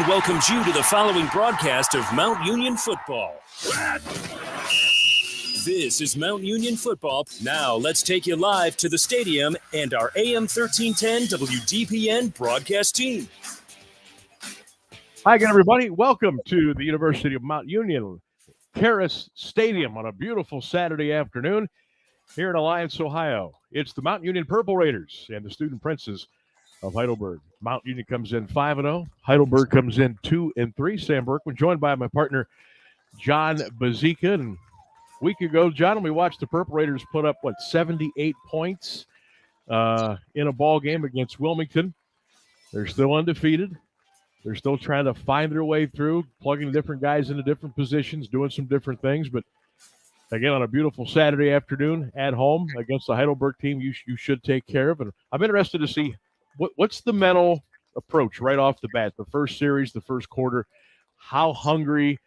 ESPN welcomes you to the following broadcast of Mount Union football. This is Mount Union football. Now let's take you live to the stadium and our AM 1310 WDPN broadcast team. Hi again, everybody. Welcome to the University of Mount Union Terrace Stadium on a beautiful Saturday afternoon here in Alliance, Ohio. It's the Mount Union Purple Raiders and the Student Princes of Heidelberg. Mount Union comes in 5-0. Heidelberg comes in 2-3. Sam Berkman, joined by my partner, John Bazika. And a week ago, John, we watched the Purple Raiders put up, 78 points in a ball game against Wilmington. They're still undefeated. They're still trying to find their way through, plugging different guys into different positions, doing some different things. But again, on a beautiful Saturday afternoon at home against the Heidelberg team you should take care of. And I'm interested to see what's the mental approach right off the bat, the first series, the first quarter. How hungry,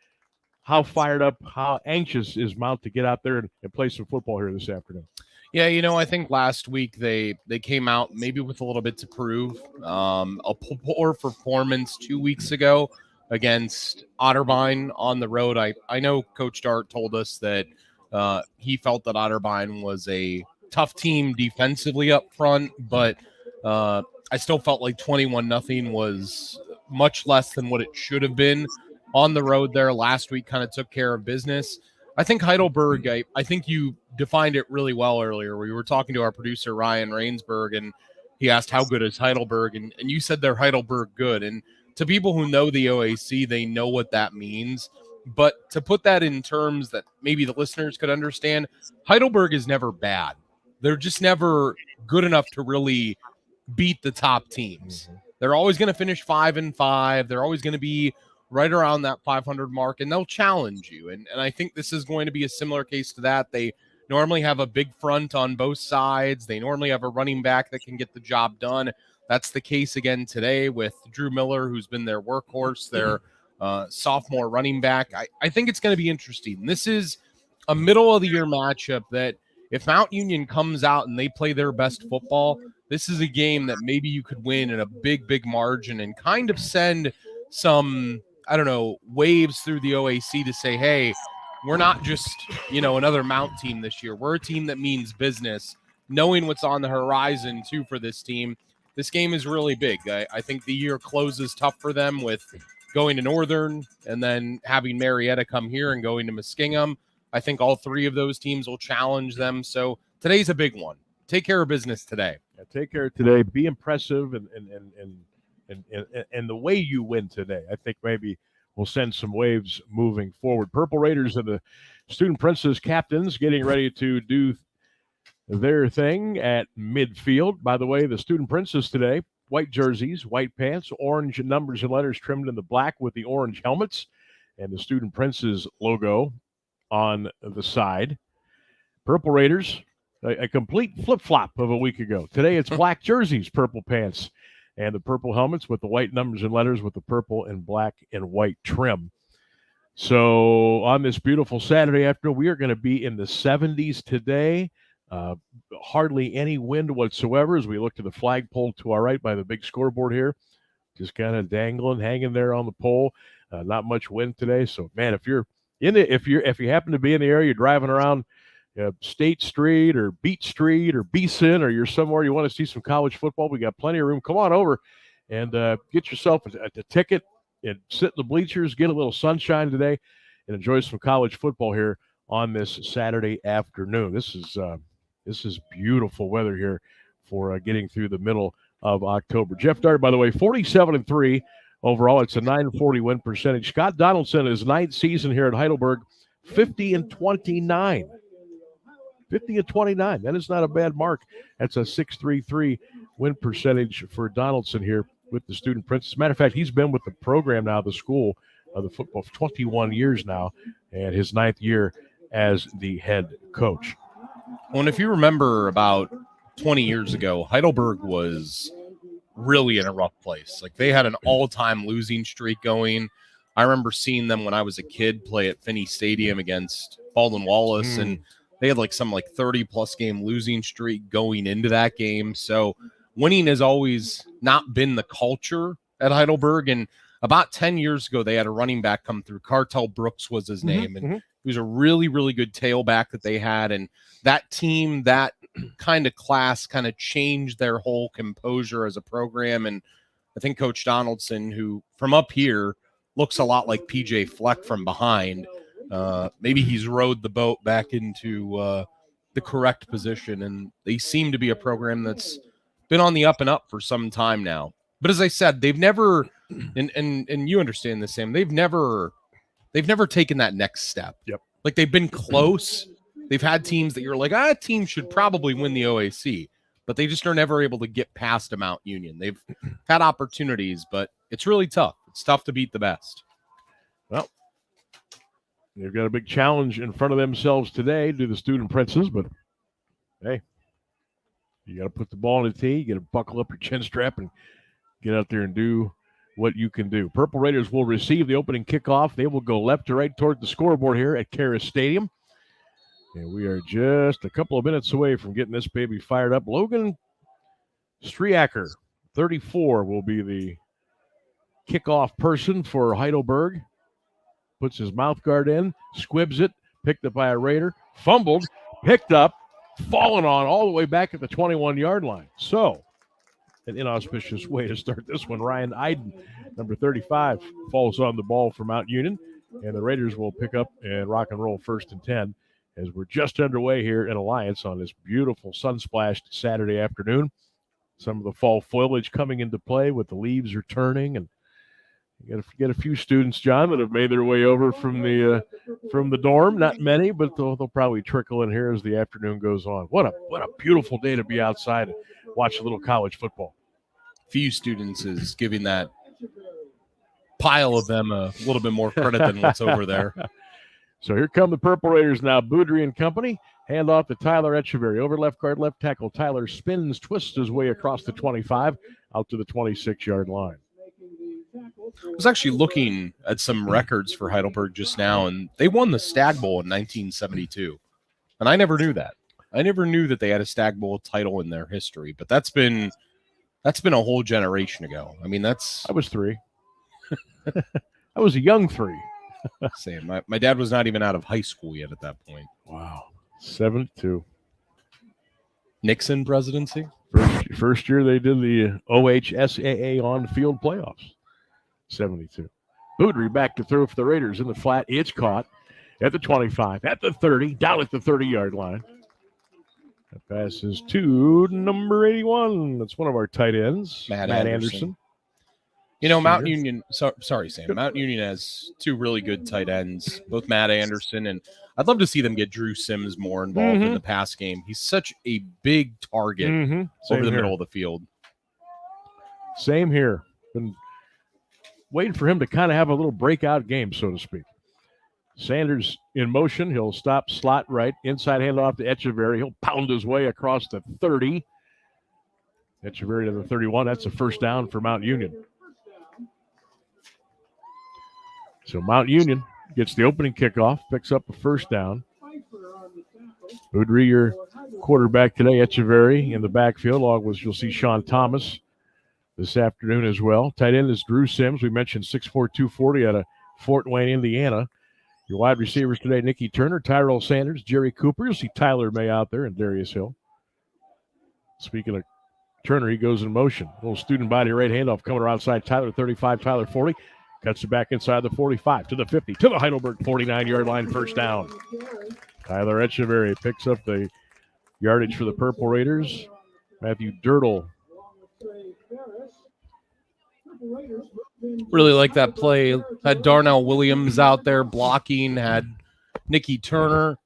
how fired up, how anxious is Mount to get out there and play some football here this afternoon? Yeah, I think last week they came out maybe with a little bit to prove. A poor performance 2 weeks ago against Otterbein on the road. I know Coach Dart told us that he felt that Otterbein was a tough team defensively up front, but I still felt like 21-0 was much less than what it should have been on the road there. Last week kind of took care of business. I think Heidelberg, I think you defined it really well earlier. We were talking to our producer, Ryan Rainsberg, and he asked how good is Heidelberg, and you said they're Heidelberg good. And to people who know the OAC, they know what that means. But to put that in terms that maybe the listeners could understand, Heidelberg is never bad. They're just never good enough to really beat the top teams. They're always going to finish 5-5. They're always going to be right around that 500 mark, and they'll challenge you. And I think this is going to be a similar case to that. They normally have a big front on both sides. They normally have a running back that can get the job done. That's the case again today with Drew Miller, who's been their workhorse, their sophomore running back. I think it's going to be interesting. This is a middle-of-the-year matchup that if Mount Union comes out and they play their best football, this is a game that maybe you could win in a big, big margin and kind of send some – waves through the OAC to say, hey, we're not just, another Mount team this year. We're a team that means business, knowing what's on the horizon, too, for this team. This game is really big. I think the year closes tough for them with going to Northern and then having Marietta come here and going to Muskingum. I think all three of those teams will challenge them. So today's a big one. Take care of business today. Yeah, take care today. Be impressive and the way you win today, I think maybe will send some waves moving forward. Purple Raiders and the Student Princes captains getting ready to do their thing at midfield. By the way, the Student Princes today, white jerseys, white pants, orange numbers and letters trimmed in the black with the orange helmets, and the Student Princes logo on the side. Purple Raiders, a complete flip-flop of a week ago. Today it's black jerseys, purple pants, and the purple helmets with the white numbers and letters with the purple and black and white trim. So on this beautiful Saturday afternoon, we are going to be in the 70s today. Hardly any wind whatsoever as we look to the flagpole to our right by the big scoreboard here. Just kind of dangling, hanging there on the pole. Not much wind today. So, man, if you happen to be in the area, you're driving around State Street or Beach Street or Beeson, or you're somewhere you want to see some college football, we got plenty of room. Come on over and get yourself a ticket and sit in the bleachers, get a little sunshine today, and enjoy some college football here on this Saturday afternoon. This is beautiful weather here for getting through the middle of October. Jeff Dart, by the way, 47-3 overall. It's a 940 win percentage. Scott Donaldson, his ninth season here at Heidelberg, 50-29. 50-29. That is not a bad mark. That's a 6.33 win percentage for Donaldson here with the Student Princes. As a matter of fact, he's been with the program now, the school of the football, for 21 years now, and his ninth year as the head coach. Well, and if you remember about 20 years ago, Heidelberg was really in a rough place. Like, they had an all-time losing streak going. I remember seeing them when I was a kid play at Finney Stadium against Baldwin Wallace, and they had some 30-plus game losing streak going into that game. So winning has always not been the culture at Heidelberg, and About 10 years ago, they had a running back come through. Cartel Brooks was his name. And he was a really, really good tailback that they had. And that team, that kind of class kind of changed their whole composure as a program. And I think Coach Donaldson, who from up here looks a lot like PJ Fleck from behind, maybe he's rowed the boat back into the correct position. And they seem to be a program that's been on the up and up for some time now. But as I said, they've never, and you understand this, Sam, they've never taken that next step. Yep. Like they've been close. They've had teams that you're like, a team should probably win the OAC, but they just are never able to get past a Mount Union. They've had opportunities, but it's really tough. It's tough to beat the best. Well, they've got a big challenge in front of themselves today to the Student Princes, but hey, you got to put the ball in the tee. You got to buckle up your chin strap and get out there and do what you can do. Purple Raiders will receive the opening kickoff. They will go left to right toward the scoreboard here at Karas Stadium. And we are just a couple of minutes away from getting this baby fired up. Logan Striacker, 34, will be the kickoff person for Heidelberg. Puts his mouth guard in, squibs it, picked up by a Raider, fumbled, picked up, fallen on all the way back at the 21-yard line. So, an inauspicious way to start this one. Ryan Iden, number 35, falls on the ball for Mount Union, and the Raiders will pick up and rock and roll 1st and 10 as we're just underway here in Alliance on this beautiful sun-splashed Saturday afternoon. Some of the fall foliage coming into play with the leaves are turning, and you got to get a few students, John, that have made their way over from the dorm. Not many, but they'll probably trickle in here as the afternoon goes on. What a beautiful day to be outside and watch a little college football. Few students is giving that pile of them a little bit more credit than what's over there. So here come the Purple Raiders now. Boudry and company. Hand off to Tyler Echeverry. Over left guard, left tackle. Tyler spins, twists his way across the 25 out to the 26-yard line. I was actually looking at some records for Heidelberg just now, and they won the Stag Bowl in 1972. And I never knew that. I never knew that they had a Stag Bowl title in their history, but that's been a whole generation ago. I mean, I was 3. I was a young 3. Same. My dad was not even out of high school yet at that point. Wow. 72. Nixon presidency. First year they did the OHSAA on-field playoffs. 72. Boudry back to throw for the Raiders in the flat. It's caught at the 25, at the 30, down at the 30-yard line. That passes to number 81. That's one of our tight ends, Matt Anderson. You know, Mount Union, sorry, Sam. Mount Union has 2 really good tight ends, both Matt Anderson, and I'd love to see them get Drew Sims more involved in the pass game. He's such a big target over the middle of the field. Same here. Been waiting for him to kind of have a little breakout game, so to speak. Sanders in motion. He'll stop slot right. Inside handoff to Echeverry. He'll pound his way across the 30. Echeverry to the 31. That's a first down for Mount Union. So Mount Union gets the opening kickoff, picks up a first down. Boudry, your quarterback today, Echeverry in the backfield. Along with, you'll see Sean Thomas this afternoon as well. Tight end is Drew Sims. We mentioned 6'4", 240 out of Fort Wayne, Indiana. Your wide receivers today, Nicky Turner, Tyrell Sanders, Jerry Cooper. You'll see Tyler May out there and Darius Hill. Speaking of Turner, he goes in motion. Little student body right handoff coming around outside Tyler 35, Tyler 40. Cuts it back inside the 45 to the 50 to the Heidelberg 49-yard line, first down. Tyler Echeverry picks up the yardage for the Purple Raiders. Matthew Dirtle. Really like that play. Had Darnell Williams out there blocking, had Nicky Turner.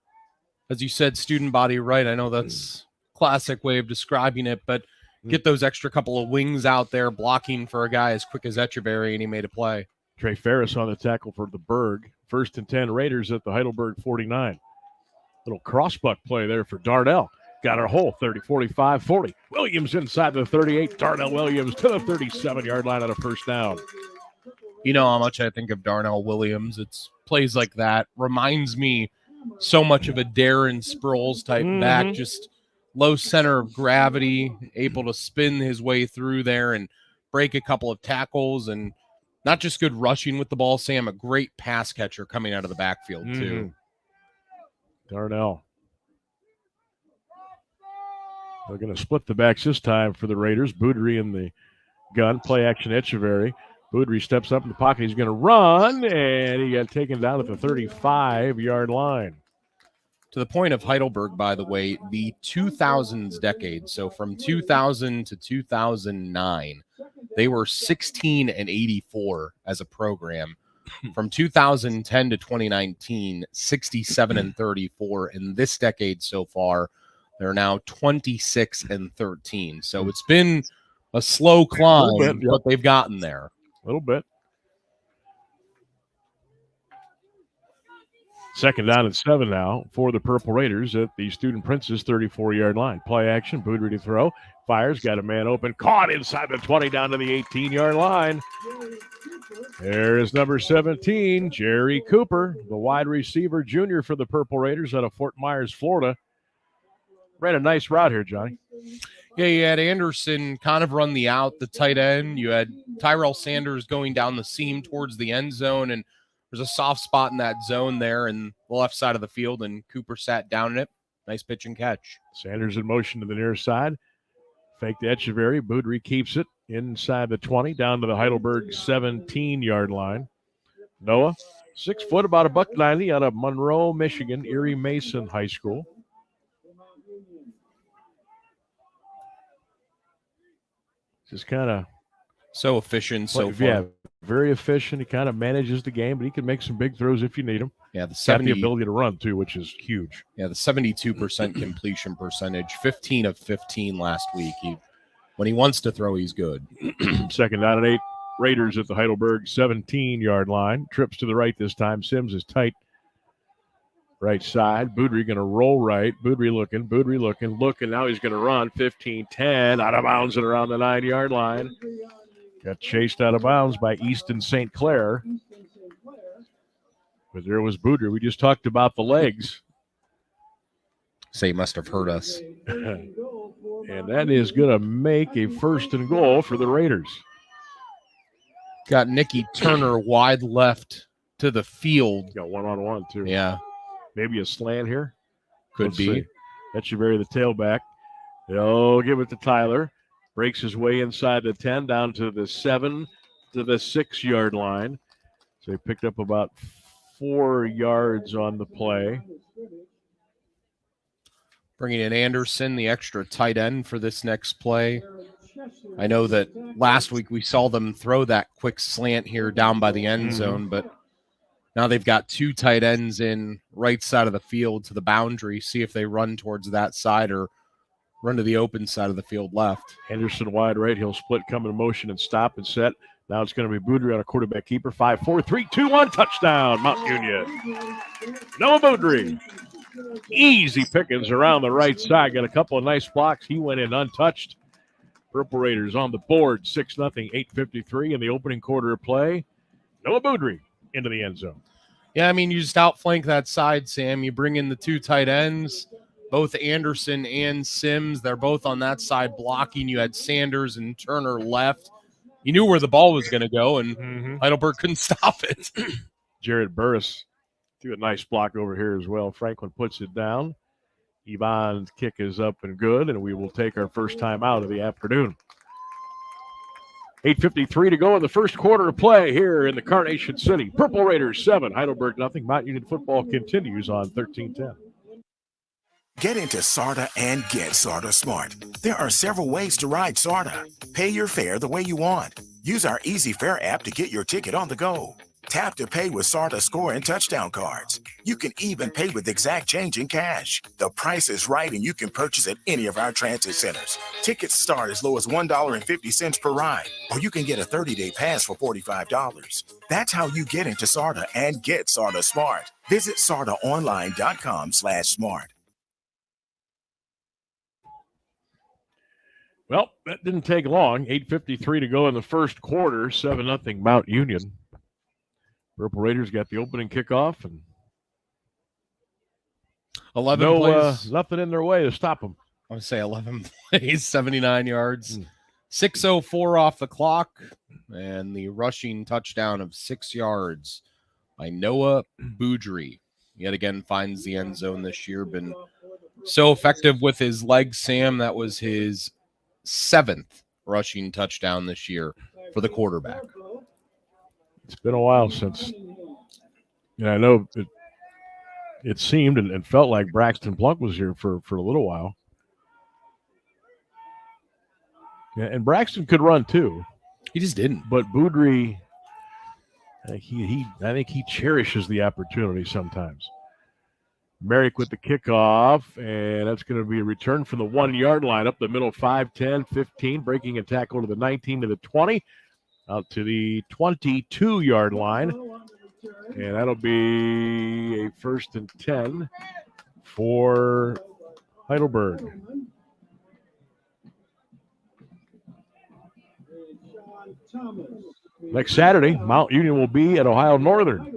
As you said, student body right. I know that's a classic way of describing it, but get those extra couple of wings out there blocking for a guy as quick as Echeverry, and he made a play. Trey Ferris on the tackle for the Berg. 1st and 10 Raiders at the Heidelberg 49. Little crossbuck play there for Darnell. Got our hole, 30, 45, 40. Williams inside the 38. Darnell Williams to the 37-yard line on a first down. You know how much I think of Darnell Williams. It's plays like that. Reminds me so much of a Darren Sproles type back, just low center of gravity, able to spin his way through there and break a couple of tackles. And not just good rushing with the ball, Sam, a great pass catcher coming out of the backfield, too. Darnell. They're going to split the backs this time for the Raiders. Boudry in the gun, play action Echeverry. Boudry steps up in the pocket. He's going to run, and he got taken down at the 35-yard line. To the point of Heidelberg, by the way, the 2000s decade, so from 2000 to 2009, they were 16-84 as a program. From 2010 to 2019, 67-34. In this decade so far, they're now 26-13. So it's been a slow climb, but they've gotten there. A little bit. Second down and 7 now for the Purple Raiders at the Student Princess 34-yard line. Play action, Boudry to throw. Fires, got a man open. Caught inside the 20 down to the 18-yard line. There is number 17, Jerry Cooper, the wide receiver junior for the Purple Raiders out of Fort Myers, Florida. Ran a nice route here, Johnny. Yeah, you had Anderson kind of run the out, the tight end. You had Tyrell Sanders going down the seam towards the end zone, and there's a soft spot in that zone there in the left side of the field, and Cooper sat down in it. Nice pitch and catch. Sanders in motion to the near side. Fake to Echeverry. Boudry keeps it inside the 20, down to the Heidelberg 17-yard line. Noah, 6 foot, about $190 out of Monroe, Michigan, Erie Mason High School. Just kind of so efficient so far. Yeah, very efficient. He kind of manages the game, but he can make some big throws if you need him. Yeah, the ability to run too, which is huge. Yeah, the 72% completion percentage, 15 of 15 last week. When he wants to throw, he's good. Second down and 8. Raiders at the Heidelberg 17-yard line. Trips to the right this time. Sims is tight. Right side. Boudry going to roll right. Boudry looking. Now he's going to run 15-10 out of bounds and around the 9-yard line. Got chased out of bounds by Easton St. Clair. But there was Boudry. We just talked about the legs. Say, must have hurt us. And that is going to make a 1st and goal for the Raiders. Got Nicky Turner wide left to the field. Got one-on-one, too. Yeah. Maybe a slant here. Could be. Echeverry, the tailback. They'll give it to Tyler. Breaks his way inside the 10, down to the 7 to the 6-yard line. So he picked up about 4 yards on the play. Bringing in Anderson, the extra tight end for this next play. I know that last week we saw them throw that quick slant here down by the end zone, but now they've got 2 tight ends in right side of the field to the boundary. See if they run towards that side or run to the open side of the field left. Henderson wide right. He'll split, come in motion, and stop and set. Now it's going to be Boudry on a quarterback keeper. 5, 4, 3, 2, 1. Touchdown, Mount Union. Noah Boudry. Easy pickings around the right side. Got a couple of nice blocks. He went in untouched. Purple Raiders on the board. 6-0, 8:53 in the opening quarter of play. Noah Boudry into the end zone. Yeah, I mean, you just outflank that side, Sam. You bring in the 2 tight ends, both Anderson and Sims. They're both on that side blocking. You had Sanders and Turner left. You knew where the ball was going to go, and Heidelberg couldn't stop it. Jared Burris threw a nice block over here as well. Franklin puts it down. Yvonne's kick is up and good, and we will take our first time out of the afternoon. 8:53 to go in the first quarter of play here in the Carnation City. Purple Raiders 7, Heidelberg nothing. Mount Union football continues on 1310. Get into SARTA and get SARTA Smart. There are several ways to ride SARTA. Pay your fare the way you want. Use our Easy Fare app to get your ticket on the go. Tap to pay with SARTA Score and Touchdown cards. You can even pay with exact change in cash. The price is right and you can purchase at any of our transit centers. Tickets start as low as $1.50 per ride, or you can get a 30-day pass for $45. That's how you get into SARTA and get SARTA Smart. Visit sartaonline.com/smart. Well, that didn't take long. 8:53 to go in the first quarter. 7-0 Mount Union. Purple Raiders got the opening kickoff, and 11 plays. Nothing in their way to stop them. I would say 11 plays, 79 yards. 6:04 off the clock, and the rushing touchdown of 6 yards by Noah Boudry. Yet again finds the end zone this year. Been so effective with his legs, Sam. That was his 7th rushing touchdown this year for the quarterback. It's been a while since, I know it seemed and felt like Braxton Plunk was here for a little while. Yeah, and Braxton could run too. He just didn't. But Boudry, I think he cherishes the opportunity sometimes. Merrick with the kickoff, and that's going to be a return from the 1 yard line up the middle, 5, 10, 15, breaking a tackle to the 19 to the 20, out to the 22 yard line. And that'll be a 1st and 10 for Heidelberg. Next Saturday, Mount Union will be at Ohio Northern.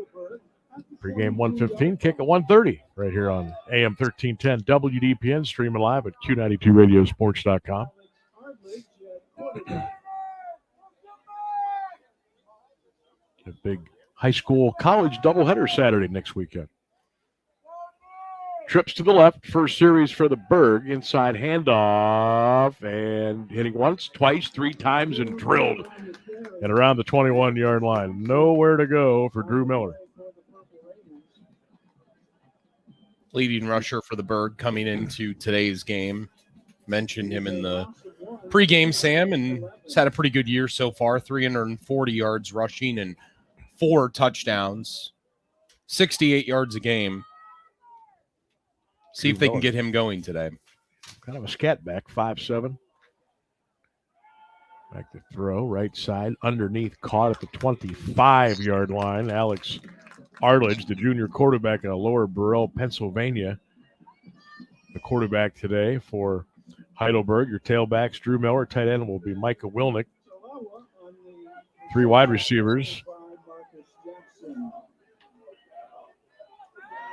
Pregame 1:15, kick at 1:30 right here on AM 1310 WDPN, streaming live at Q92radiosports.com. A big high school college doubleheader Saturday next weekend. Trips to the left, first series for the Berg, inside handoff, and hitting once, twice, 3 times, and drilled and around the 21 yard line. Nowhere to go for Drew Miller. Leading rusher for the Berg coming into today's game. Mentioned him in the pregame, Sam, and he's had a pretty good year so far. 340 yards rushing and 4 touchdowns, 68 yards a game. See if they can get him going today. Kind of a scat back, 5'7". Back to throw, right side, underneath, caught at the 25 yard line. Alex Arledge, the junior quarterback in Lower Burrell, Pennsylvania. The quarterback today for Heidelberg. Your tailbacks, Drew Miller. Tight end will be Micah Wilnick. 3 wide receivers.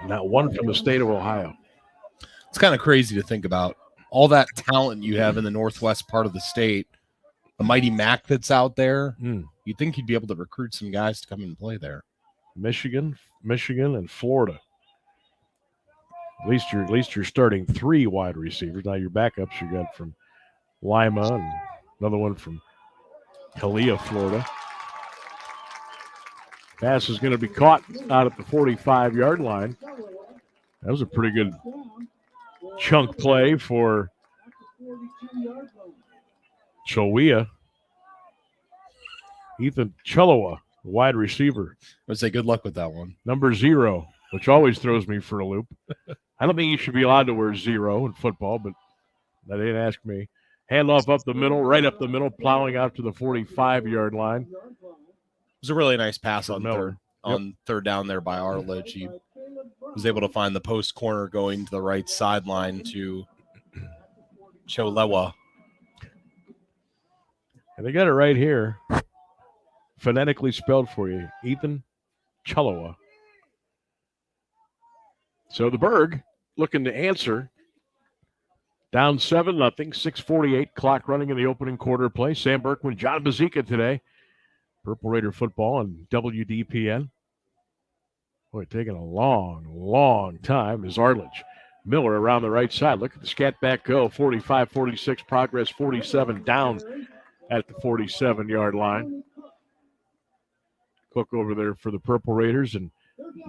Not one from the state of Ohio. It's kind of crazy to think about. All that talent you have in the northwest part of the state, the mighty Mac that's out there, you'd think you'd be able to recruit some guys to come and play there. Michigan, and Florida. At least you're starting 3 wide receivers. Now your backups you got from Lima and another one from Kalia, Florida. Pass is going to be caught out at the 45 yard line. That was a pretty good chunk play for Chowia. Ethan Chaloa, wide receiver. I would say good luck with that one. Number 0, which always throws me for a loop. I don't think you should be allowed to wear 0 in football, but they didn't ask me. Handoff up the middle, right up the middle, plowing out to the 45 yard line. It was a really nice pass on third down there by Arledge. He was able to find the post corner going to the right sideline to Cholewa. And they got it right here. Phonetically spelled for you. Ethan Chaloa. So the Berg looking to answer. Down 7-0, 6:48, clock running in the opening quarter play. Sam Berkman, John Bazika today. Purple Raider football on WDPN. Boy, taking a long time is Arledge. Miller around the right side. Look at the scat back go. 45, 46, progress 47, down at the 47 yard line. Cook over there for the Purple Raiders, and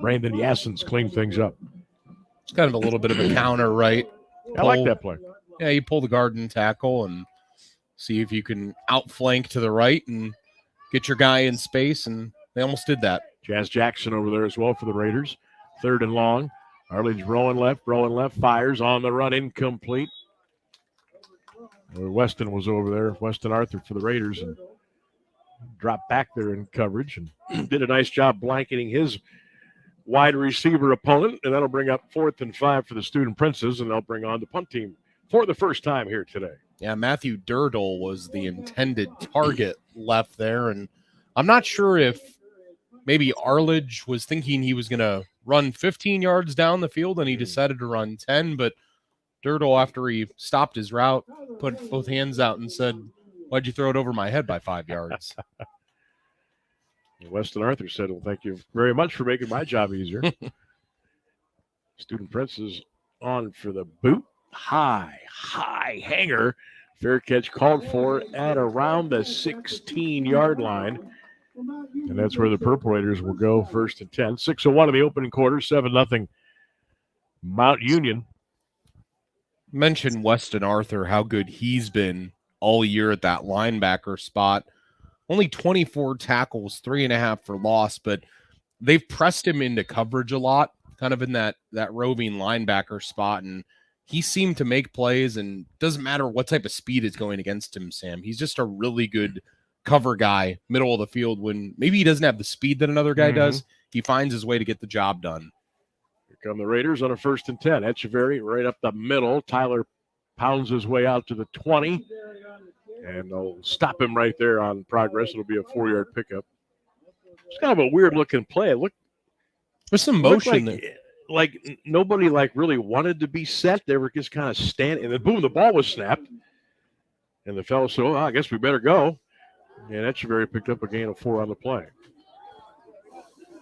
Brandon Yassins clean things up. It's kind of a little bit of a counter, right? I like that play. Yeah, you pull the guard and tackle and see if you can outflank to the right and get your guy in space, and they almost did that. Jazz Jackson over there as well for the Raiders. 3rd and long. Arledge rolling left, fires on the run, incomplete. Weston was over there, Weston Arthur for the Raiders, and dropped back there in coverage and did a nice job blanketing his wide receiver opponent, and that'll bring up 4th and 5 for the Student Princes, and they'll bring on the punt team for the first time here today. Yeah, Matthew Durdle was the intended target left there, and I'm not sure if maybe Arledge was thinking he was going to run 15 yards down the field, and he decided to run 10, but Durdle, after he stopped his route, put both hands out and said, Why'd you throw it over my head by 5 yards? Weston Arthur said, well, thank you very much for making my job easier. Student Prince's on for the boot. High hanger. Fair catch called for at around the 16-yard line. And that's where the Purple Raiders will go first and 10. 6:01 in the opening quarter, 7-0 Mount Union. Mention Weston Arthur, how good he's been all year at that linebacker spot. Only 24 tackles, 3.5 for loss, but they've pressed him into coverage a lot, kind of in that roving linebacker spot, and he seemed to make plays, and doesn't matter what type of speed is going against him, Sam. He's just a really good cover guy, middle of the field, when maybe he doesn't have the speed that another guy does. He finds his way to get the job done. Here come the Raiders on a 1st and 10. Echeverry right up the middle. Tyler pounds his way out to the 20. And they'll stop him right there on progress. It'll be a 4-yard pickup. It's kind of a weird-looking play. There's some motion there. Like nobody really wanted to be set. They were just kind of standing. And then, boom, the ball was snapped. And the fellow said, I guess we better go. And Echeverry picked up a gain of 4 on the play.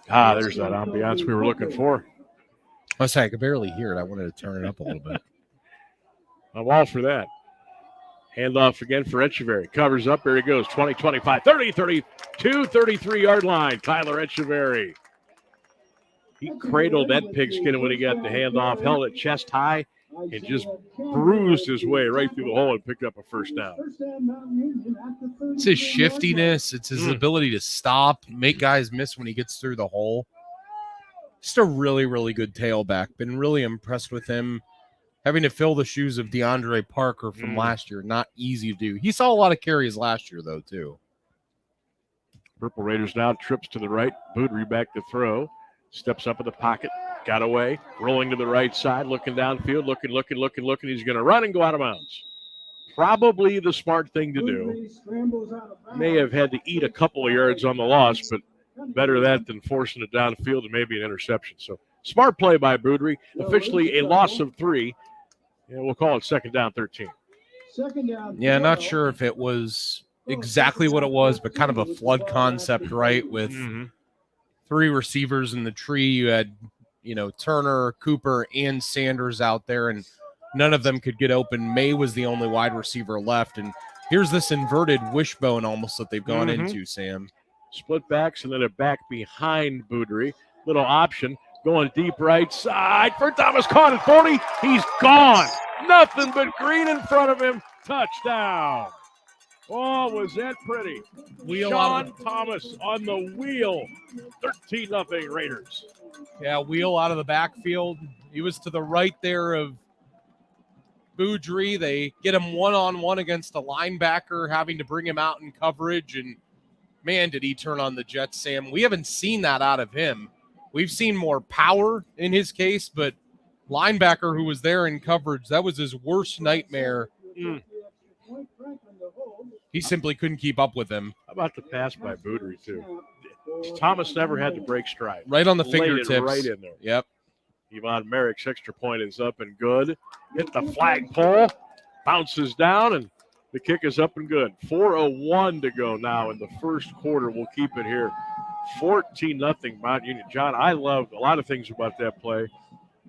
There's that ambiance we were looking for. I was saying, I could barely hear it. I wanted to turn it up a little bit. I'm all for that. Handoff again for Echeverry. Covers up. There he goes. 20, 25, 30, 32, 33-yard line. Tyler Echeverry. He cradled that pigskin when he got the handoff, held it chest high, and just bruised his way right through the hole and picked up a first down. It's his shiftiness. It's his ability to stop, make guys miss when he gets through the hole. Just a really, really good tailback. Been really impressed with him. Having to fill the shoes of DeAndre Parker from last year, not easy to do. He saw a lot of carries last year, though, too. Purple Raiders now trips to the right. Boudry back to throw. Steps up in the pocket. Got away. Rolling to the right side. Looking downfield. Looking. He's going to run and go out of bounds. Probably the smart thing to do. May have had to eat a couple of yards on the loss, but better that than forcing it downfield and maybe an interception. So smart play by Boudry. Officially a loss of 3. And we'll call it 2nd down 13. Yeah, not sure if it was exactly what it was, but kind of a flood concept, right? With 3 receivers in the tree. You had, Turner, Cooper, and Sanders out there, and none of them could get open. May was the only wide receiver left. And here's this inverted wishbone almost that they've gone into, Sam. Split backs and then a back behind Boudry. Little option. Going deep right side for Thomas, caught at 40. He's gone. Nothing but green in front of him. Touchdown. Oh, was that pretty? Sean Thomas on the wheel. 13-0 Raiders. Yeah, wheel out of the backfield. He was to the right there of Boudry. They get him one-on-one against a linebacker, having to bring him out in coverage. And, man, did he turn on the Jets, Sam. We haven't seen that out of him. We've seen more power in his case, but linebacker who was there in coverage, that was his worst nightmare. He simply couldn't keep up with him. How about the pass by Boudry, too? Thomas never had to break stride. Right on the Laid fingertips. it right in there. Yep. Yvonne Merrick's extra point is up and good. Hit the flagpole. Bounces down, and the kick is up and good. 4:01 to go now in the first quarter. We'll keep it here. 14-0 Mount Union. John, I love a lot of things about that play.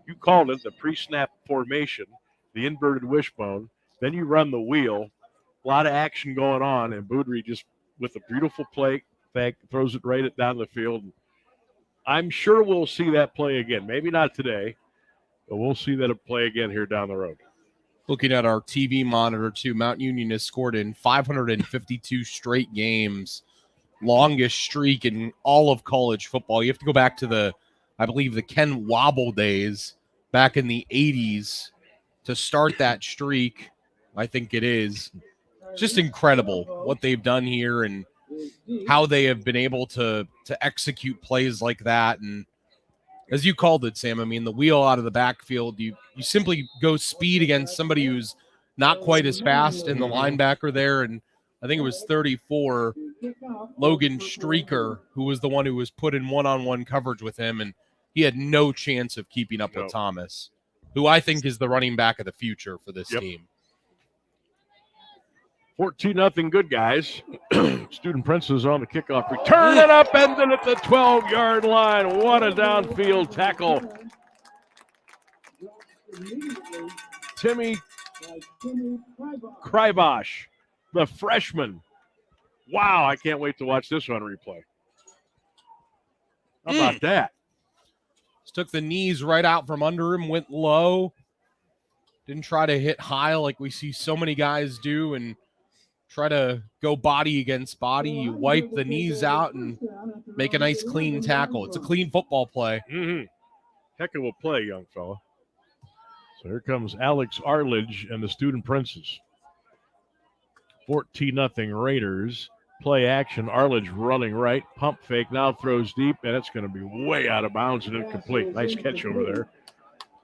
You called it the pre-snap formation, the inverted wishbone. Then you run the wheel. A lot of action going on, and Boudry just with a beautiful play, throws it right down the field. I'm sure we'll see that play again. Maybe not today, but we'll see that play again here down the road. Looking at our TV monitor, too, Mount Union has scored in 552 straight games. Longest streak in all of college football. You have to go back to I believe the Ken Wobble days back in the 80s to start that streak. I think it is just incredible what they've done here and how they have been able to execute plays like that. And as you called it, Sam, I mean, the wheel out of the backfield, you simply go speed against somebody who's not quite as fast in the linebacker there. And I think it was 34, Logan Streaker, who was the one who was put in one-on-one coverage with him, and he had no chance of keeping up with Thomas, who I think is the running back of the future for this team. 14-0 good guys. Student Prince's on the kickoff return and upended at the 12-yard line. What a downfield tackle. Timmy Krybosh, the freshman. Wow, I can't wait to watch this on replay. How about that? Just took the knees right out from under him, went low. Didn't try to hit high like we see so many guys do and try to go body against body. You wipe the knees out and make a nice clean tackle. It's a clean football play. Mm-hmm. Heck of a play, young fella. So here comes Alex Arledge and the Student Princes. 14-0 Raiders. Play action. Arledge running right. Pump fake. Now throws deep, and it's going to be way out of bounds and incomplete. Nice catch over there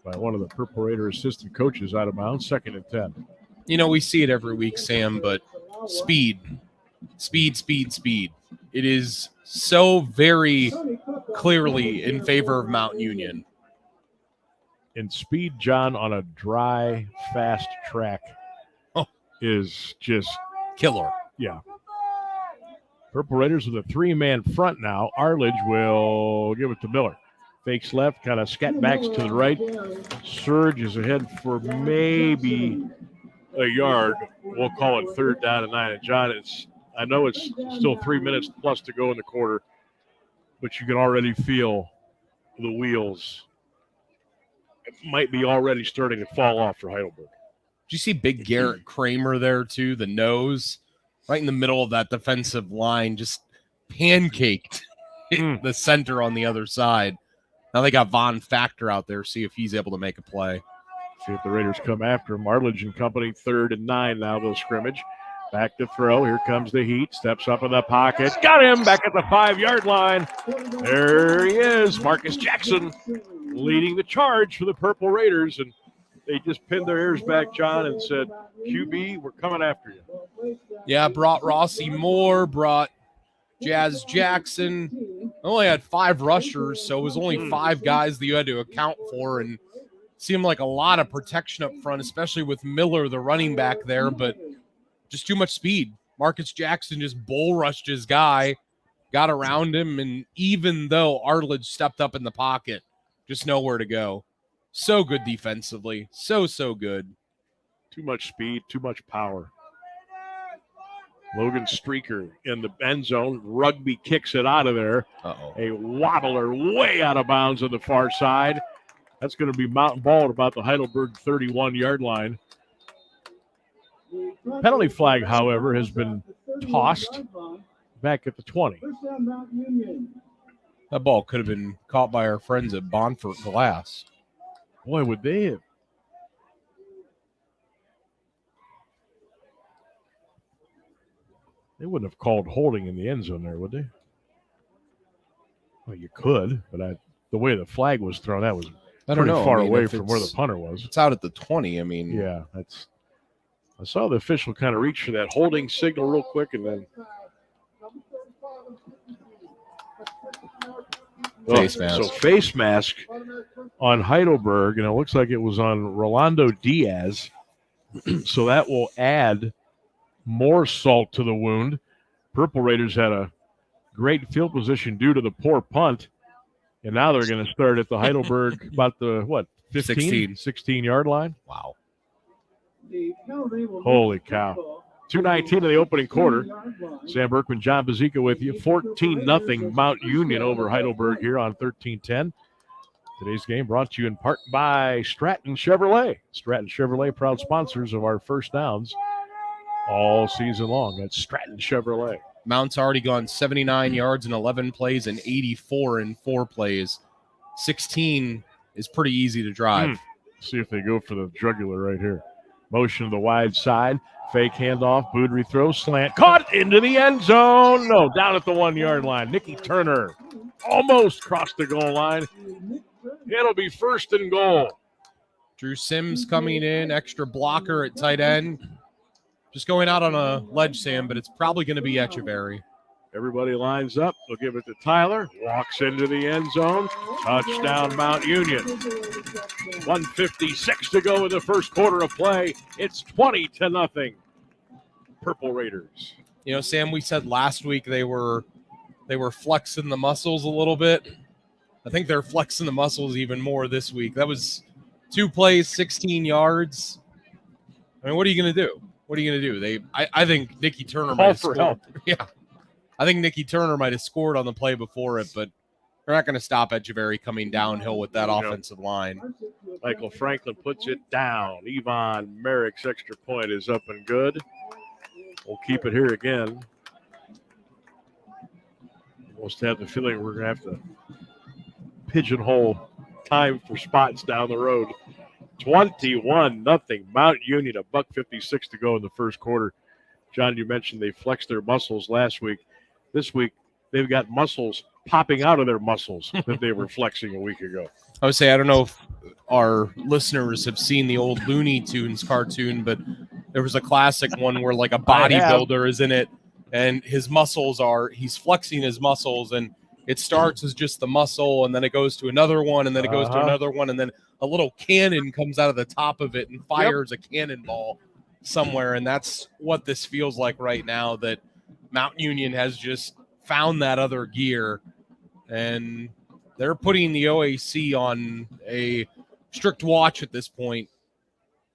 by one of the Purple Raider assistant coaches out of bounds. 2nd and 10. You know, we see it every week, Sam, but speed. It is so very clearly in favor of Mount Union. And speed, John, on a dry, fast track is just killer. Yeah. Purple Raiders with a 3-man front now. Arledge will give it to Miller. Fakes left, kind of scat backs to the right. Surge is ahead for maybe a yard. We'll call it 3rd down and 9. And John, I know it's still 3 minutes plus to go in the quarter, but you can already feel the wheels. It might be already starting to fall off for Heidelberg. Did you see big Garrett Kramer there too? The nose right in the middle of that defensive line, just pancaked the center on the other side. Now they got Von Factor out there. See if he's able to make a play. See if the Raiders come after him. Arledge and company, 3rd and 9 now, the scrimmage. Back to throw. Here comes the heat. Steps up in the pocket. Got him back at the 5-yard line. There he is. Marcus Jackson leading the charge for the Purple Raiders. And they just pinned their ears back, John, and said, QB, we're coming after you. Yeah, brought Rossi Moore, brought Jazz Jackson. Only had 5 rushers, so it was only 5 guys that you had to account for, and seemed like a lot of protection up front, especially with Miller, the running back there, but just too much speed. Marcus Jackson just bull rushed his guy, got around him, and even though Arledge stepped up in the pocket, just nowhere to go. So good defensively. So good. Too much speed, too much power. Logan Streaker in the end zone. Rugby kicks it out of there. A wobbler way out of bounds on the far side. That's going to be mountain ball at about the Heidelberg 31-yard line. Penalty flag, however, has been tossed back at the 20. That ball could have been caught by our friends at Bonfort Glass. Boy, would they have. They wouldn't have called holding in the end zone there, would they? Well, you could, but the way the flag was thrown, that was pretty far away from where the punter was. It's out at the 20. I mean, yeah, I saw the official kind of reach for that holding signal real quick, and then face mask. So face mask on Heidelberg, and it looks like it was on Rolando Diaz. So that will add more salt to the wound. Purple Raiders had a great field position due to the poor punt, and now they're going to start at the Heidelberg about the 16-yard line. Wow. Holy cow. 2:19 in the opening quarter. Sam Berkman, John Bazika with you. 14-0 Mount Union over Heidelberg here on 1310. Today's game brought to you in part by Stratton Chevrolet. Stratton Chevrolet, proud sponsors of our first downs all season long. That's Stratton Chevrolet. Mount's already gone 79 yards in 11 plays and 84 in 4 plays. 16 is pretty easy to drive. See if they go for the jugular right here. Motion to the wide side. Fake handoff. Boudry throw. Slant. Caught into the end zone. No, down at the 1-yard line. Nicky Turner almost crossed the goal line. It'll be 1st and goal. Drew Sims coming in. Extra blocker at tight end. Just going out on a ledge, Sam, but it's probably going to be Echeverry. Everybody lines up. They'll give it to Tyler. Walks into the end zone. Touchdown, Mount Union. 1:56 to go in the first quarter of play. It's 20-0. Purple Raiders. You know, Sam, we said last week they were flexing the muscles a little bit. I think they're flexing the muscles even more this week. That was 2 plays, 16 yards. I mean, what are you going to do? What are you going to do? I think Nicky Turner might have scored. Help. Yeah. I think Nicky Turner might have scored on the play before it, but they're not going to stop Echeverry coming downhill with that offensive line. Michael Franklin puts it down. Yvonne Merrick's extra point is up and good. We'll keep it here again. Almost have the feeling we're going to have to pigeonhole time for spots down the road. 21-0. Mount Union, $1:56 to go in the first quarter. John, you mentioned they flexed their muscles last week. This week, they've got muscles popping out of their muscles that they were flexing a week ago. I would say, I don't know if our listeners have seen the old Looney Tunes cartoon, but there was a classic one where like a bodybuilder is in it and his muscles he's flexing his muscles, and it starts as just the muscle, and then it goes to another one, and then it goes to another one, and then a little cannon comes out of the top of it and fires a cannonball somewhere. And that's what this feels like right now, that Mount Union has just found that other gear, and they're putting the OAC on a strict watch at this point,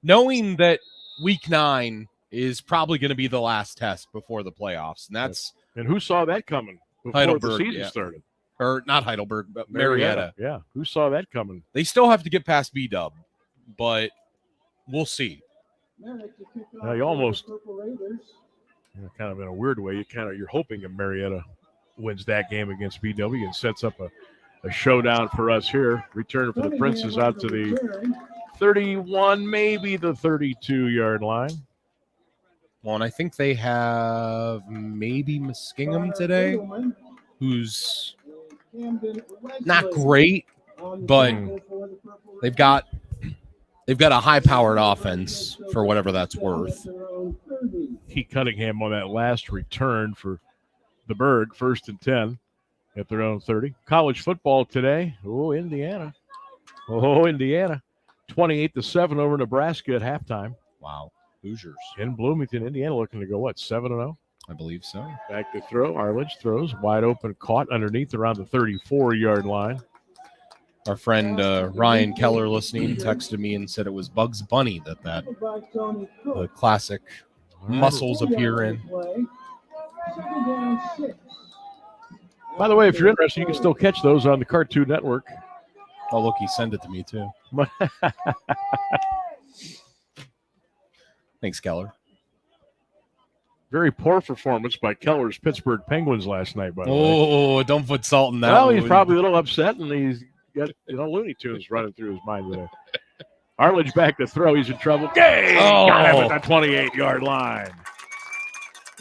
knowing that week 9 is probably going to be the last test before the playoffs. And that's and who saw that coming before Heidelberg, the season started? Or not Heidelberg, but Marietta. Yeah, who saw that coming? They still have to get past B-Dub, but we'll see. You almost, kind of in a weird way, you're hoping that Marietta wins that game against BW and sets up a showdown for us here. Return for the Princes out to the 31, maybe the 32-yard line. Well, and I think they have maybe Muskingum today, who's not great, but they've got a high-powered offense for whatever that's worth. Keith Cunningham on that last return for the Berg, 1st and 10 at their own 30. College football today. Indiana. 28-7 over Nebraska at halftime. Wow. Hoosiers. In Bloomington, Indiana, looking to go, 7-0? I believe so. Back to throw. Arledge throws. Wide open, caught underneath around the 34-yard line. Our friend Ryan Keller listening texted me and said it was Bugs Bunny that the classic muscles appear in. By the way, if you're interested, you can still catch those on the Cartoon Network. Oh, look, he sent it to me too. Thanks, Keller. Very poor performance by Keller's Pittsburgh Penguins last night, by the way. Oh, don't put salt in that. Well, he's probably a little upset, and he's got Looney Tunes running through his mind today. Arledge back to throw. He's in trouble. Got him at the 28-yard line.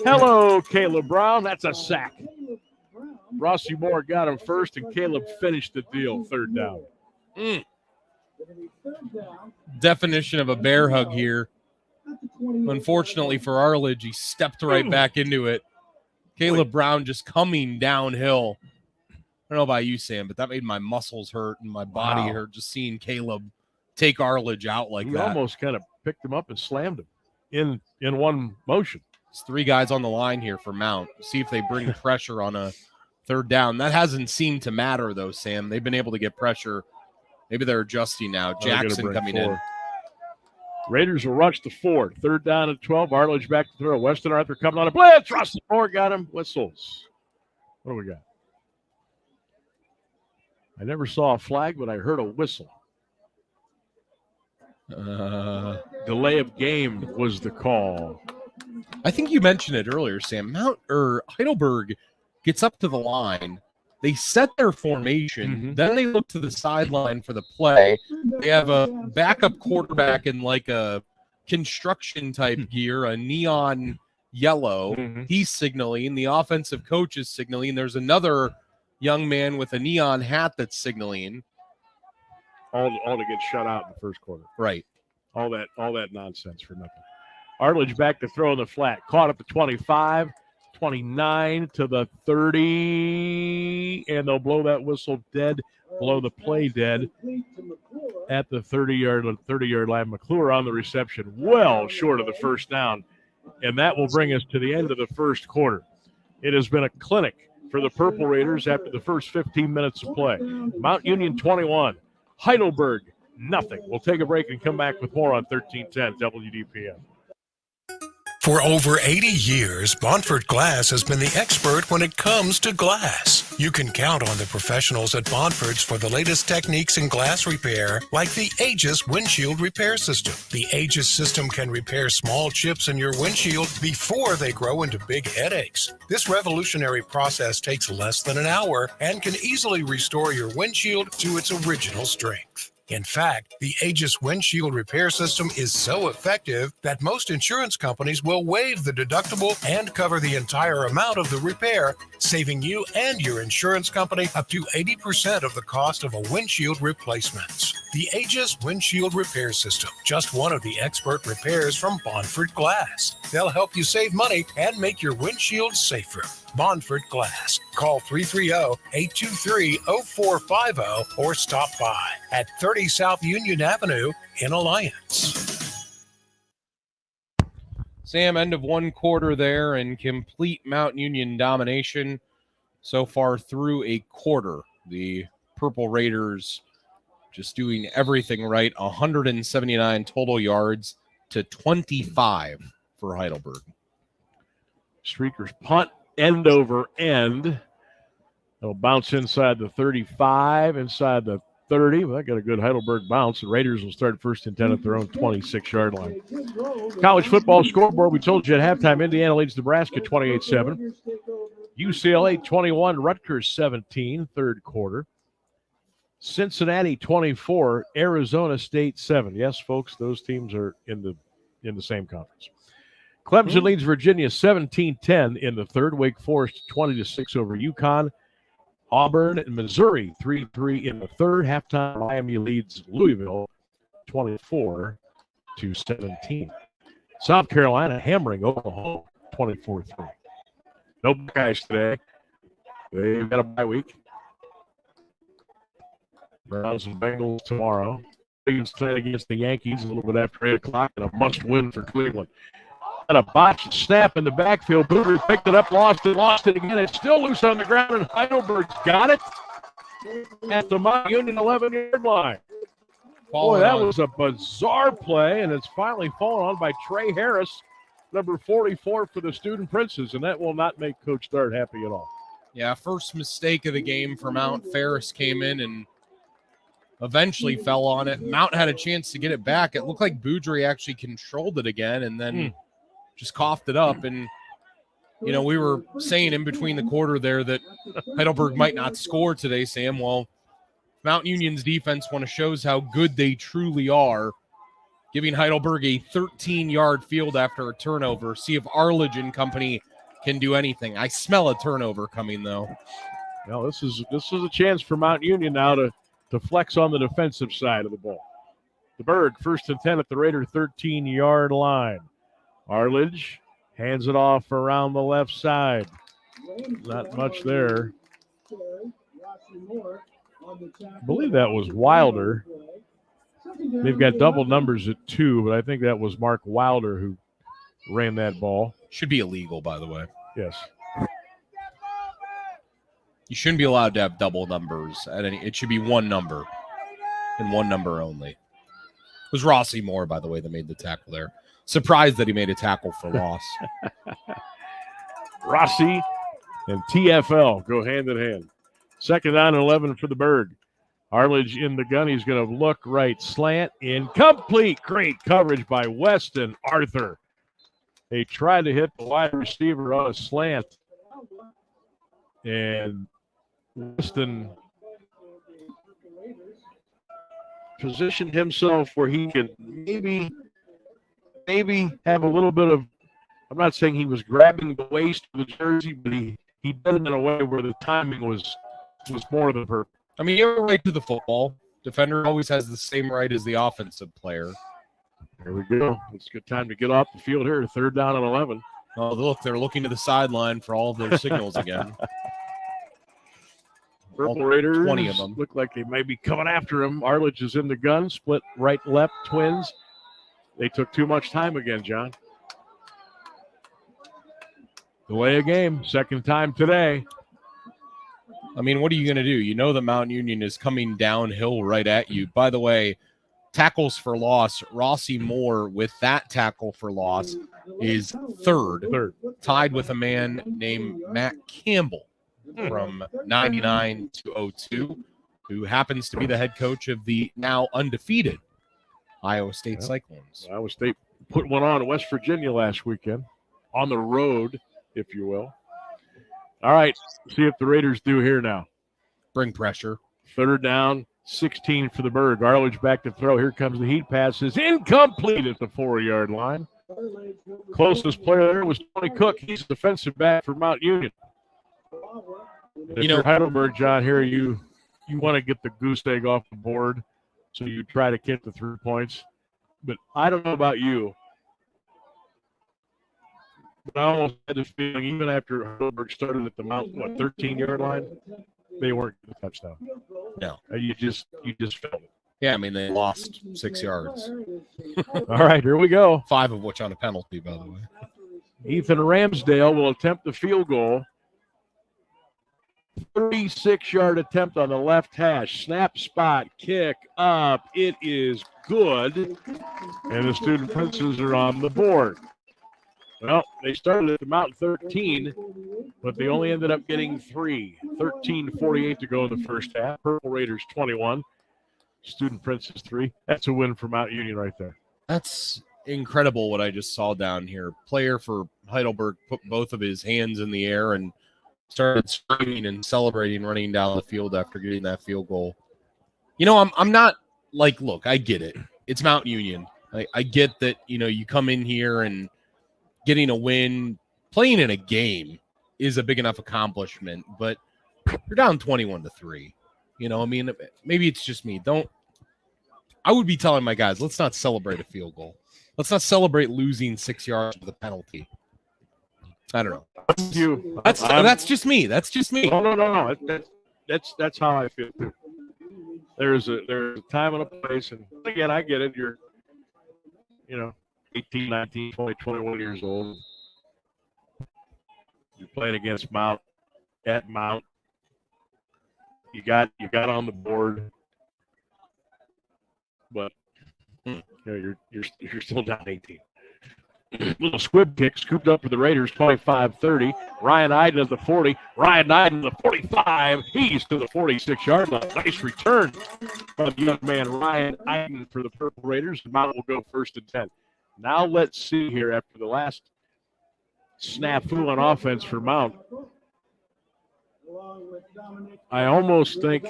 Hello, Caleb Brown. That's a sack. Rossi Moore got him first, and Caleb finished the deal. 3rd down. Definition of a bear hug here. Unfortunately for Arledge, he stepped right back into it. Caleb Brown just coming downhill. I don't know about you, Sam, but that made my muscles hurt and my body hurt just seeing Caleb take Arledge out like that. He almost kind of picked him up and slammed him in one motion. There's 3 guys on the line here for Mount. See if they bring pressure on a 3rd down. That hasn't seemed to matter, though, Sam. They've been able to get pressure. Maybe they're adjusting now. Jackson coming in. Raiders will rush to 4. 3rd down and 12. Arledge back to throw. Weston Arthur coming on a blitz. Rossi Moore got him. Whistles. What do we got? I never saw a flag, but I heard a whistle. Delay of game was the call. I think you mentioned it earlier, Sam. Heidelberg gets up to the line. They set their formation. Then they look to the sideline for the play. They have a backup quarterback in like a construction type gear, a neon yellow. He's signaling. The offensive coach is signaling. There's another young man with a neon hat that's signaling. All to get shut out in the first quarter. Right. All that nonsense for nothing. Arledge back to throw in the flat. Caught up to 25. 29 to the 30, and they'll blow that whistle dead, blow the play dead at the 30-yard line. McClure on the reception, well short of the first down. And that will bring us to the end of the first quarter. It has been a clinic for the Purple Raiders after the first 15 minutes of play. Mount Union 21, Heidelberg nothing. We'll take a break and come back with more on 1310 WDPN. For over 80 years, Bonford Glass has been the expert when it comes to glass. You can count on the professionals at Bonford's for the latest techniques in glass repair, like the Aegis windshield repair system. The Aegis system can repair small chips in your windshield before they grow into big headaches. This revolutionary process takes less than an hour and can easily restore your windshield to its original strength. In fact, the Aegis windshield repair system is so effective that most insurance companies will waive the deductible and cover the entire amount of the repair, saving you and your insurance company up to 80% of the cost of a windshield replacement. The Aegis windshield repair system, just one of the expert repairs from Bonford Glass. They'll help you save money and make your windshield safer. Bonford Glass. Call 330-823-0450 or stop by at 30 South Union Avenue in Alliance. Sam, end of one quarter there and complete Mount Union domination so far through a quarter. The Purple Raiders just doing everything right. 179 total yards to 25 for Heidelberg. Streakers punt end over end. They'll bounce inside the 35, inside the 30. Well, that got a good Heidelberg bounce. The Raiders will start first and 10 at their own 26-yard line. College football scoreboard, we told you at halftime, Indiana leads Nebraska 28-7. UCLA 21, Rutgers 17, third quarter. Cincinnati 24, Arizona State 7. Yes, folks, those teams are in the same conference. Clemson leads Virginia 17-10 in the third. Wake Forest 20-6 over UConn. Auburn and Missouri 3-3 in the third. Halftime, Miami leads Louisville 24-17. South Carolina hammering Oklahoma 24-3. No Buckeyes today. They've got a bye week. Browns and Bengals tomorrow. Biggins playing against the Yankees a little bit after 8 o'clock and a must-win for Cleveland. And a botched snap in the backfield. Booter picked it up, lost it again. It's still loose on the ground, and Heidelberg's got it at the Mount Union 11-yard line. Boy, that was a bizarre play, and it's finally fallen on by Trey Harris, number 44 for the Student Princes, and that will not make Coach Dart happy at all. Yeah, first mistake of the game for Mount. Ferris came in and eventually fell on it. Mount had a chance to get it back. It looked like Boudry actually controlled it again, and then just coughed it up. And, you know, we were saying in between the quarter there that Heidelberg might not score today, Sam. Well, Mount Union's defense shows how good they truly are, giving Heidelberg a 13-yard field after a turnover. See if Arledge and company can do anything. I smell a turnover coming, though. Well, this is a chance for Mount Union now to flex on the defensive side of the ball. The Berg, first and 10 at the Raider 13-yard line. Arledge hands it off around the left side. Not much there. I believe that was Wilder. They've got double numbers at 2, but I think that was Mark Wilder who ran that ball. Should be illegal, by the way. Yes. You shouldn't be allowed to have double numbers at any. It should be one number and one number only. It was Rossi Moore, by the way, that made the tackle there. Surprised that he made a tackle for loss. Rossi and TFL go hand in hand. Second down and 11 for the Berg. Arledge in the gun. He's going to look right, slant, incomplete. Great coverage by Weston Arthur. They tried to hit the wide receiver on a slant, and Weston positioned himself where he could maybe have a little bit of, I'm not saying he was grabbing the waist of the jersey, but he did it in a way where the timing was more than perfect. I mean, you have a right to the football. Defender always has the same right as the offensive player. There we go. It's a good time to get off the field here. Third down and 11. Oh, look, they're looking to the sideline for all of their signals again. Purple Raiders, 20 of them. Look like they may be coming after him. Arledge is in the gun, split right, left, twins. They took too much time again, John. Delay a game, second time today. I mean, what are you going to do? You know that Mount Union is coming downhill right at you. By the way, tackles for loss, Rossi Moore with that tackle for loss is third, tied with a man named Matt Campbell from 99 to 02, who happens to be the head coach of the now undefeated Iowa State Cyclones. Iowa State put one on West Virginia last weekend, on the road, if you will. All right, see if the Raiders do here now. Bring pressure. Third down, 16 for the Bird. Arledge back to throw. Here comes the heat pass. Is incomplete at the 4-yard line. Closest player there was Tony Cook. He's a defensive back for Mount Union. If you're Heidelberg, John, here you want to get the goose egg off the board, so you try to get the 3 points. But I don't know about you, but I almost had this feeling, even after Heidelberg started at the Mount 13-yard line, they weren't getting a touchdown. No, you just felt it. Yeah, I mean, they lost 6 yards. All right, here we go. 5 of which on a penalty, by the way. Ethan Ramsdale will attempt the field goal. 36-yard attempt on the left hash. Snap, spot, kick up. It is good. And the Student Princes are on the board. Well, they started at the Mount 13, but they only ended up getting 3. 13:48 to go in the first half. Purple Raiders 21. Student Princes 3. That's a win for Mount Union right there. That's incredible what I just saw down here. Player for Heidelberg put both of his hands in the air and started screaming and celebrating, running down the field after getting that field goal. You know, I'm not like, look, I get it. It's Mount Union. I get that, you know, you come in here and getting a win, playing in a game is a big enough accomplishment, but you're down 21-3. You know, I mean, maybe it's just me. I would be telling my guys, let's not celebrate a field goal. Let's not celebrate losing 6 yards with a penalty. I don't know. That's just me. That's just me. No. That's how I feel too. There's a time and a place, and again, I get it. You're, 18, 19, 20, 21 years old. You're playing against Mount at Mount. You got on the board, but you're still down 18. Little squib kick scooped up for the Raiders, 25-30. Ryan Iden at the 40. Ryan Iden at the 45. He's to the 46-yard line. Nice return from the young man Ryan Iden for the Purple Raiders. The Mount will go 1st and 10. Now let's see here after the last snafu on offense for Mount. I almost think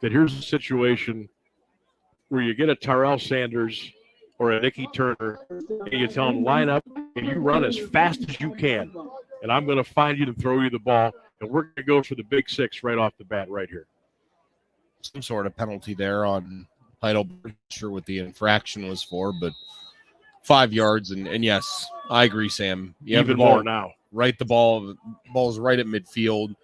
that here's a situation where you get a Terrell Sanders or a Nicky Turner, and you tell them line up and you run as fast as you can, and I'm going to find you to throw you the ball, and we're going to go for the big 6 right off the bat right here. Some sort of penalty there on Heidelberg. Not sure what the infraction was for, but 5 yards, and yes, I agree, Sam. You have even the ball more now. Right, the ball's right at midfield.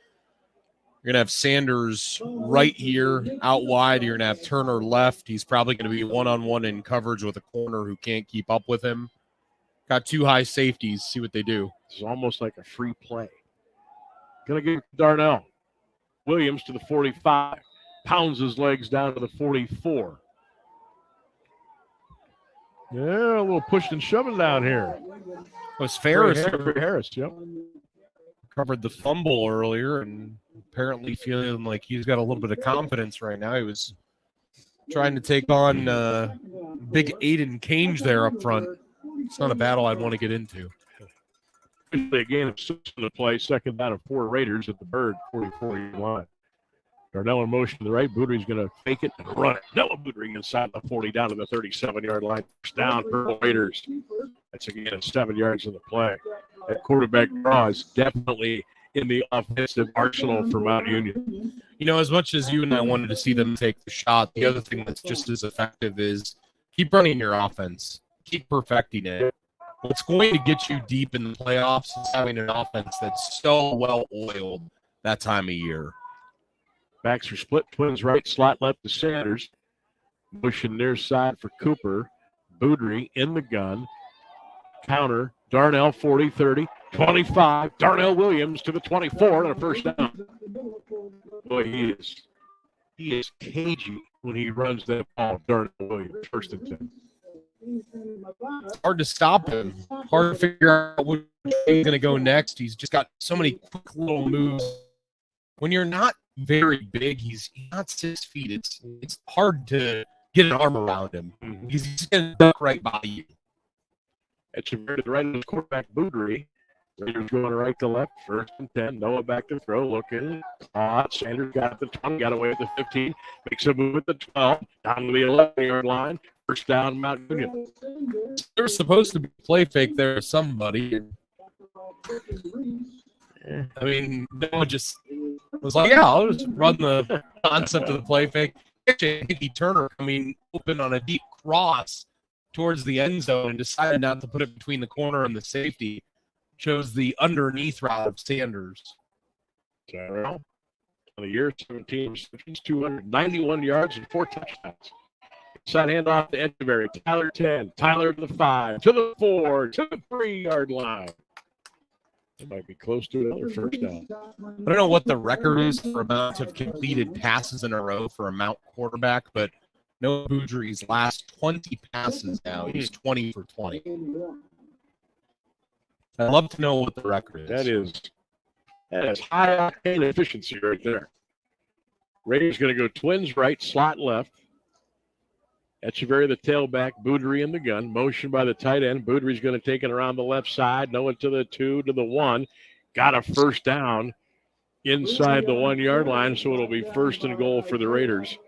You're going to have Sanders right here out wide. You're going to have Turner left. He's probably going to be one-on-one in coverage with a corner who can't keep up with him. Got 2 high safeties. See what they do. It's almost like a free play. Going to give Darnell. Williams to the 45. Pounds his legs down to the 44. Yeah, a little pushed and shoving down here. It was Ferris. Harris, yep. Covered the fumble earlier and apparently feeling like he's got a little bit of confidence right now. He was trying to take on big Aiden Cange there up front. It's not a battle I'd want to get into. A gain of 6 in the play, second down of 4 Raiders at the Bird, 44-yard line. Darnell in motion to the right. Boudry's going to fake it and run it. Noah Boudry inside the 40 down to the 37-yard line. First down, Purple Raiders. That's again 7 yards in the play. That quarterback draw is definitely in the offensive arsenal for Mount Union. You know, as much as you and I wanted to see them take the shot, the other thing that's just as effective is keep running your offense. Keep perfecting it. What's going to get you deep in the playoffs is having an offense that's so well-oiled that time of year. Backs are split. Twins right, slot left to Sanders. Motion near side for Cooper. Boudry in the gun. Counter. Darnell 40-30. 25. Darnell Williams to the 24 and a first down. Boy, he is cagey when he runs that ball. Darnell Williams, first and 10. It's hard to stop him. Hard to figure out which way he's going to go next. He's just got so many quick little moves. When you're not very big, he's not 6 feet. It's hard to get an arm around him. Mm-hmm. He's just going to duck right by you. It's to the right of the quarterback, Boudry. Raiders going right to left, first and 10. Noah back to throw, looking. Sanders got the 20, got away at the 15. Makes a move at the 12, down to the 11-yard line. First down, Mount Union. There's supposed to be a play fake there with somebody. I mean, Noah just was like, yeah, I'll just run the concept of the play fake. Actually, Turner coming open on a deep cross towards the end zone and decided not to put it between the corner and the safety. Chose the underneath route of Sanders. On the year, 17 receptions, 291 yards and 4 touchdowns. Side handoff to Echeverry. Tyler 10. Tyler to the 5. To the 4. To the 3-yard line. It might be close to another first down. I don't know what the record is for amount of completed passes in a row for a Mount quarterback, but Noah Boudry's last 20 passes now, he's 20 for 20. I'd love to know what the record is. That is high octane efficiency right there. Raiders going to go twins right, slot left. Echeverry the tailback, Boudry in the gun. Motion by the tight end. Boudry's going to take it around the left side. Noah to the 2, to the 1. Got a first down inside the 1-yard line, so it'll be first and goal for the Raiders.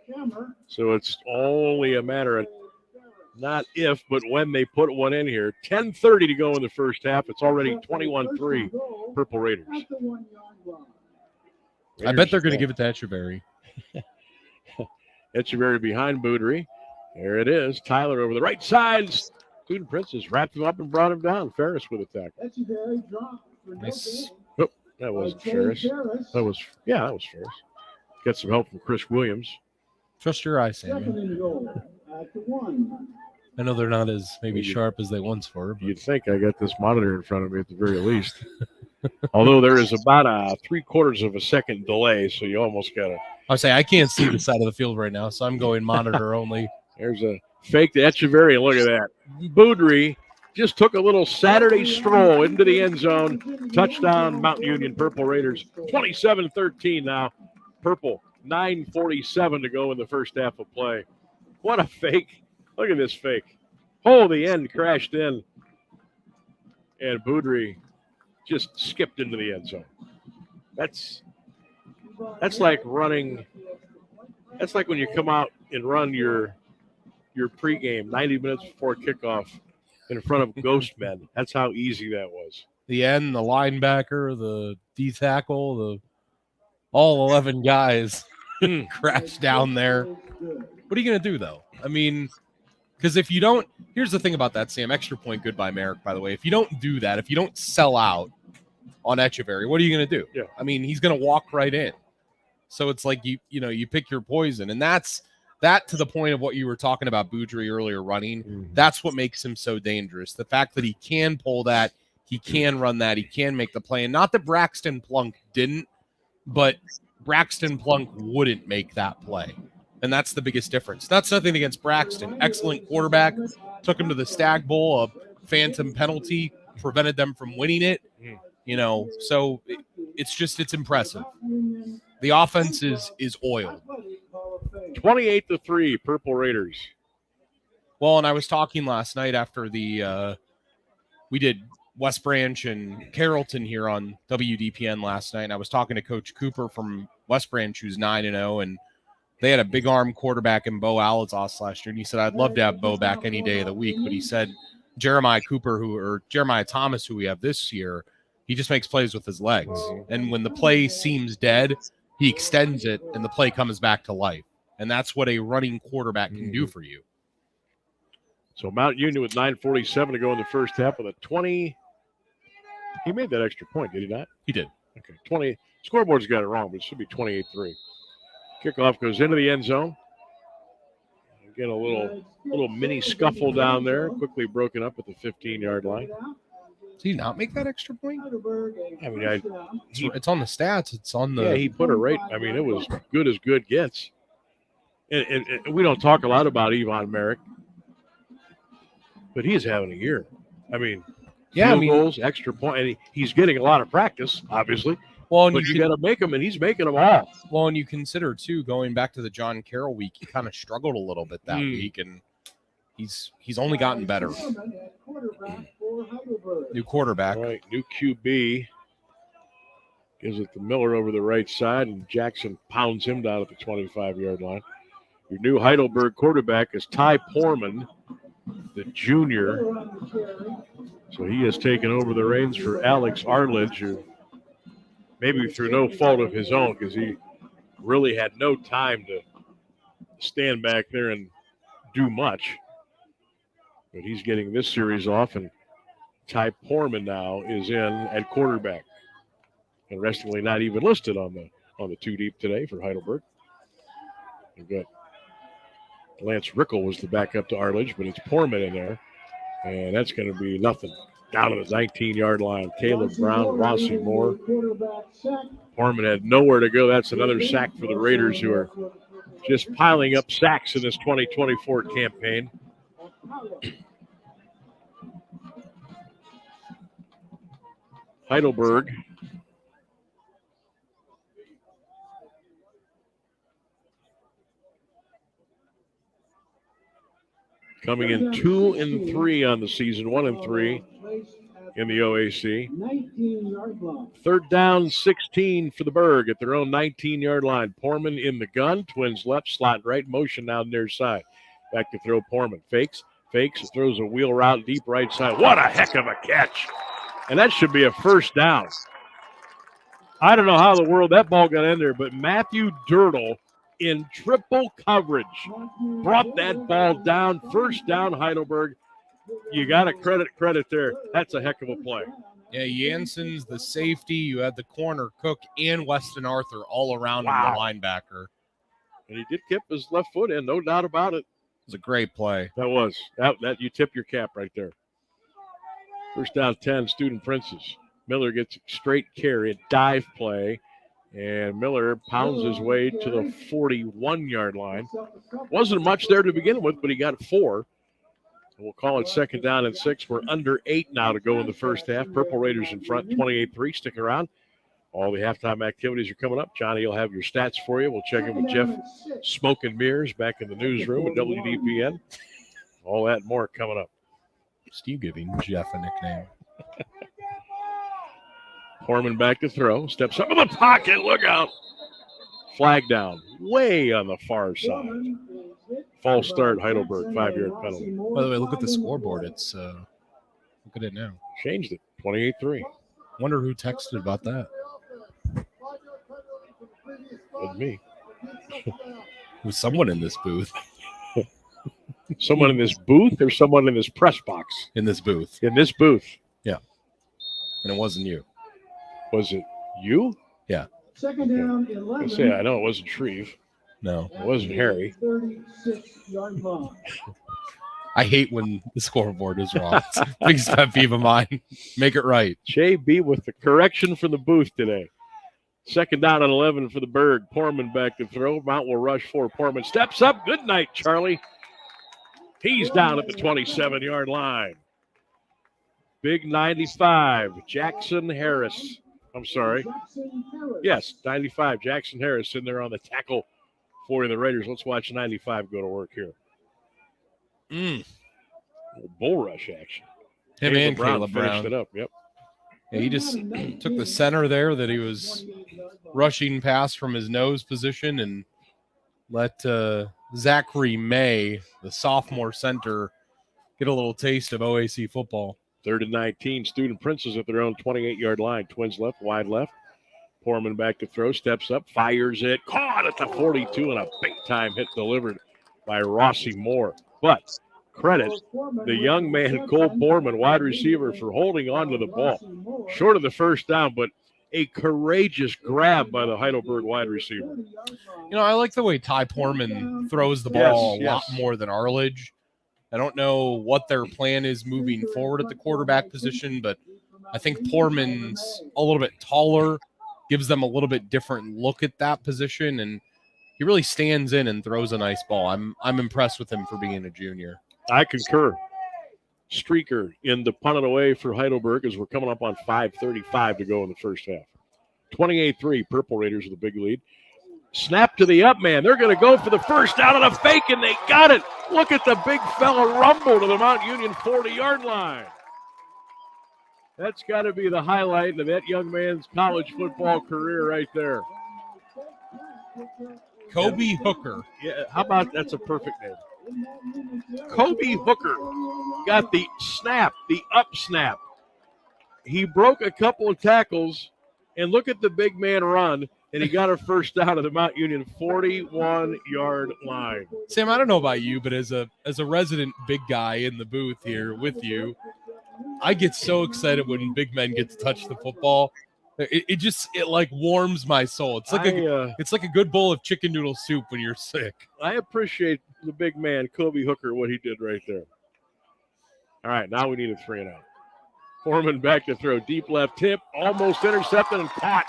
So it's only a matter of not if, but when they put one in here. 10:30 to go in the first half. It's already 21-3 Purple Raiders. I bet they're going to give it to Echeverry. Echeverry behind Boudry. There it is. Tyler over the right side. Student Princess wrapped him up and brought him down. Ferris with a tackle. Nice. Oh, that wasn't Ferris. That was Ferris. Got some help from Chris Williams. Trust your eyes, Sammy. I know they're not as maybe sharp as they once were. But... You'd think I got this monitor in front of me at the very least. Although there is about a 3/4 of a second delay, so you almost got to. I say I can't see the side of the field right now, so I'm going monitor only. There's a fake to Echeverry. Look at that. Boudry just took a little Saturday stroll into the end zone. Touchdown, Mount Union Purple Raiders. 27-13 now. Purple, 9:47 to go in the first half of play. What a fake. Look at this fake. Oh, the end crashed in. And Boudry just skipped into the end zone. That's like running. That's like when you come out and run your pregame 90 minutes before kickoff in front of ghost men. That's how easy that was. The end, the linebacker, the D tackle, all 11 guys crashed down there. What are you going to do, though? I mean, because if you don't, here's the thing about that, Sam. Extra point, goodbye, Merrick, by the way. If you don't do that, if you don't sell out on Echeverry, what are you going to do? Yeah. I mean, he's going to walk right in. So it's like you pick your poison, and that's that to the point of what you were talking about Boudry earlier running. Mm-hmm. That's what makes him so dangerous. The fact that he can pull that, he can run that, he can make the play. And not that Braxton Plunk didn't, but Braxton Plunk wouldn't make that play. And that's the biggest difference. That's nothing against Braxton. Excellent quarterback. Took him to the Stag Bowl. A phantom penalty prevented them from winning it. So it's impressive. The offense is oiled. 28-3, Purple Raiders. Well, and I was talking last night after we did West Branch and Carrollton here on WDPN last night, and I was talking to Coach Cooper from West Branch, who's 9-0, and they had a big arm quarterback in Bo Alazos last year, and he said, I'd love to have Bo back any day of the week, but he said Jeremiah Thomas, who we have this year, he just makes plays with his legs, and when the play seems dead, he extends it, and the play comes back to life. And that's what a running quarterback can do for you. So Mount Union with 9:47 to go in the first half with a 20. He made that extra point, did he not? He did. Okay, 20. Scoreboard's got it wrong, but it should be 28-3. Kickoff goes into the end zone. Again, a little mini scuffle down there, quickly broken up at the 15-yard line. Did he not make that extra point? I mean, It's on the stats. It's on the. yeah, he put it right. I mean, it was good as good gets. And we don't talk a lot about Yvonne Merrick, but he's having a year. I mean, field goals, extra point, and he's getting a lot of practice, obviously. Well, and but you got to make them, and he's making them all. Well, and you consider too, going back to the John Carroll week, he kind of struggled a little bit that week, and he's only gotten better. New quarterback, right? New QB gives it to Miller over the right side, and Jackson pounds him down at the 25-yard line. Your new Heidelberg quarterback is Ty Porman, the junior. So he has taken over the reins for Alex Arledge, who maybe through no fault of his own, because he really had no time to stand back there and do much. But he's getting this series off, and Ty Porman now is in at quarterback. Interestingly, not even listed on the two deep today for Heidelberg. We've got Lance Rickle was the backup to Arledge, but it's Porman in there, and that's going to be nothing. Down to the 19-yard line, Caleb Brown, Rossi Moore. Porman had nowhere to go. That's another sack for the Raiders, who are just piling up sacks in this 2024 campaign. Heidelberg coming in 2-3 on the season, 1-3 in the OAC. 3rd down, 16 for the Berg at their own 19-yard line. Porman in the gun, Twins left, slot right, motion down near side. Back to throw Porman. Fakes, throws a wheel route deep right side. What a heck of a catch. And that should be a first down. I don't know how the world that ball got in there, but Matthew Dirtle in triple coverage brought that ball down. First down, Heidelberg. You got to credit there. That's a heck of a play. Yeah, Jansen's the safety. You had the corner, Cook, and Weston Arthur all around him, the linebacker. And he did keep his left foot in, no doubt about it. It was a great play. That was. That you tip your cap right there. First down, 10, Student Princess. Miller gets straight carry, dive play, and Miller pounds his way to the 41-yard line. Wasn't much there to begin with, but he got 4. We'll call it 2nd down and 6. We're under 8 now to go in the first half. Purple Raiders in front, 28-3. Stick around. All the halftime activities are coming up. Johnny will have your stats for you. We'll check in with Jeff Smoke and Mirrors back in the newsroom at WDPN. All that and more coming up. Steve giving Jeff a nickname. Porman back to throw. Steps up in the pocket. Look out. Flag down. Way on the far side. False start, Heidelberg. 5-yard penalty. By the way, look at the scoreboard. It's look at it now. Changed it. 28-3. Wonder who texted about that. Wasn't me. It was someone in this booth. Someone in this booth or someone in this press box? In this booth. In this booth. Yeah. And it wasn't you. Was it you? Yeah. Second down, 11. I know it wasn't Shreve. No. It wasn't Harry. 36-yard line. I hate when the scoreboard is wrong. Biggest pet peeve of mine. Make it right. JB with the correction from the booth today. Second down and 11 for the Berg. Porman back to throw. Mount will rush for Porman. Steps up. Good night, Charlie. He's down at the 27-yard line. Big 95, Jackson Harris. I'm sorry. Yes, 95, Jackson Harris in there on the tackle for the Raiders. Let's watch 95 go to work here. Bull rush action. Him and Caleb Brown finished it up. Yep. Yeah, he just took the center there that he was rushing past from his nose position and let Zachary May, the sophomore center, get a little taste of OAC football. 3rd and 19, Student Princess at their own 28-yard line. Twins left, wide left. Porman back to throw, steps up, fires it. Caught at the 42, and a big-time hit delivered by Rossi Moore. But credit the young man, Cole Porman, wide receiver, for holding on to the ball. Short of the first down, but a courageous grab by the Heidelberg wide receiver. You know, I like the way Ty Porman throws the ball a lot more than Arledge. I don't know what their plan is moving forward at the quarterback position, but I think Poorman's a little bit taller, gives them a little bit different look at that position, and he really stands in and throws a nice ball. I'm impressed with him for being a junior. I concur. Streaker in the punt it away for Heidelberg as we're coming up on 5:35 to go in the first half. 28-3, Purple Raiders with a big lead. Snap to the up man. They're going to go for the first down on a fake, and they got it. Look at the big fella rumble to the Mount Union 40-yard line. That's got to be the highlight of that young man's college football career right there. Kobe Hooker. Yeah, how about that's a perfect name. Kobe Hooker got the snap, the up snap. He broke a couple of tackles, and look at the big man run, and he got a first down at the Mount Union 41-yard line. Sam, I don't know about you, but as a resident big guy in the booth here with you, I get so excited when big men get to touch the football. It like warms my soul. It's like a good bowl of chicken noodle soup when you're sick. I appreciate the big man, Kobe Hooker, what he did right there. All right, now we need a 3-and-out. Foreman back to throw. Deep left tip, almost intercepted and caught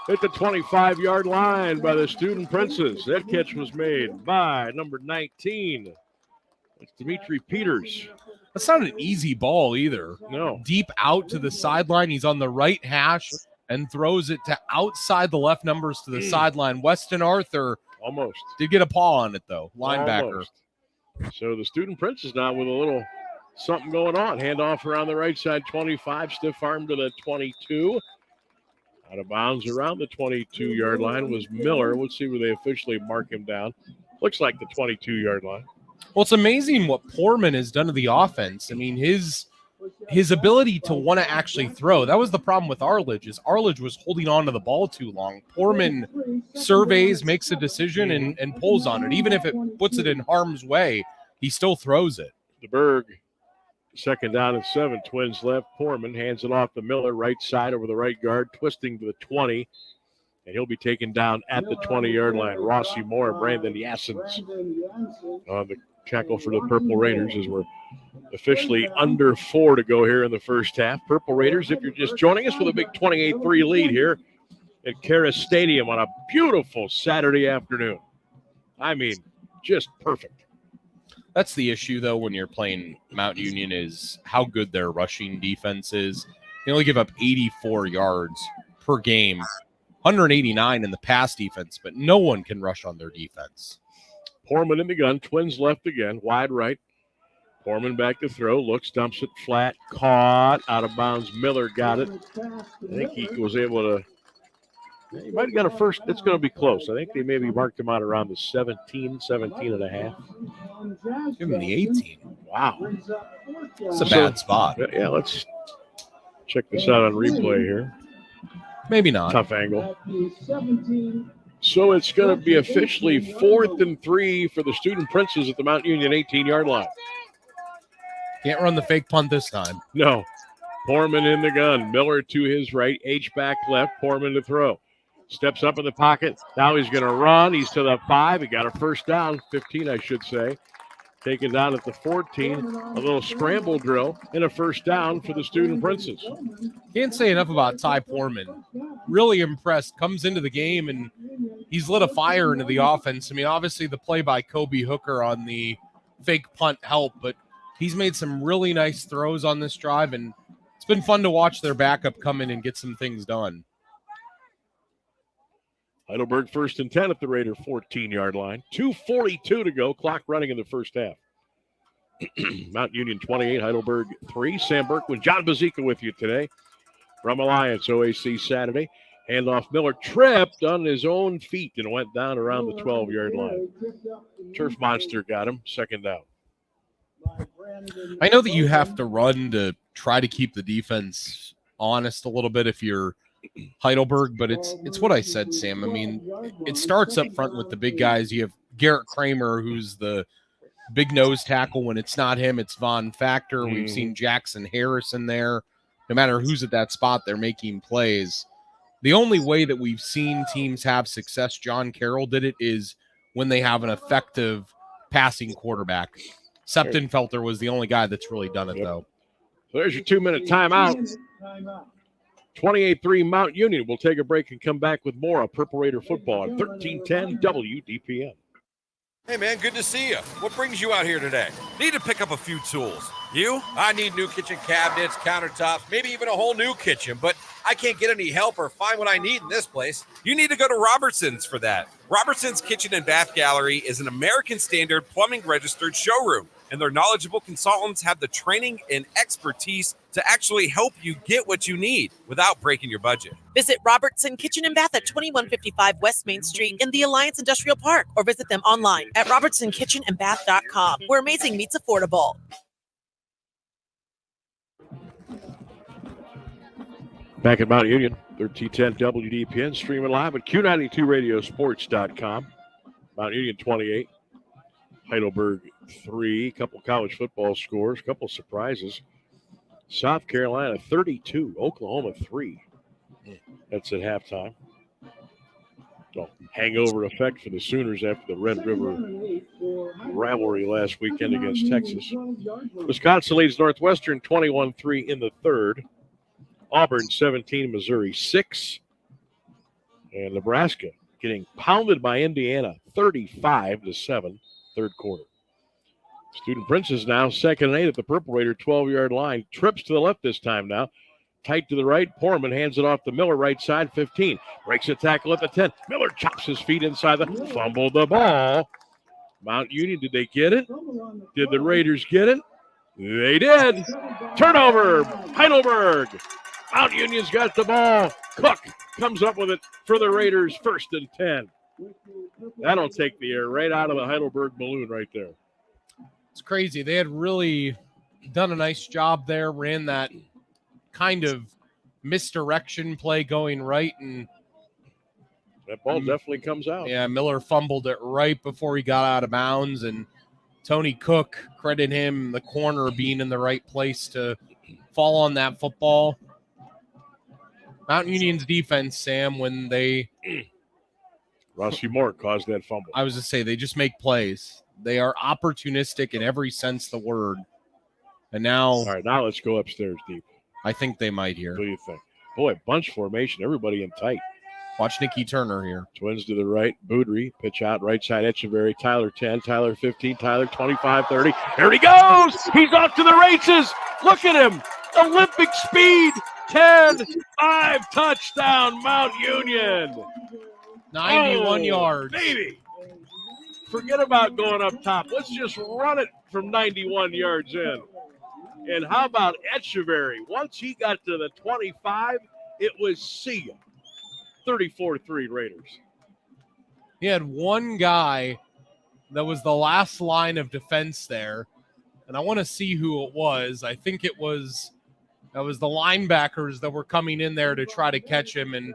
at the 25-yard line by the Student Princes. That catch was made by number 19. It's Dimitri Peters. That's not an easy ball either. No. Deep out to the sideline. He's on the right hash and throws it to outside the left numbers to the sideline. Weston Arthur almost did get a paw on it, though. Linebacker. Almost. So the Student Princes now with a little something going on. Handoff around the right side, 25. Stiff arm to the 22. Out of bounds around the 22-yard line was Miller. Let's see where they officially mark him down. Looks like the 22-yard line. Well, it's amazing what Poorman has done to the offense. I mean, his ability to want to actually throw. That was the problem with Arledge, is Arledge was holding on to the ball too long. Poorman surveys, makes a decision, and pulls on it. Even if it puts it in harm's way, he still throws it. The Berg, second down and 7. Twins left. Poorman hands it off to Miller, right side over the right guard, twisting to the 20. And he'll be taken down at the 20-yard line. Rossi Moore, Brandon Yassens on the tackle for the Purple Raiders as we're officially under 4 to go here in the first half. Purple Raiders, if you're just joining us, with a big 28-3 lead here at Karas Stadium on a beautiful Saturday afternoon. I mean, just perfect. That's the issue, though, when you're playing Mount Union, is how good their rushing defense is. They only give up 84 yards per game, 189 in the pass defense, but no one can rush on their defense. Poorman in the gun. Twins left again. Wide right. Poorman back to throw. Looks, dumps it flat. Caught. Out of bounds. Miller got it. I think he was able to. He might have got a first. It's going to be close. I think they maybe marked him out around the 17 and a half. Give him the 18. Wow. It's a bad spot. Yeah, let's check this out on replay here. Maybe not. Tough angle. So it's going to be officially 4th and 3 for the Student Princes at the Mount Union 18-yard line. Can't run the fake punt this time. No. Poorman in the gun. Miller to his right. H-back left. Poorman to throw. Steps up in the pocket. Now he's going to run. He's to the 5. He got a first down. 15, I should say. Taken down at the 14. A little scramble drill and a first down for the Student Princes. Can't say enough about Ty Poorman. Really impressed. Comes into the game and he's lit a fire into the offense. I mean, obviously the play by Kobe Hooker on the fake punt helped, but he's made some really nice throws on this drive, and it's been fun to watch their backup come in and get some things done. Heidelberg 1st and 10 at the Raider 14-yard line. 2:42 to go. Clock running in the first half. Mount Union 28, Heidelberg 3. Sam Berkman, John Bazika with you today from Alliance OAC Saturday. Handoff. Miller tripped on his own feet and went down around the 12-yard line. Turf Monster got him. Second down. I know that you have to run to try to keep the defense honest a little bit if you're Heidelberg, but it's what I said, Sam. I mean, it starts up front with the big guys. You have Garrett Kramer, who's the big nose tackle. When it's not him, it's Von Factor. We've seen Jackson Harris in there. No matter who's at that spot, they're making plays. The only way that we've seen teams have success, John Carroll did it, is when they have an effective passing quarterback. Septenfelter was the only guy that's really done it, though. So there's your 2-minute timeout. 28-3 Mount Union. We'll take a break and come back with more of Purple Raider football on 1310 WDPN. Hey, man, good to see you. What brings you out here today? Need to pick up a few tools. You? I need new kitchen cabinets, countertops, maybe even a whole new kitchen, but I can't get any help or find what I need in this place. You need to go to Robertson's for that. Robertson's Kitchen and Bath Gallery is an American Standard plumbing registered showroom, and their knowledgeable consultants have the training and expertise to actually help you get what you need without breaking your budget. Visit Robertson Kitchen and Bath at 2155 West Main Street in the Alliance Industrial Park, or visit them online at robertsonkitchenandbath.com, where amazing meets affordable. Back at Mount Union, 1310 WDPN, streaming live at Q92radiosports.com. Mount Union 28, Heidelberg 3, a couple college football scores, a couple surprises. South Carolina 32, Oklahoma 3. That's at halftime. So, hangover effect for the Sooners after the Red River rivalry last weekend against Texas. Wisconsin leads Northwestern 21-3 in the third. Auburn 17, Missouri 6. And Nebraska getting pounded by Indiana 35-7, third quarter. Student Princess now second and 8 at the Purple Raider 12-yard line. Trips to the left this time now. Tight to the right. Poorman hands it off to Miller, right side, 15. Breaks a tackle at the 10. Miller chops his feet inside the fumbled the ball. Mount Union, did they get it? Did the Raiders get it? They did. Turnover, Heidelberg. Mount Union's got the ball. Cook comes up with it for the Raiders, 1st and 10. That'll take the air right out of the Heidelberg balloon right there. It's crazy. They had really done a nice job there, ran that kind of misdirection play going right, and that ball definitely comes out. Yeah, Miller fumbled it right before he got out of bounds, and Tony Cook, credit him, the corner being in the right place to fall on that football. Mount Union's defense, Sam, when they... Rossi Moore caused that fumble. I was to say, they just make plays. They are opportunistic in every sense of the word. And now... All right, now let's go upstairs deep. I think they might here. What do you think? Boy, bunch formation, everybody in tight. Watch Nicky Turner here. Twins to the right. Boudry, pitch out, right side, Echeverry. Tyler 10, Tyler 15, Tyler 25, 30. There he goes! He's off to the races! Look at him! Olympic speed! 10, 5, touchdown, Mount Union! 91 yards. Baby! Forget about going up top. Let's just run it from 91 yards in. And how about Echeverry? Once he got to the 25, it was see ya. 34-3 Raiders. He had one guy that was the last line of defense there, and I want to see who it was. I think it was the linebackers that were coming in there to try to catch him. And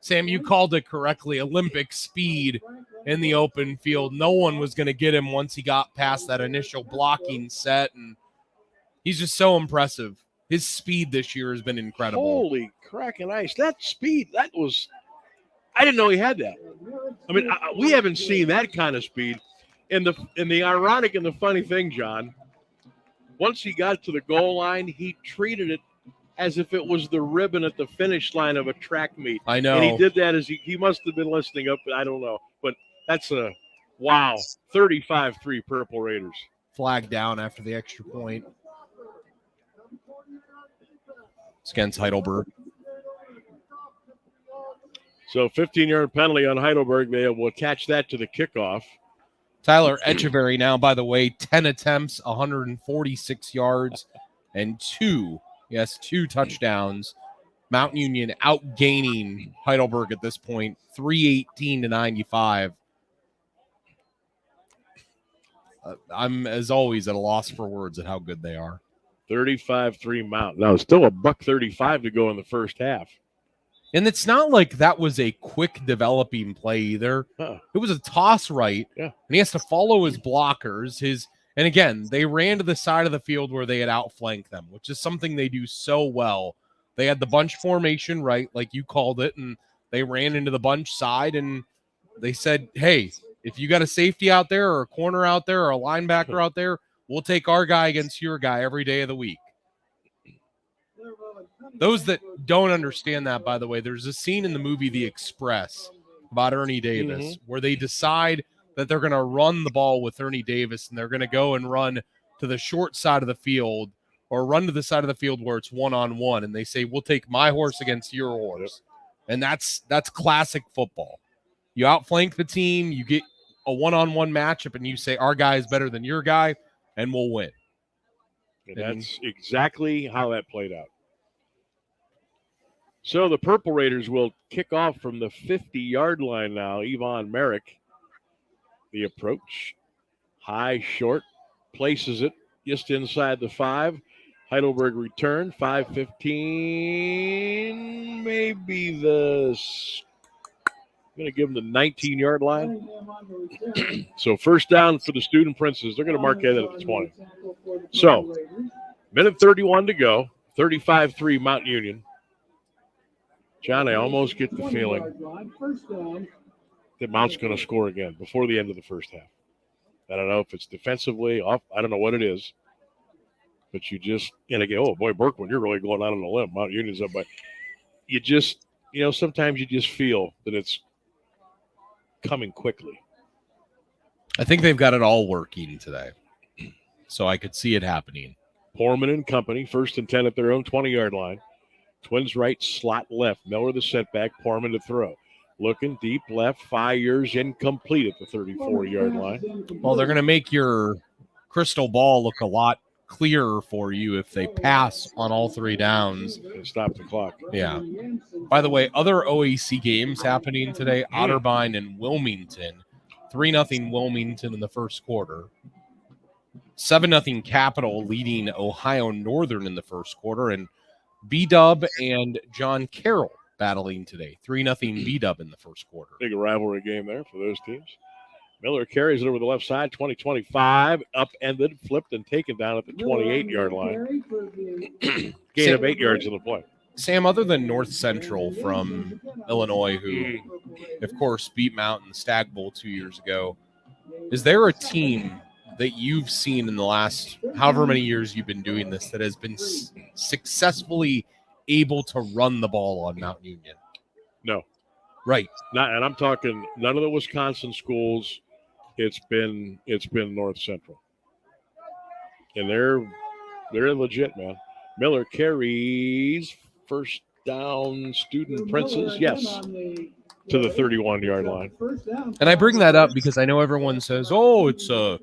Sam, you called it correctly. Olympic speed in the open field. No one was going to get him once he got past that initial blocking set, and he's just so impressive. His speed this year has been incredible. Holy cracking ice. That speed, that was – I didn't know he had that. I mean, we haven't seen that kind of speed. And the ironic and the funny thing, John, once he got to the goal line, he treated it as if it was the ribbon at the finish line of a track meet. I know. And he did that as he must have been listening up, I don't know. But that's a – wow, 35-3 Purple Raiders. Flag down after the extra point. It's against Heidelberg. So 15-yard penalty on Heidelberg. They will attach that to the kickoff. Tyler Echeverry now, by the way, 10 attempts, 146 yards, and two touchdowns. Mount Union outgaining Heidelberg at this point, 318-95. I'm, as always, at a loss for words at how good they are. 35-3 Mount. Now, it's still $1:35 to go in the first half. And it's not like that was a quick developing play either. It was a toss right, and he has to follow his blockers. And again, they ran to the side of the field where they had outflanked them, which is something they do so well. They had the bunch formation right, like you called it, and they ran into the bunch side, and they said, hey, if you got a safety out there or a corner out there or a linebacker out there, we'll take our guy against your guy every day of the week. those that don't understand that, by the way, there's a scene in the movie The Express about Ernie Davis where they decide that they're going to run the ball with Ernie Davis, and they're going to go and run to the short side of the field or run to the side of the field where it's one-on-one, and they say, we'll take my horse against your horse. And that's classic football. You outflank the team, you get a one-on-one matchup, and you say, our guy is better than your guy, and we'll win. And that's exactly how that played out. So the Purple Raiders will kick off from the 50-yard line now. Yvonne Merrick, the approach. High, short, places it just inside the 5. Heidelberg return, 5:15, maybe I'm going to give them the 19-yard line. So first down for the Student Princes. They're going to mark that at the 20. So, minute 31 to go, 35-3 Mount Union. John, I almost get the feeling that Mount's going to score again before the end of the first half. I don't know if it's defensively off. I don't know what it is. But you just, and again, oh boy, Berkman, you're really going out on a limb. Mount Union's up, but you just, sometimes you just feel that it's coming quickly. I think they've got it all working today. So I could see it happening. Porman and company, 1st and 10 at their own 20-yard line. Twins right, slot left. Miller the setback, Porman to throw. Looking deep left, fires incomplete at the 34-yard line. Well, they're going to make your crystal ball look a lot clearer for you if they pass on all 3 downs. And stop the clock. Yeah. By the way, other OAC games happening today, Otterbein and Wilmington. 3-0 Wilmington in the first quarter. 7-0 Capital leading Ohio Northern in the first quarter. And B-Dub and John Carroll battling today. 3-0 B-Dub in the first quarter. Big rivalry game there for those teams. Miller carries it over the left side, 20-25, upended, flipped, and taken down at the 28-yard line. Gain of 8 yards in the play. Sam, other than North Central from Illinois, who, of course, beat Mount in the Stag Bowl 2 years ago, is there a team that you've seen in the last however many years you've been doing this that has been successfully able to run the ball on Mount Union? No. Right. And I'm talking none of the Wisconsin schools. It's been North Central. And they're legit, man. Miller carries first down Student Princes. Yes. To the 31-yard line. And I bring that up because I know everyone says, "Oh, it's a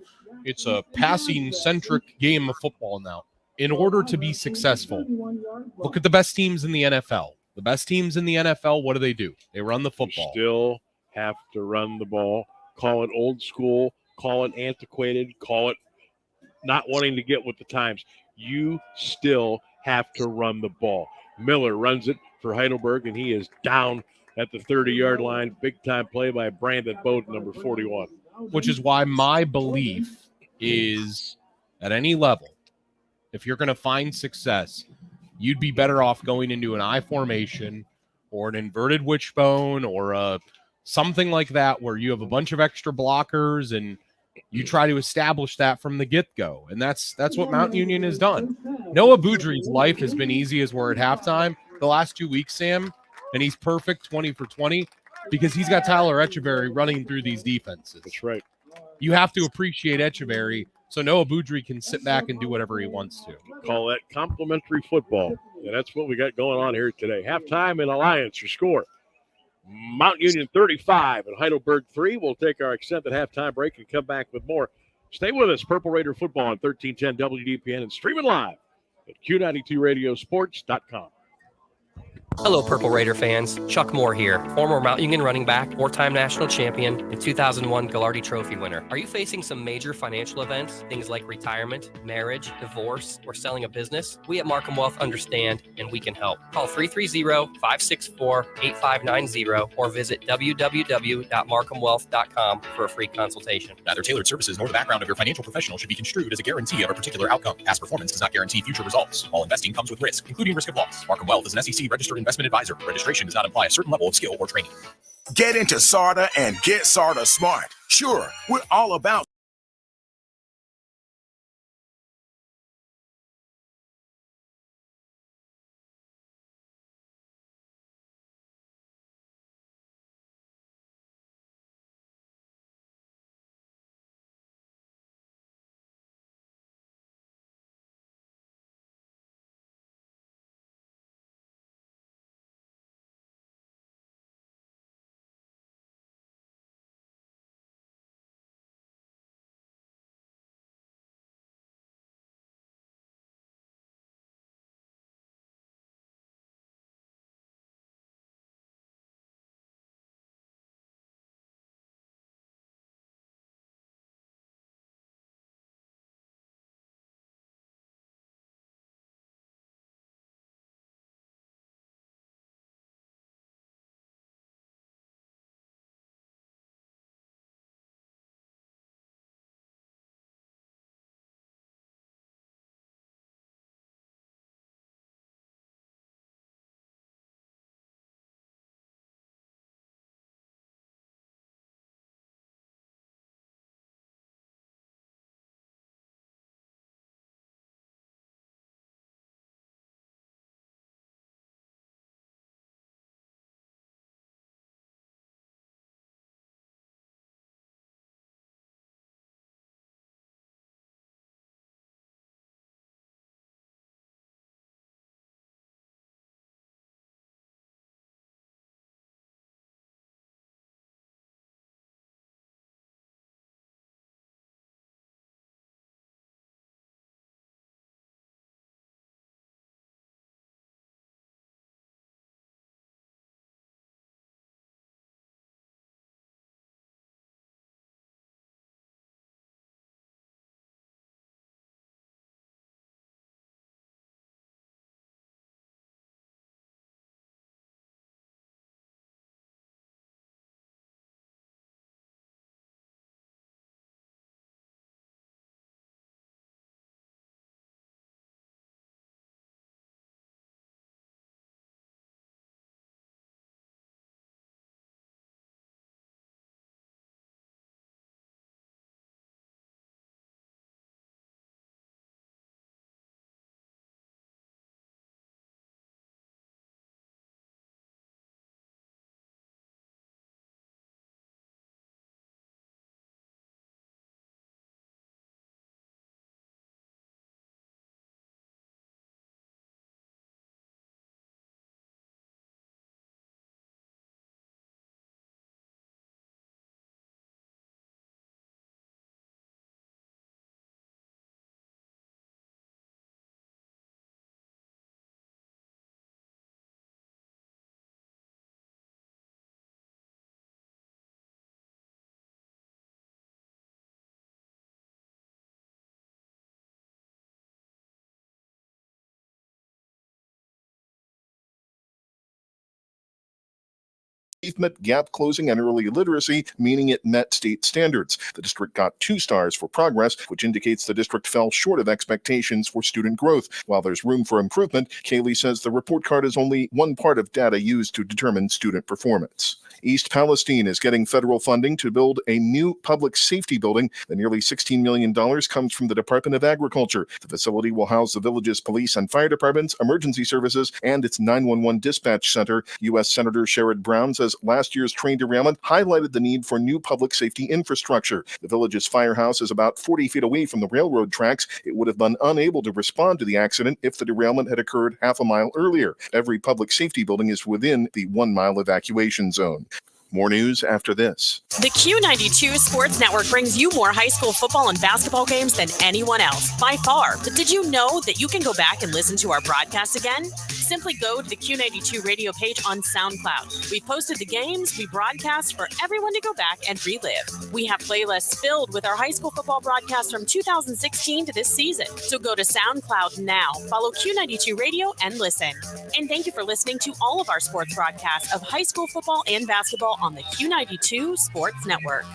passing-centric game of football now." In order to be successful, look at the best teams in the NFL. The best teams in the NFL, what do? They run the football. You still have to run the ball. Call it old school. Call it antiquated. Call it not wanting to get with the times. You still have to run the ball. Miller runs it for Heidelberg, and he is down at the 30-yard line. Big-time play by Brandon Bowden, number 41. Which is why my belief is at any level, if you're going to find success, you'd be better off going into an I formation or an inverted wishbone or something like that where you have a bunch of extra blockers and you try to establish that from the get-go. And that's what Mount Union has done. Noah Boudry's life has been easy as we're at halftime the last 2 weeks, Sam, and he's perfect 20 for 20 because he's got Tyler Echeverry running through these defenses. That's right. You have to appreciate Echeverry so Noah Boudry can sit back and do whatever he wants to. Call that complimentary football. And that's what we got going on here today. Halftime in Alliance, your score. Mount Union 35 and Heidelberg 3. We'll take our extended halftime break and come back with more. Stay with us. Purple Raider football on 1310 WDPN and streaming live at Q92radiosports.com. Hello, Purple Raider fans. Chuck Moore here, former Mount Union running back, four-time national champion, and 2001 Gagliardi Trophy winner. Are you facing some major financial events, things like retirement, marriage, divorce, or selling a business? We at Markham Wealth understand, and we can help. Call 330-564-8590 or visit www.markhamwealth.com for a free consultation. Neither tailored services nor the background of your financial professional should be construed as a guarantee of a particular outcome. Past performance does not guarantee future results. All investing comes with risk, including risk of loss. Markham Wealth is an SEC registered investment advisor. Registration does not imply a certain level of skill or training. Get into SARTA and get SARTA smart. Sure, we're all about achievement, gap closing, and early literacy, meaning it met state standards. The district got 2 stars for progress, which indicates the district fell short of expectations for student growth. While there's room for improvement, Kaylee says the report card is only one part of data used to determine student performance. East Palestine is getting federal funding to build a new public safety building. The nearly $16 million comes from the Department of Agriculture. The facility will house the village's police and fire departments, emergency services, and its 911 dispatch center. U.S. Senator Sherrod Brown says last year's train derailment highlighted the need for new public safety infrastructure. The village's firehouse is about 40 feet away from the railroad tracks. It would have been unable to respond to the accident if the derailment had occurred half a mile earlier. Every public safety building is within the 1-mile evacuation zone. More news after this. The Q92 Sports Network brings you more high school football and basketball games than anyone else, by far. But did you know that you can go back and listen to our broadcast again? Simply go to the Q92 radio page on SoundCloud. We posted the games we broadcast for everyone to go back and relive. We have playlists filled with our high school football broadcasts from 2016 to this season. So go to SoundCloud now, follow Q92 Radio, and listen. And thank you for listening to all of our sports broadcasts of high school football and basketball on the Q92 Sports Network.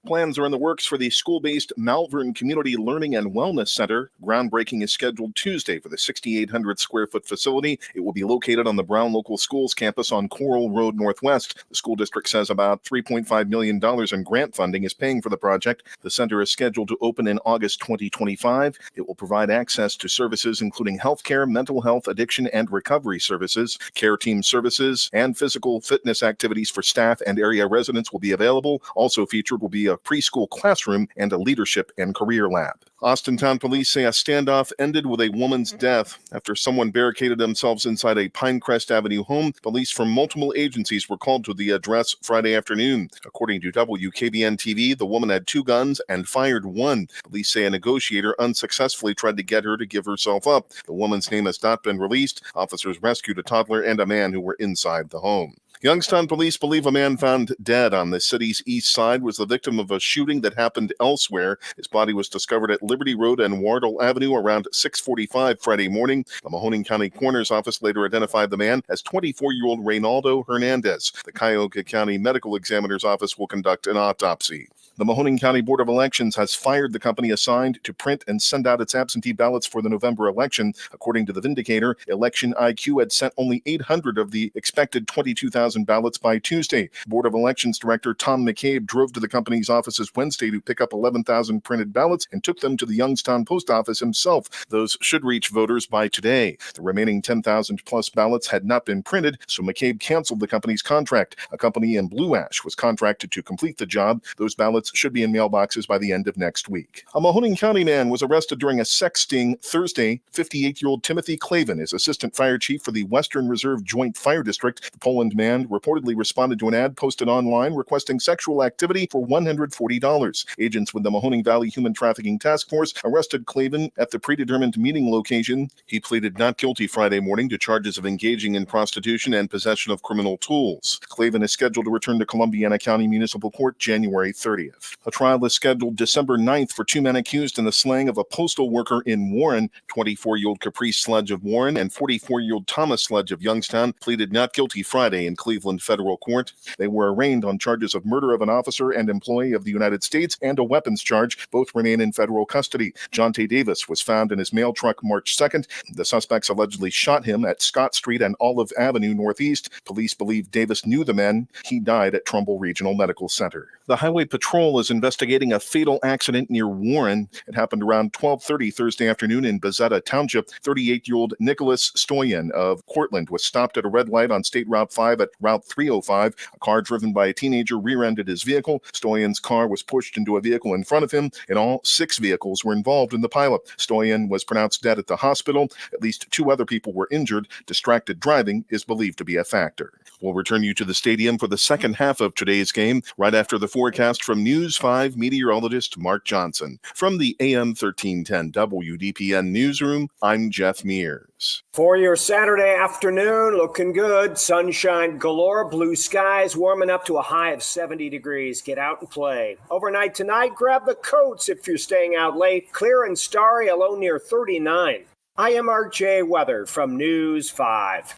Plans are in the works for the school-based Malvern Community Learning and Wellness Center. Groundbreaking is scheduled Tuesday for the 6,800-square-foot facility. It will be located on the Brown Local Schools campus on Coral Road Northwest. The school district says about $3.5 million in grant funding is paying for the project. The center is scheduled to open in August 2025. It will provide access to services including healthcare, mental health, addiction, and recovery services. Care team services and physical fitness activities for staff and area residents will be available. Also featured will be a preschool classroom and a leadership and career lab. Austintown police say a standoff ended with a woman's death after someone barricaded themselves inside a Pinecrest Avenue home. Police from multiple agencies were called to the address Friday afternoon. According to WKBN-TV, the woman had 2 guns and fired one. Police say a negotiator unsuccessfully tried to get her to give herself up. The woman's name has not been released. Officers rescued a toddler and a man who were inside the home. Youngstown police believe a man found dead on the city's east side was the victim of a shooting that happened elsewhere. His body was discovered at Liberty Road and Wardle Avenue around 6:45 Friday morning. The Mahoning County Coroner's Office later identified the man as 24-year-old Reynaldo Hernandez. The Cuyahoga County Medical Examiner's Office will conduct an autopsy. The Mahoning County Board of Elections has fired the company assigned to print and send out its absentee ballots for the November election. According to the Vindicator, Election IQ had sent only 800 of the expected 22,000 ballots by Tuesday. Board of Elections Director Tom McCabe drove to the company's offices Wednesday to pick up 11,000 printed ballots and took them to the Youngstown Post Office himself. Those should reach voters by today. The remaining 10,000 plus ballots had not been printed, so McCabe canceled the company's contract. A company in Blue Ash was contracted to complete the job. Those ballots should be in mailboxes by the end of next week. A Mahoning County man was arrested during a sex sting Thursday. 58-year-old Timothy Clavin is assistant fire chief for the Western Reserve Joint Fire District. The Poland man reportedly responded to an ad posted online requesting sexual activity for $140. Agents with the Mahoning Valley Human Trafficking Task Force arrested Clavin at the predetermined meeting location. He pleaded not guilty Friday morning to charges of engaging in prostitution and possession of criminal tools. Clavin is scheduled to return to Columbiana County Municipal Court January 30th. A trial is scheduled December 9th for 2 men accused in the slaying of a postal worker in Warren. 24-year-old Caprice Sledge of Warren and 44-year-old Thomas Sledge of Youngstown pleaded not guilty Friday in Cleveland federal court. They were arraigned on charges of murder of an officer and employee of the United States and a weapons charge. Both remain in federal custody. Jonte Davis was found in his mail truck March 2nd. The suspects allegedly shot him at Scott Street and Olive Avenue Northeast. Police believe Davis knew the men. He died at Trumbull Regional Medical Center. The Highway Patrol is investigating a fatal accident near Warren. It happened around 12:30 Thursday afternoon in Bezetta Township. 38-year-old Nicholas Stoyan of Cortland was stopped at a red light on State Route 5 at Route 305. A car driven by a teenager rear-ended his vehicle. Stoyan's car was pushed into a vehicle in front of him. In all, 6 vehicles were involved in the pileup. Stoyan was pronounced dead at the hospital. At least 2 other people were injured. Distracted driving is believed to be a factor. We'll return you to the stadium for the second half of today's game right after the forecast from News 5 meteorologist Mark Johnson. From the AM 1310 WDPN newsroom, I'm Jeff Mears. For your Saturday afternoon, looking good. Sunshine galore, blue skies, warming up to a high of 70 degrees. Get out and play. Overnight tonight, grab the coats if you're staying out late. Clear and starry, a low near 39. I am RJ Weather from News 5.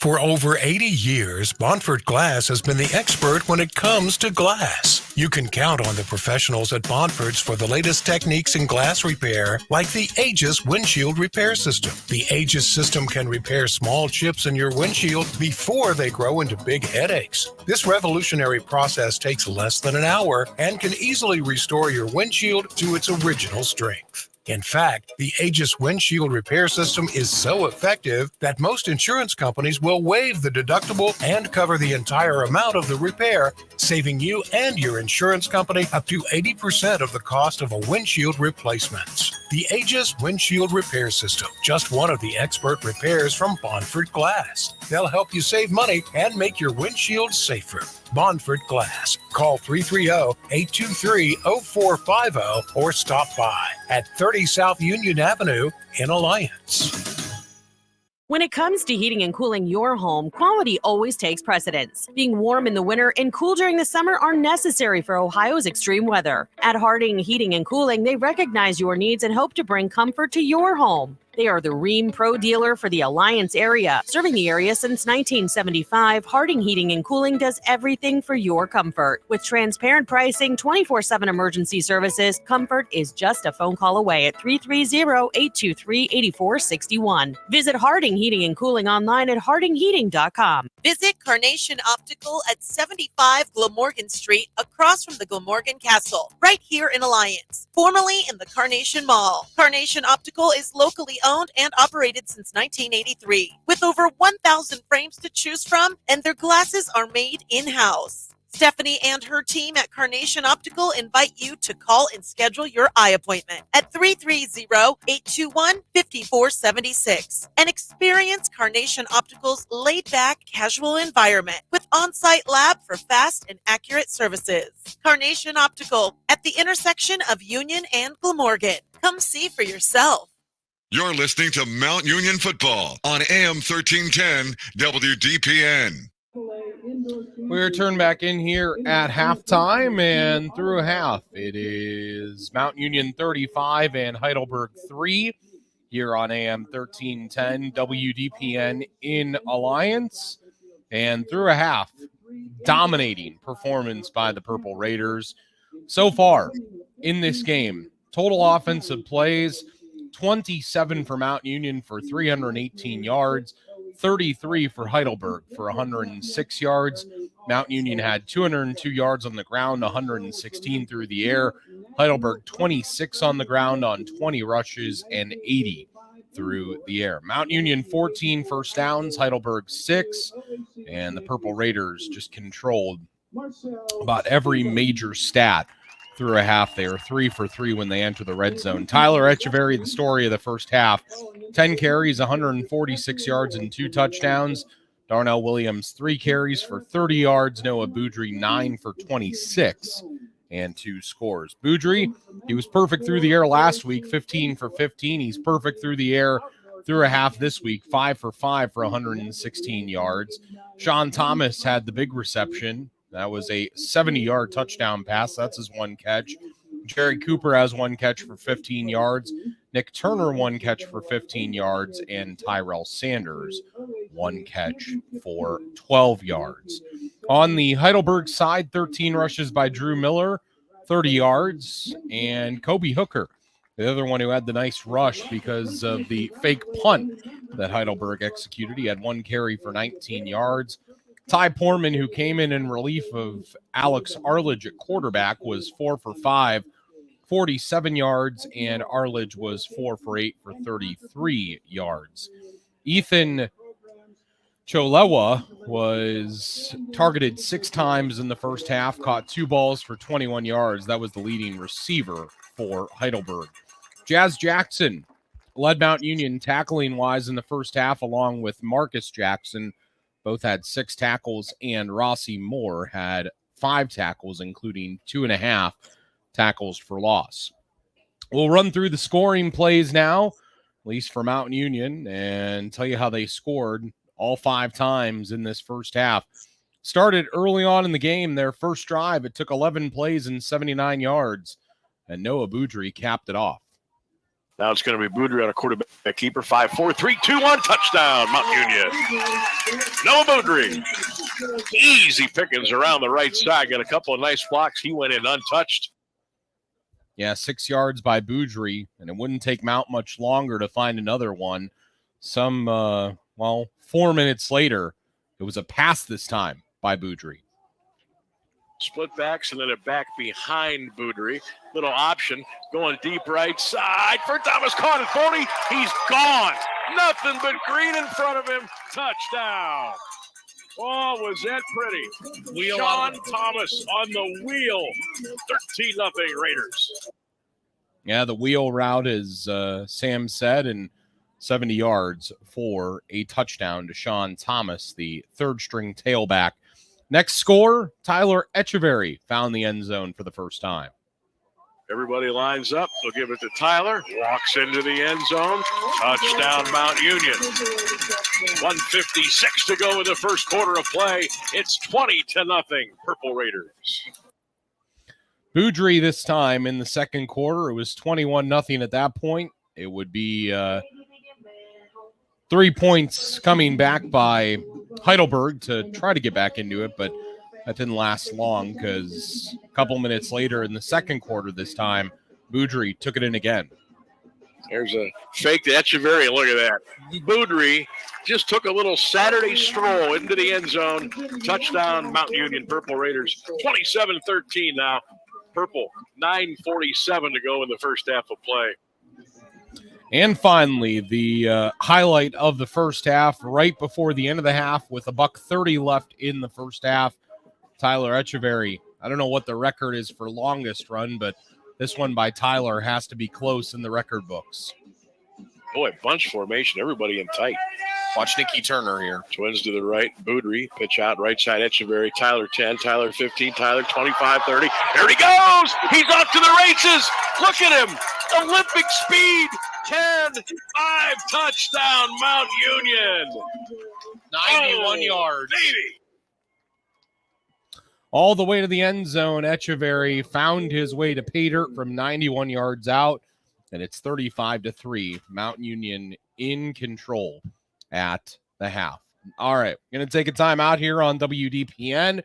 For over 80 years, Montfort Glass has been the expert when it comes to glass. You can count on the professionals at Montfort's for the latest techniques in glass repair, like the Aegis windshield repair system. The Aegis system can repair small chips in your windshield before they grow into big headaches. This revolutionary process takes less than an hour and can easily restore your windshield to its original strength. In fact, the Aegis windshield repair system is so effective that most insurance companies will waive the deductible and cover the entire amount of the repair, saving you and your insurance company up to 80% of the cost of a windshield replacement. The Aegis windshield repair system, just one of the expert repairs from Montfort Glass. They'll help you save money and make your windshield safer. Montfort Glass. Call 330-823-0450 or stop by at 30 South Union Avenue in Alliance. When it comes to heating and cooling your home, quality always takes precedence. Being warm in the winter and cool during the summer are necessary for Ohio's extreme weather. At Harding Heating and Cooling, they recognize your needs and hope to bring comfort to your home. They are the Ream Pro dealer for the Alliance area. Serving the area since 1975, Harding Heating and Cooling does everything for your comfort. With transparent pricing, 24/7 emergency services, comfort is just a phone call away at 330-823-8461. Visit Harding Heating and Cooling online at hardingheating.com. Visit Carnation Optical at 75 Glamorgan Street, across from the Glamorgan Castle, right here in Alliance, formerly in the Carnation Mall. Carnation Optical is locally owned and operated since 1983, with over 1,000 frames to choose from, and their glasses are made in-house. Stephanie and her team at Carnation Optical invite you to call and schedule your eye appointment at 330-821-5476 and experience Carnation Optical's laid-back, casual environment with on-site lab for fast and accurate services. Carnation Optical at the intersection of Union and Glamorgan. Come see for yourself. You're listening to Mount Union Football on AM 1310 WDPN. We return back in here at halftime, and through a half, it is Mount Union 35 and Heidelberg 3 here on AM 1310 WDPN in Alliance. And through a half, dominating performance by the Purple Raiders. So far in this game, total offensive plays, 27 for Mount Union for 318 yards, 33 for Heidelberg for 106 yards. Mount Union had 202 yards on the ground, 116 through the air. Heidelberg 26 on the ground on 20 rushes and 80 through the air. Mount Union 14 first downs, Heidelberg 6, and the Purple Raiders just controlled about every major stat through a half. They are 3 for 3 when they enter the red zone. Tyler Echeverry, the story of the first half, 10 carries, 146 yards, and 2 touchdowns. Darnell Williams, 3 carries for 30 yards. Noah Boudry, 9 for 26 and 2 scores. Boudry, he was perfect through the air last week, 15 for 15. He's perfect through the air through a half this week, 5 for 5 for 116 yards. Sean Thomas had the big reception. That was a 70-yard touchdown pass. That's his one catch. Jerry Cooper has 1 catch for 15 yards. Nick Turner, 1 catch for 15 yards. And Tyrell Sanders, 1 catch for 12 yards. On the Heidelberg side, 13 rushes by Drew Miller, 30 yards. And Kobe Hooker, the other one who had the nice rush because of the fake punt that Heidelberg executed. He had 1 carry for 19 yards. Ty Poorman, who came in relief of Alex Arledge at quarterback, was 4 for 5, 47 yards, and Arledge was 4 for 8 for 33 yards. Ethan Cholewa was targeted 6 times in the first half, caught 2 balls for 21 yards. That was the leading receiver for Heidelberg. Jazz Jackson led Mount Union tackling-wise in the first half, along with Marcus Jackson. Both had 6 tackles, and Rossi Moore had 5 tackles, including 2.5 tackles for loss. We'll run through the scoring plays now, at least for Mount Union, and tell you how they scored all 5 times in this first half. Started early on in the game, their first drive. It took 11 plays and 79 yards, and Noah Boudry capped it off. Now it's going to be Boudry on a quarterback keeper. 5-4, 3-2-1, touchdown, Mount Union. Noah Boudry. Easy pickings around the right side. Got a couple of nice blocks. He went in untouched. Yeah, 6 yards by Boudry, and it wouldn't take Mount much longer to find another one. 4 minutes later, it was a pass this time by Boudry. Split backs and then a back behind Boudry. Little option going deep right side for Thomas. Caught at 40. He's gone. Nothing but green in front of him. Touchdown. Oh, was that pretty? Sean Thomas on the wheel. 13-0 Raiders. Yeah, the wheel route, as Sam said, and 70 yards for a touchdown to Sean Thomas, the third-string tailback. Next score, Tyler Echeverry found the end zone for the first time. Everybody lines up. They'll give it to Tyler. Walks into the end zone. Touchdown, Mount Union. 1:56 to go in the first quarter of play. It's 20-0 Purple Raiders. Boudry this time in the second quarter. It was 21-0 at that point. It would be 3 points coming back by Heidelberg to try to get back into it, but that didn't last long because a couple minutes later in the second quarter this time, Boudry took it in again. There's a fake to Echeverry. Look at that. Boudry just took a little Saturday stroll into the end zone. Touchdown, Mount Union Purple Raiders. 27-13 now. Purple, 9:47 to go in the first half of play. And finally, the highlight of the first half, right before the end of the half, with $1:30 left in the first half, Tyler Echeverry. I don't know what the record is for longest run, but this one by Tyler has to be close in the record books. Boy, bunch formation, everybody in tight. Watch Nicky Turner here. Twins to the right, Boudry, pitch out, right side, Echeverry, Tyler 10, Tyler 15, Tyler 25, 30. There he goes! He's off to the races! Look at him! Olympic speed! 10, 5, touchdown, Mount Union! 91 yards. Baby! All the way to the end zone, Echeverry found his way to pay dirt from 91 yards out, and it's 35-3. Mount Union in control at the half. All right, going to take a time out here on WDPN.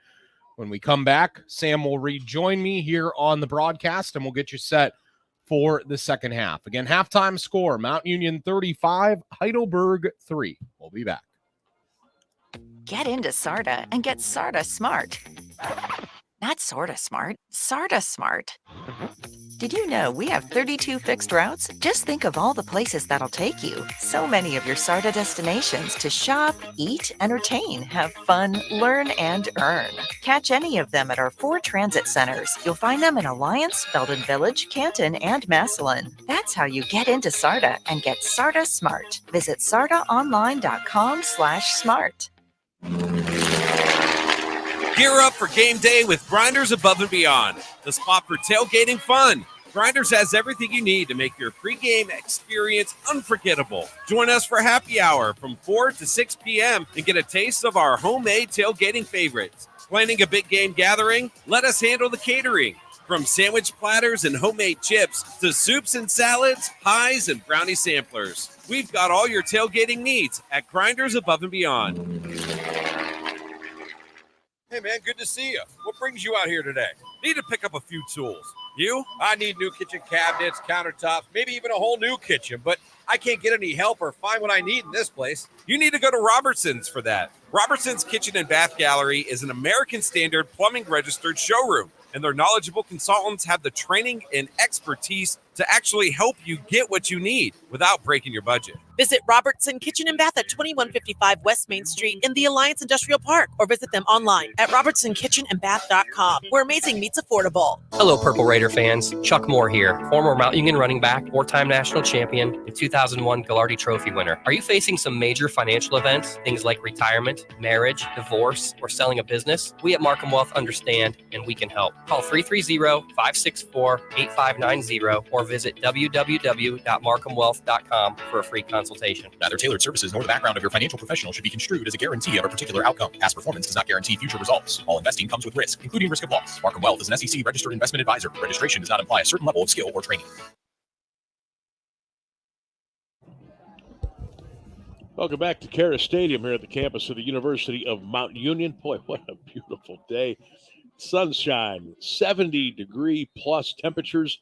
When we come back, Sam will rejoin me here on the broadcast, and we'll get you set for the second half. Again, halftime score, Mount Union 35, Heidelberg 3. We'll be back. Get into SARTA and get SARTA Smart. Not sorta smart, SARTA Smart. Did you know we have 32 fixed routes? Just think of all the places that'll take you. So many of your SARTA destinations to shop, eat, entertain, have fun, learn, and earn. Catch any of them at our 4 transit centers. You'll find them in Alliance, Belden Village, Canton, and Massillon. That's how you get into SARTA and get SARTA Smart. Visit sartaonline.com/smart. Gear up for game day with Grinders Above and Beyond, the spot for tailgating fun. Grinders has everything you need to make your pregame experience unforgettable. Join us for happy hour from 4 to 6 p.m. and get a taste of our homemade tailgating favorites. Planning a big game gathering? Let us handle the catering. From sandwich platters and homemade chips to soups and salads, pies, and brownie samplers. We've got all your tailgating needs at Grinders Above and Beyond. Hey, man, good to see you. What brings you out here today? Need to pick up a few tools. You? I need new kitchen cabinets, countertops, maybe even a whole new kitchen, but I can't get any help or find what I need in this place. You need to go to Robertson's for that. Robertson's Kitchen and Bath Gallery is an American Standard plumbing registered showroom, and their knowledgeable consultants have the training and expertise to actually help you get what you need without breaking your budget. Visit Robertson Kitchen and Bath at 2155 West Main Street in the Alliance Industrial Park, or visit them online at robertsonkitchenandbath.com, where amazing meets affordable. Hello, Purple Raider fans. Chuck Moore here, former Mount Union running back, four-time national champion, and 2001 Gallardi Trophy winner. Are you facing some major financial events, things like retirement, marriage, divorce, or selling a business? We at Markham Wealth understand, and we can help. Call 330-564-8590 or visit www.markhamwealth.com for a free consultation. Neither tailored services nor the background of your financial professional should be construed as a guarantee of a particular outcome. Past performance does not guarantee future results. All investing comes with risk, including risk of loss. Markham Wealth is an SEC registered investment advisor. Registration does not imply a certain level of skill or training. Welcome back to Cara Stadium here at the campus of the University of Mount Union. Boy, what a beautiful day. Sunshine, 70-degree plus temperatures.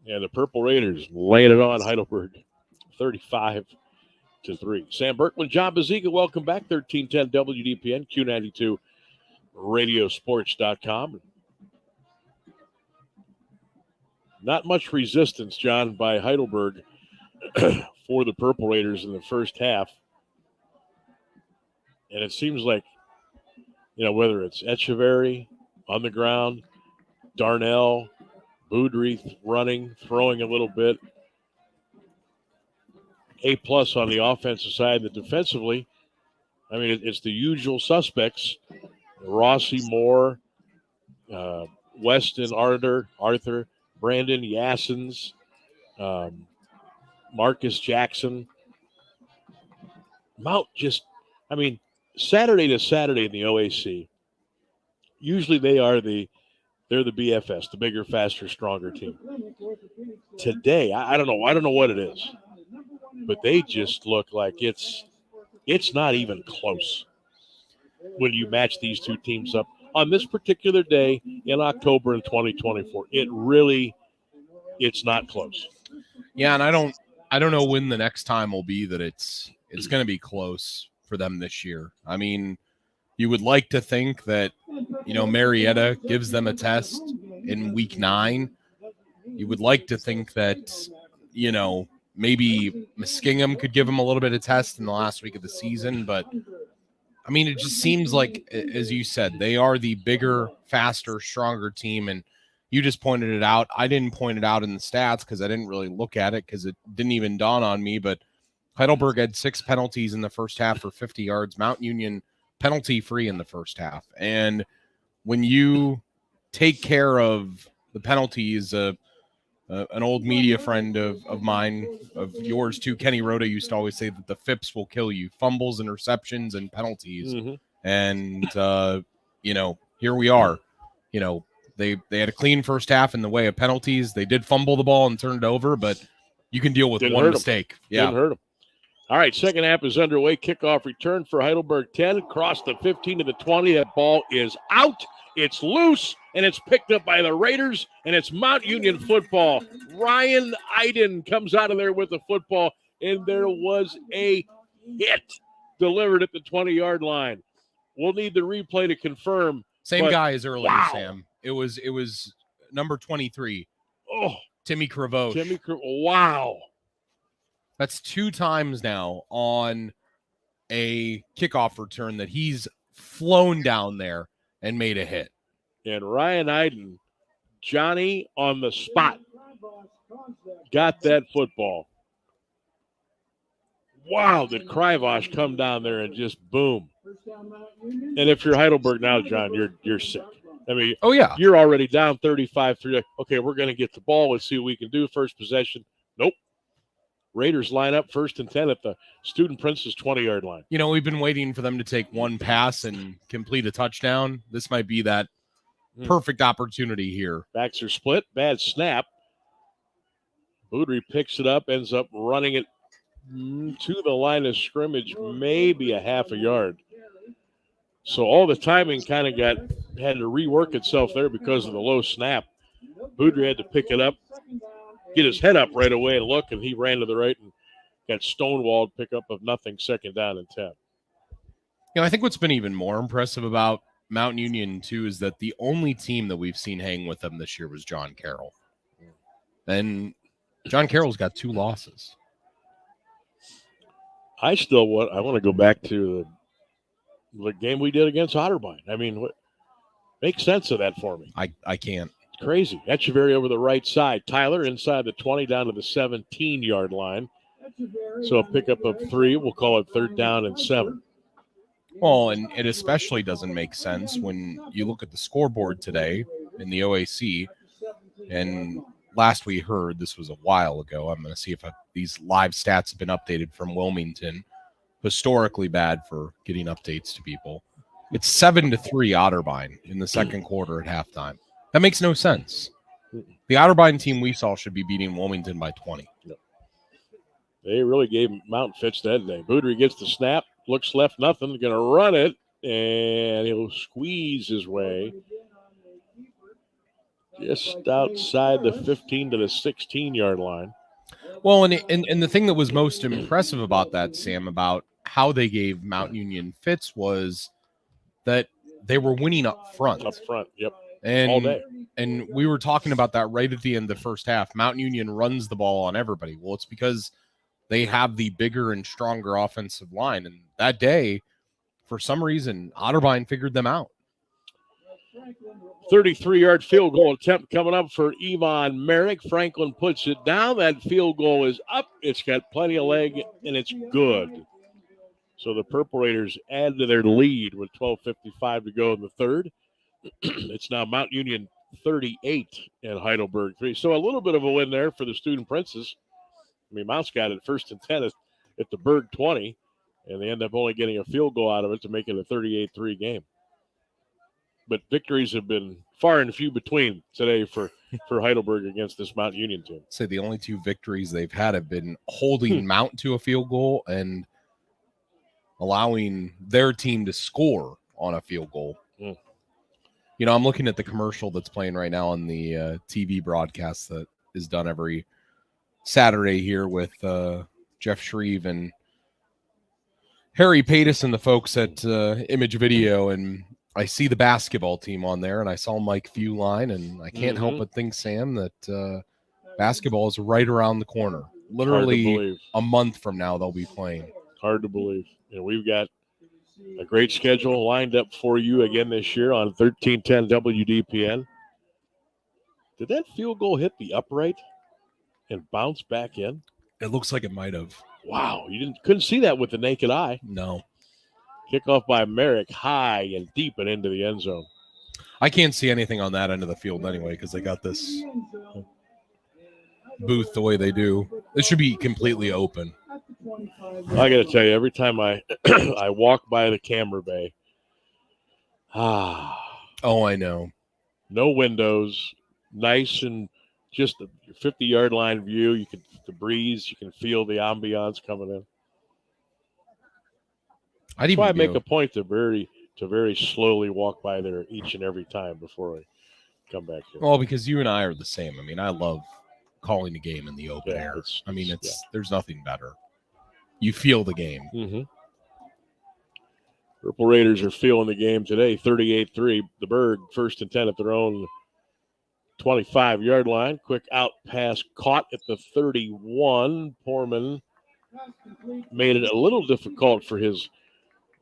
And the Purple Raiders laying it on Heidelberg, 35-3. Sam Berkman, John Baziga, welcome back. 1310 WDPN, Q92, Radiosports.com. Not much resistance, John, by Heidelberg for the Purple Raiders in the first half. And it seems like, whether it's Echeverry on the ground, Darnell, Boudry running, throwing a little bit. A-plus on the offensive side. And defensively, it's the usual suspects. Rossi, Moore, Weston, Arthur, Brandon, Yassins, Marcus Jackson. Mount Saturday to Saturday in the OAC, usually they're the BFS, the bigger, faster, stronger team. Today, I don't know what it is, but they just look like it's not even close when you match these two teams up on this particular day in October in 2024. It's not close. Yeah, and I don't know when the next time will be that it's going to be close for them this year. You would like to think that, Marietta gives them a test in week 9. You would like to think that, maybe Muskingum could give them a little bit of test in the last week of the season. But, it just seems like, as you said, they are the bigger, faster, stronger team. And you just pointed it out. I didn't point it out in the stats because I didn't really look at it because it didn't even dawn on me. But Heidelberg had 6 penalties in the first half for 50 yards. Mount Union penalty-free in the first half. And when you take care of the penalties, an old media friend of mine, of yours too, Kenny Rhoda, used to always say that the FIPS will kill you. Fumbles, interceptions, and penalties. Mm-hmm. And, here we are. They had a clean first half in the way of penalties. They did fumble the ball and turn it over, but you can deal with one mistake. Yeah. Didn't hurt them. All right, second half is underway. Kickoff return for Heidelberg 10. Across the 15 to the 20. That ball is out. It's loose, and it's picked up by the Raiders, and it's Mount Union football. Ryan Iden comes out of there with the football, and there was a hit delivered at the 20-yard line. We'll need the replay to confirm. Same guy as earlier, wow. Sam. It was number 23. Oh, Timmy Cravoche. Wow. That's 2 times now on a kickoff return that he's flown down there and made a hit. And Ryan Iden, Johnny on the spot, got that football. Wow, did Krivosh come down there and just boom. And if you're Heidelberg now, John, you're sick. Oh yeah, you're already down 35-3. Okay, we're going to get the ball. Let's see what we can do. First possession. Nope. Raiders line up 1st and 10 at the Student Prince's 20-yard line. We've been waiting for them to take one pass and complete a touchdown. This might be that perfect opportunity here. Backs are split. Bad snap. Boudry picks it up, ends up running it to the line of scrimmage, maybe a half a yard. So all the timing kind of had to rework itself there because of the low snap. Boudry had to pick it up, get his head up right away and look, and he ran to the right and got stonewalled, pick up of nothing, 2nd down and 10. I think what's been even more impressive about Mount Union, too, is that the only team that we've seen hang with them this year was John Carroll. And John Carroll's got 2 losses. I want to go back to the game we did against Otterbein. Make sense of that for me. I can't. It's crazy. Echeverry over the right side. Tyler inside the 20 down to the 17-yard line. So a pickup of 3. We'll call it 3rd down and 7. Well, and it especially doesn't make sense when you look at the scoreboard today in the OAC. And last we heard, this was a while ago. I'm going to see if these live stats have been updated from Wilmington. Historically bad for getting updates to people. It's 7-3 Otterbein in the second quarter at halftime. That makes no sense. The Otterbein team we saw should be beating Wilmington by 20. They really gave Mountain fits that day. Boudry gets the snap, looks left, nothing, going to run it, and he'll squeeze his way just outside the 15 to the 16-yard line. Well, and the thing that was most impressive about that, Sam, about how they gave Mount Union fits was that they were winning up front. Up front, yep. And, all day. And we were talking about that right at the end of the first half. Mount Union runs the ball on everybody. Well, it's because they have the bigger and stronger offensive line. And that day, for some reason, Otterbein figured them out. 33-yard field goal attempt coming up for Yvonne Merrick. Franklin puts it down. That field goal is up. It's got plenty of leg, and it's good. So the Purple Raiders add to their lead with 12:55 to go in the third. It's now Mount Union 38 and Heidelberg 3. So a little bit of a win there for the Student Princes. I mean, Mount's got it first and 10 at the Berg 20, and they end up only getting a field goal out of it to make it a 38-3 game. But victories have been far and few between today for Heidelberg against this Mount Union team. Say the only two victories they've had have been holding Mount to a field goal and allowing their team to score on a field goal. You know, I'm looking at the commercial that's playing right now on the TV broadcast that is done every Saturday here with Jeff Shreve and Harry Patis and the folks at Image Video, and I see the basketball team on there, and I saw Mike Fewline, and I can't help but think, Sam, that basketball is right around the corner. Literally a month from now, they'll be playing. Hard to believe. You know, we've got a great schedule lined up for you again this year on 1310 WDPN. Did that field goal hit the upright and bounce back in? It looks like it might have. Wow, you couldn't see that with the naked eye. No. Kickoff by Merrick, high and deep and into the end zone. I can't see anything on that end of the field anyway because they got this booth the way they do. It should be completely open. I got to tell you, every time I I walk by the camera bay, oh, I know. No windows, nice and just a 50-yard line view. You can the breeze, you can feel the ambiance coming in. That's why I make a point to very slowly walk by there each and every time before I come back here. Well, because you and I are the same. I mean, I love calling a game in the open air. There's nothing better. You feel the game. Mm-hmm. Purple Raiders are feeling the game today, 38-3. The Berg, first and 10 at their own 25-yard line. Quick out pass caught at the 31. Poorman made it a little difficult for his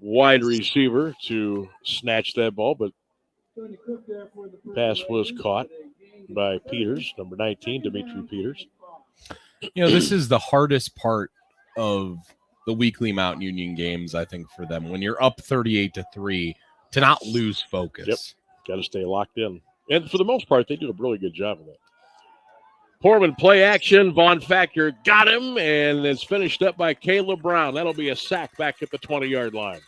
wide receiver to snatch that ball, but pass was caught by Peters, number 19, Dimitri Peters. You know, this is the hardest part of the weekly Mount Union games, I think, for them. When you're up 38-3, to not lose focus. Yep, got to stay locked in. And for the most part, they do a really good job of that. Poorman play action. Von Factor got him, and it's finished up by Caleb Brown. That'll be a sack back at the 20-yard line.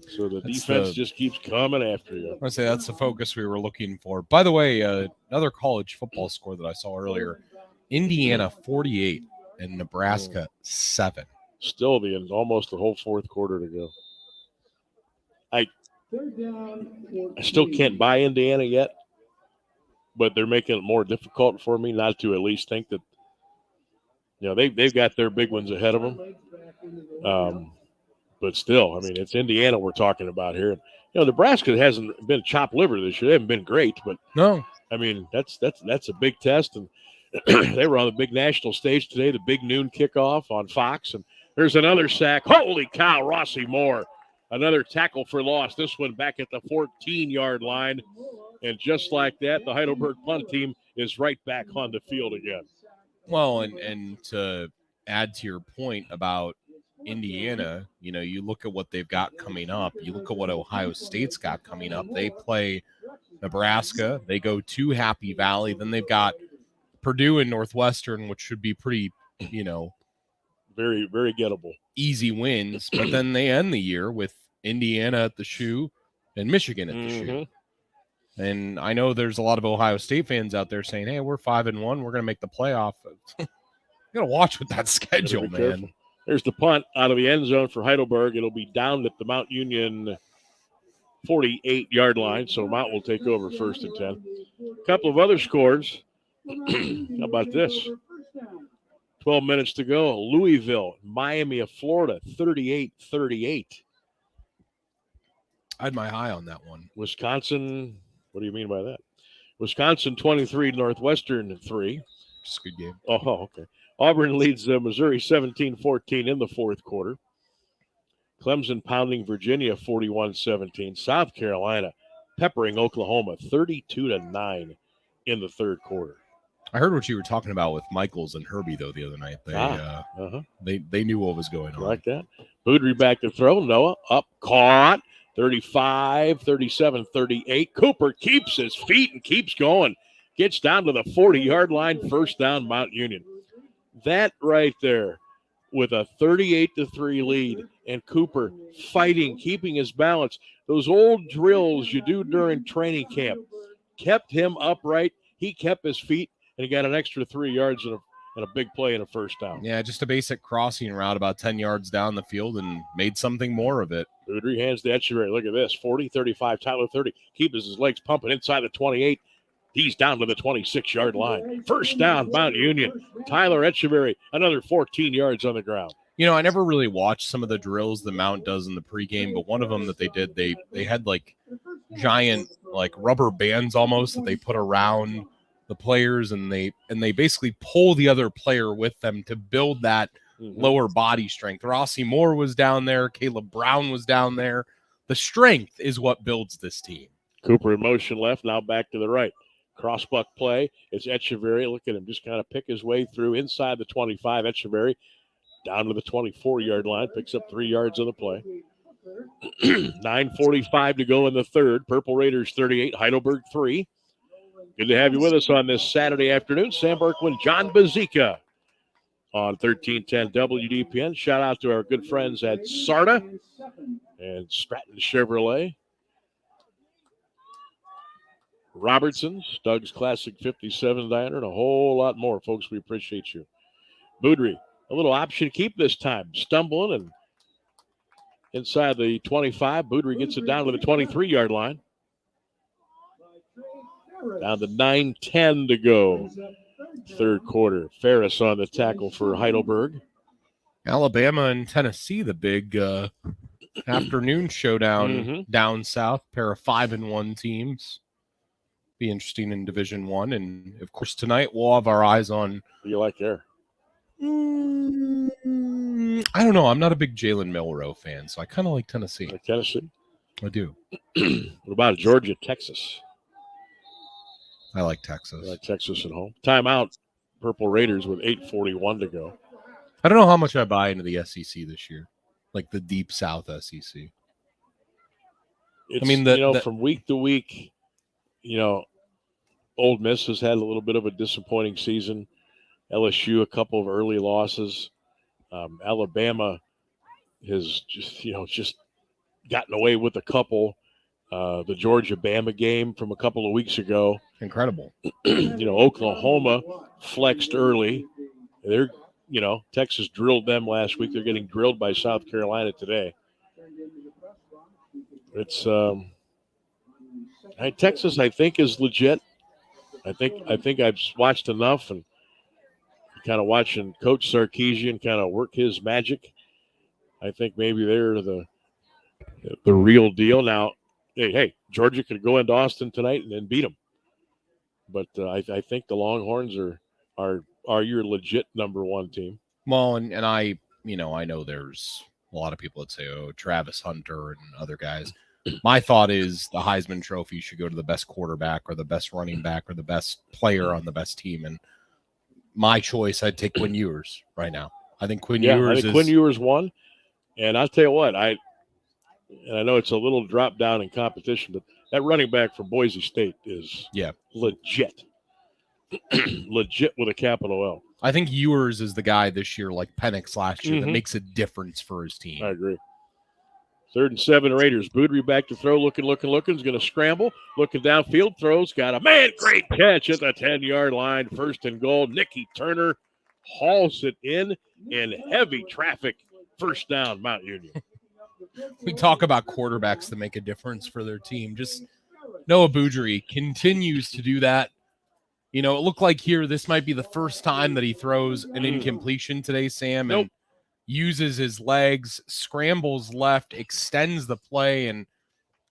So the defense just keeps coming after you. I say that's the focus we were looking for. By the way, another college football score that I saw earlier: Indiana 48 and Nebraska 7. Still almost the whole fourth quarter to go. I still can't buy Indiana yet, but they're making it more difficult for me not to at least think that, you know, they've got their big ones ahead of them. But still, I mean, it's Indiana we're talking about here. You know, Nebraska hasn't been chopped liver this year. They haven't been great, but no, I mean, that's a big test. And they were on the big national stage today, the big noon kickoff on Fox. And there's another sack. Holy cow, Rossi Moore. Another tackle for loss. This one back at the 14-yard line. And just like that, the Heidelberg punt team is right back on the field again. Well, and to add to your point about Indiana, you know, you look at what they've got coming up. You look at what Ohio State's got coming up. They play Nebraska. They go to Happy Valley. Then they've got Purdue and Northwestern, which should be pretty, you know, very, very gettable. Easy wins. But then they end the year with Indiana at the shoe and Michigan at the shoe. And I know there's a lot of Ohio State fans out there saying, hey, we're 5-1. We're going to make the playoff. You got to watch with that schedule, man. Careful. There's the punt out of the end zone for Heidelberg. It'll be down at the Mount Union 48-yard line, so Mount will take over 1st and 10. A couple of other scores. How about this? 12 minutes to go. Louisville, Miami of Florida, 38-38. I had my eye on that one. Wisconsin, what do you mean by that? Wisconsin 23, Northwestern 3. Just a good game. Oh, okay. Auburn leads Missouri 17-14 in the fourth quarter. Clemson pounding Virginia 41-17. South Carolina peppering Oklahoma 32-9 in the third quarter. I heard what you were talking about with Michaels and Herbie, though, the other night. They knew what was going on. Like that. Boudry back to throw. Noah up, caught. 35, 37, 38. Cooper keeps his feet and keeps going. Gets down to the 40-yard line. First down, Mount Union. That right there, with a 38-3 lead, and Cooper fighting, keeping his balance. Those old drills you do during training camp kept him upright. He kept his feet, and he got an extra 3 yards and a big play and a first down. Yeah, just a basic crossing route about 10 yards down the field and made something more of it. Boudry hands to Echeverry. Look at this. 40, 35, Tyler 30. Keeps his legs pumping inside the 28. He's down to the 26-yard line. First down, Mount Union. Tyler Echeverry, another 14 yards on the ground. You know, I never really watched some of the drills the Mount does in the pregame, but one of them that they did, they had like giant like rubber bands almost that they put around the players, and they basically pull the other player with them to build that lower body strength. Rossi Moore was down there. Caleb Brown was down there. The strength is what builds this team. Cooper in motion left, now back to the right. Crossbuck play. It's Echeverry. Look at him just kind of pick his way through inside the 25. Echeverry down to the 24-yard line. Picks up 3 yards on the play. 9:45 to go in the third. Purple Raiders 38, Heidelberg 3. Good to have you with us on this Saturday afternoon. Sam Berkman, John Bazika on 1310 WDPN. Shout out to our good friends at Sarda and Stratton Chevrolet. Robertson's, Doug's Classic 57 Diner, and a whole lot more, folks. We appreciate you. Boudry, a little option keep this time. Stumbling and inside the 25. Boudry gets it down to the 23-yard line. Down to 9:10 to go. Third quarter. Ferris on the tackle for Heidelberg. Alabama and Tennessee, the big afternoon showdown down south. Pair of 5-1 teams. Be interesting in Division I. And, of course, tonight we'll have our eyes on... What do you like there? I don't know. I'm not a big Jalen Milroe fan, so I kind of like Tennessee. Like Tennessee? I do. What about Georgia, Texas? I like Texas. I like Texas at home. Timeout, Purple Raiders with 8:41 to go. I don't know how much I buy into the SEC this year, like the Deep South SEC. It's, from week to week, Ole Miss has had a little bit of a disappointing season. LSU, a couple of early losses. Alabama has just gotten away with a couple. The Georgia-Bama game from a couple of weeks ago. Incredible. Oklahoma flexed early. They're, Texas drilled them last week. They're getting drilled by South Carolina today. It's Texas, I think, is legit. I think I've watched enough and kind of watching Coach Sarkisian kind of work his magic. I think maybe they're the real deal. Now, hey, Georgia could go into Austin tonight and then beat them. But I think the Longhorns are your legit number one team. Well, and I know there's a lot of people that say, oh, Travis Hunter and other guys. My thought is the Heisman Trophy should go to the best quarterback or the best running back or the best player on the best team. And my choice, I'd take Quinn Ewers right now. I think Quinn Ewers won. And I'll tell you what, I know it's a little drop down in competition, but that running back from Boise State is legit. Legit with a capital L. I think Ewers is the guy this year, like Penix last year, that makes a difference for his team. I agree. 3rd and 7 Raiders. Boudry back to throw, looking, is going to scramble, looking downfield, throws, got a man, great catch at the 10-yard line, 1st and goal. Nicky Turner hauls it in heavy traffic, 1st down, Mount Union. We talk about quarterbacks that make a difference for their team. Just Noah Boudry continues to do that. You know, it looked like here this might be the first time that he throws an incompletion today, Sam, and uses his legs, scrambles left, extends the play, and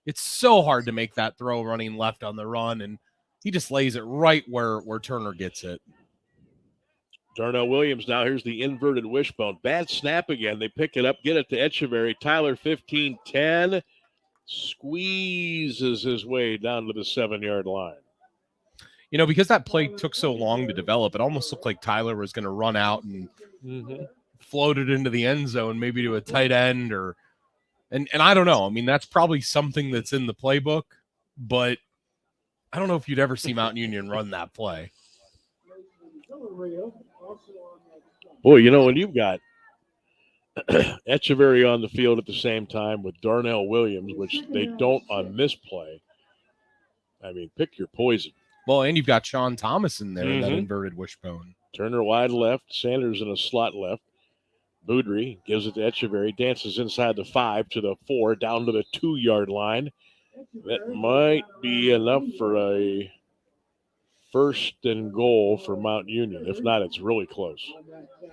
it's so hard to make that throw running left on the run, and he just lays it right where Turner gets it. Darnell Williams now, here's the inverted wishbone. Bad snap again. They pick it up, get it to Echeverry. Tyler 15-10, squeezes his way down to the 7-yard line. You know, because that play took so long to develop, it almost looked like Tyler was going to run out and float it into the end zone, maybe to a tight end and I don't know. I mean, that's probably something that's in the playbook, but I don't know if you'd ever see Mount Union run that play. Boy, you know, when you've got Echeverry on the field at the same time with Darnell Williams, which they don't on this play, I mean, pick your poison. Well, and you've got Sean Thomas in there in that inverted wishbone. Turner wide left, Sanders in a slot left. Boudry gives it to Echeverry, dances inside the 5 to the 4, down to the 2-yard line. That might be enough for a 1st and goal for Mount Union. If not, it's really close.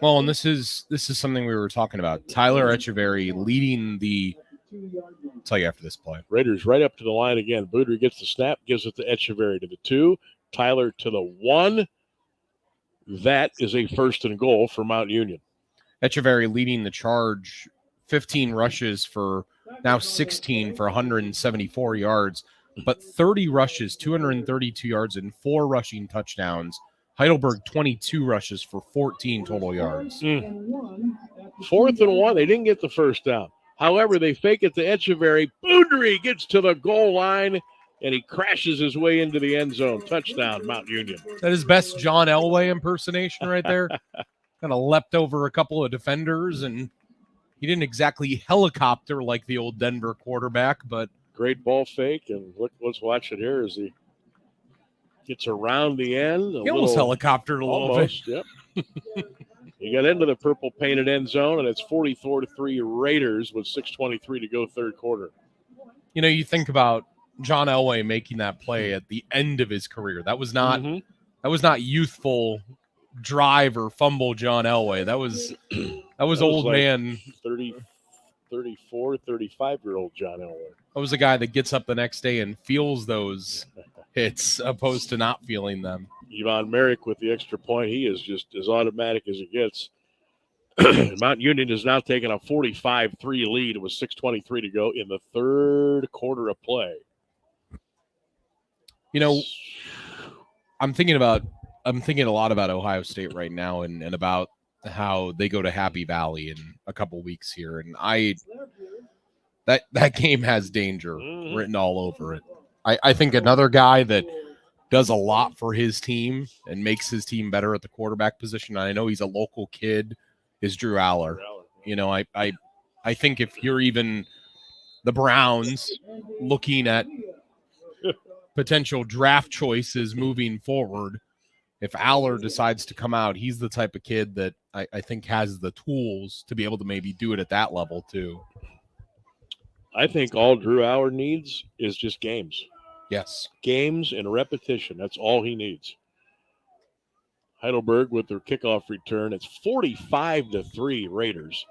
Well, and this is something we were talking about. Tyler Echeverry leading the I'll tell you after this play. Raiders right up to the line again. Boudry gets the snap, gives it to Echeverry to the 2, Tyler to the 1. That is a 1st and goal for Mount Union. Echeverry leading the charge, 15 rushes for now 16 for 174 yards, but 30 rushes, 232 yards, and 4 rushing touchdowns. Heidelberg, 22 rushes for 14 total yards. 4th and 1. They didn't get the 1st down. However, they fake it to Echeverry. Boudry gets to the goal line, and he crashes his way into the end zone. Touchdown, Mount Union. That is best John Elway impersonation right there. Kind of leapt over a couple of defenders, and he didn't exactly helicopter like the old Denver quarterback, but great ball fake. And let's watch it here as he gets around the end. He almost helicoptered a little bit. Yep. He got into the purple painted end zone, and it's 44-3 Raiders with 6:23 to go, 3rd quarter. You know, you think about John Elway making that play at the end of his career. That was not youthful drive or fumble John Elway. That was old like man 35-year-old John Elway. That was a guy that gets up the next day and feels those hits opposed to not feeling them. Yvonne Merrick with the extra point. He is just as automatic as it gets. Mount Union has now taken a 45-3 lead with 6:23 to go in the 3rd quarter of play. You know, I'm thinking a lot about Ohio State right now and about how they go to Happy Valley in a couple weeks here. And that game has danger written all over it. I think another guy that does a lot for his team and makes his team better at the quarterback position, and I know he's a local kid, is Drew Aller. You know, I think if you're even the Browns looking at potential draft choices moving forward, if Aller decides to come out, he's the type of kid that I think has the tools to be able to maybe do it at that level too. I think all Drew Aller needs is just games. Yes. Games and repetition. That's all he needs. Heidelberg with their kickoff return. It's 45-3 Raiders.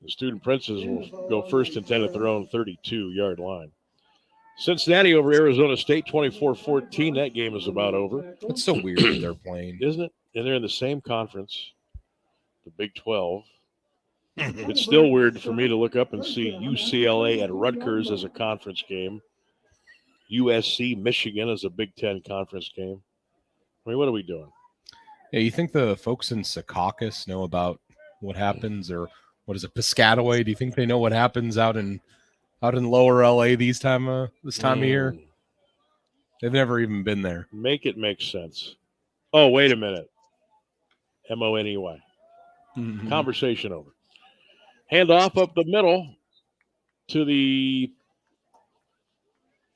The Student Princes will go 1st and 10 at their own 32-yard line. Cincinnati over Arizona State, 24-14. That game is about over. It's so weird that they're playing. Isn't it? And they're in the same conference, the Big 12. It's still weird for me to look up and see UCLA at Rutgers as a conference game. USC, Michigan as a Big 10 conference game. I mean, what are we doing? Yeah, you think the folks in Secaucus know about what happens, or what is it, Piscataway? Do you think they know what happens out in lower LA this time of year? They've never even been there. Make it make sense. Oh, wait a minute. Money. Conversation over. Hand off up the middle. to the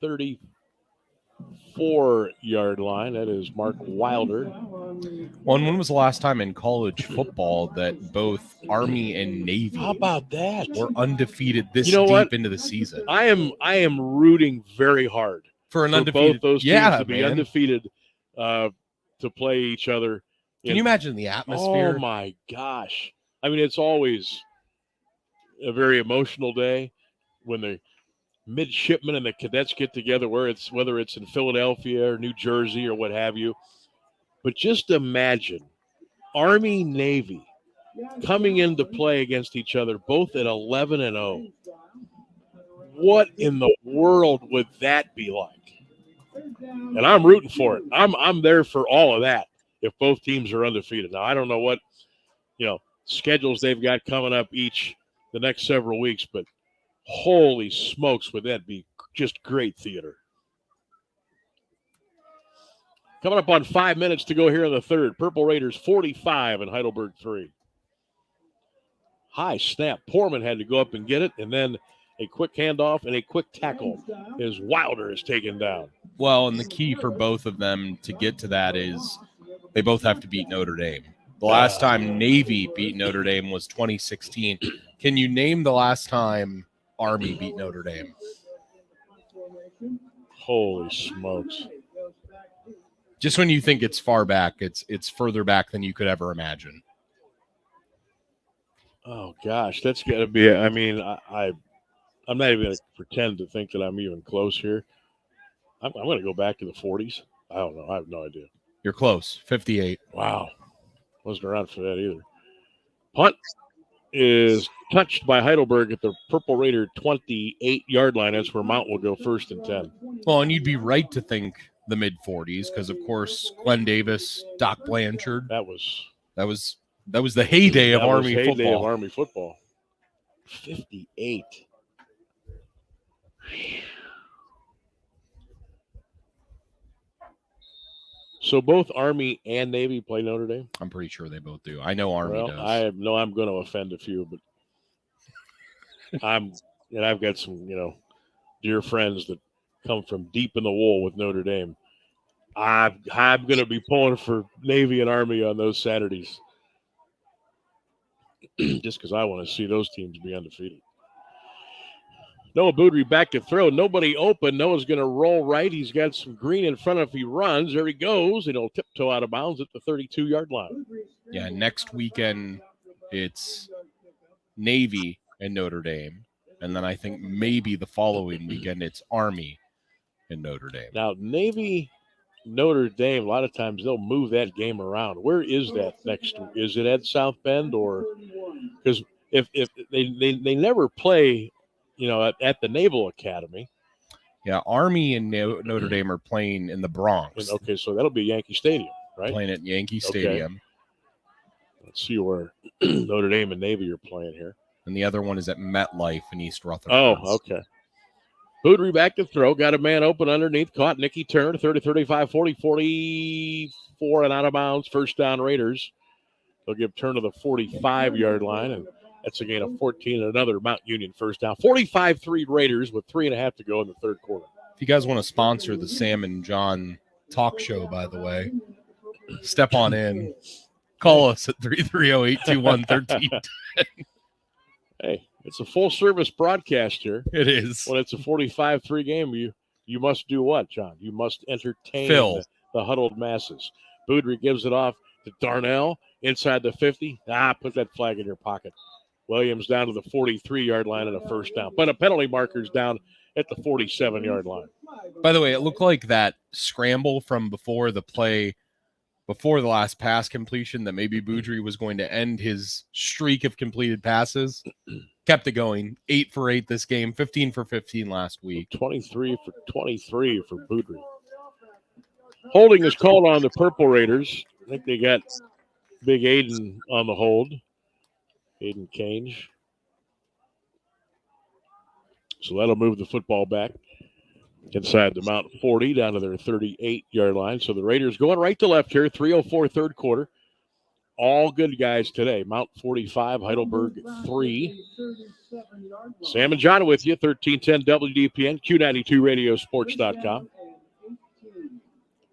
34-yard line. That is Mark Wilder. Well, and when was the last time in college football that both Army and Navy How about that? were undefeated this You know deep what? into the season? I am rooting very hard For an undefeated, both those teams yeah, to be man. undefeated, to play each other. Can you imagine the atmosphere? Oh my gosh! I mean, it's always a very emotional day when the midshipmen and the cadets get together, whether it's in Philadelphia or New Jersey or what have you. But just imagine Army, Navy coming into play against each other, both at 11-0. What in the world would that be like? And I'm rooting for it. I'm there for all of that if both teams are undefeated. Now, I don't know what, schedules they've got coming up each the next several weeks, but holy smokes, would that be just great theater. Coming up on 5 minutes to go here in the third. Purple Raiders 45 and Heidelberg 3. High snap. Poorman had to go up and get it, and then a quick handoff and a quick tackle as Wilder is taken down. Well, and the key for both of them to get to that is they both have to beat Notre Dame. The last time Navy beat Notre Dame was 2016. Can you name the last time Army beat Notre Dame? Holy smokes. Just when you think it's far back, it's further back than you could ever imagine. Oh, gosh, that's got to be – I mean, I'm not even going to pretend to think that I'm even close here. I'm going to go back to the 40s. I don't know. I have no idea. You're close. 58. Wow. Wasn't around for that either. Punt is touched by Heidelberg at the Purple Raider 28-yard line. That's where Mount will go first and 10. Well, and you'd be right to think the mid-40s because, of course, Glenn Davis, Doc Blanchard. That was the heyday of Army football. Heyday of Army football. 58. So both Army and Navy play Notre Dame? I'm pretty sure they both do. I know Army does. I know I'm going to offend a few, but I've got some, dear friends that come from deep in the wool with Notre Dame. I'm going to be pulling for Navy and Army on those Saturdays just because I want to see those teams be undefeated. Noah Boudry back to throw. Nobody open. Noah's going to roll right. He's got some green in front of him. He runs. There he goes, and he'll tiptoe out of bounds at the 32-yard line. Yeah, next weekend it's Navy and Notre Dame. And then I think maybe the following weekend it's Army and Notre Dame. Now, Navy, Notre Dame, a lot of times they'll move that game around. Where is that next? Is it at South Bend? Or because if they never play – at the Naval Academy. Yeah, Army and Notre Dame are playing in the Bronx. Okay, so that'll be Yankee Stadium, right? Playing at Yankee Stadium. Let's see where Notre Dame and Navy are playing here. And the other one is at MetLife in East Rutherford. Oh, okay. Boudry back to throw. Got a man open underneath. Caught Nicky Turner, 30, 35, 40, 44, and out of bounds. First down Raiders. They'll give Turner the 45-yard line, and that's a gain of 14 and another Mount Union first down. 45-3 Raiders with 3.5 to go in the third quarter. If you guys want to sponsor the Sam and John talk show, by the way, step on in. Call us at 330-821-1310. Hey, it's a full-service broadcast here. It is. When it's a 45-3 game, you must do what, John? You must entertain the huddled masses. Boudry gives it off to Darnell inside the 50. Put that flag in your pocket. Williams down to the 43-yard line and a first down. But a penalty marker's down at the 47-yard line. By the way, it looked like that scramble from before the last pass completion that maybe Boudry was going to end his streak of completed passes. Kept it going. 8 for 8 this game, 15 for 15 last week. 23 for 23 for Boudry. Holding is called on the Purple Raiders. I think they got Big Aiden on the hold. Aiden Cange. So that'll move the football back inside the Mount 40 down to their 38-yard line. So the Raiders going right to left here, 3:04 third quarter. all good guys today. Mount 45, Heidelberg 3. Sam and John with you, 1310 WDPN, Q92radiosports.com.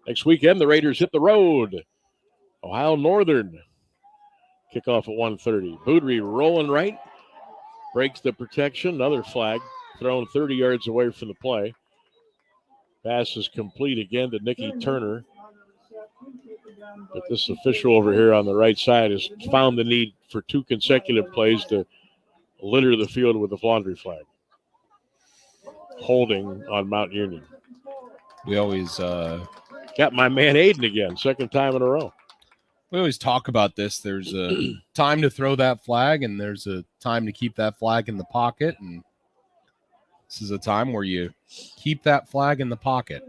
Next weekend, the Raiders hit the road. Ohio Northern. Kickoff at 1:30. Boudry rolling right. Breaks the protection. Another flag. Thrown 30 yards away from the play. Pass is complete again to Nikki Turner. But this official over here on the right side has found the need for 2 consecutive plays to litter the field with a laundry flag. Holding on Mount Union. We always got my man Aiden again, second time in a row. We always talk about this. There's a time to throw that flag, and there's a time to keep that flag in the pocket. And this is a time where you keep that flag in the pocket.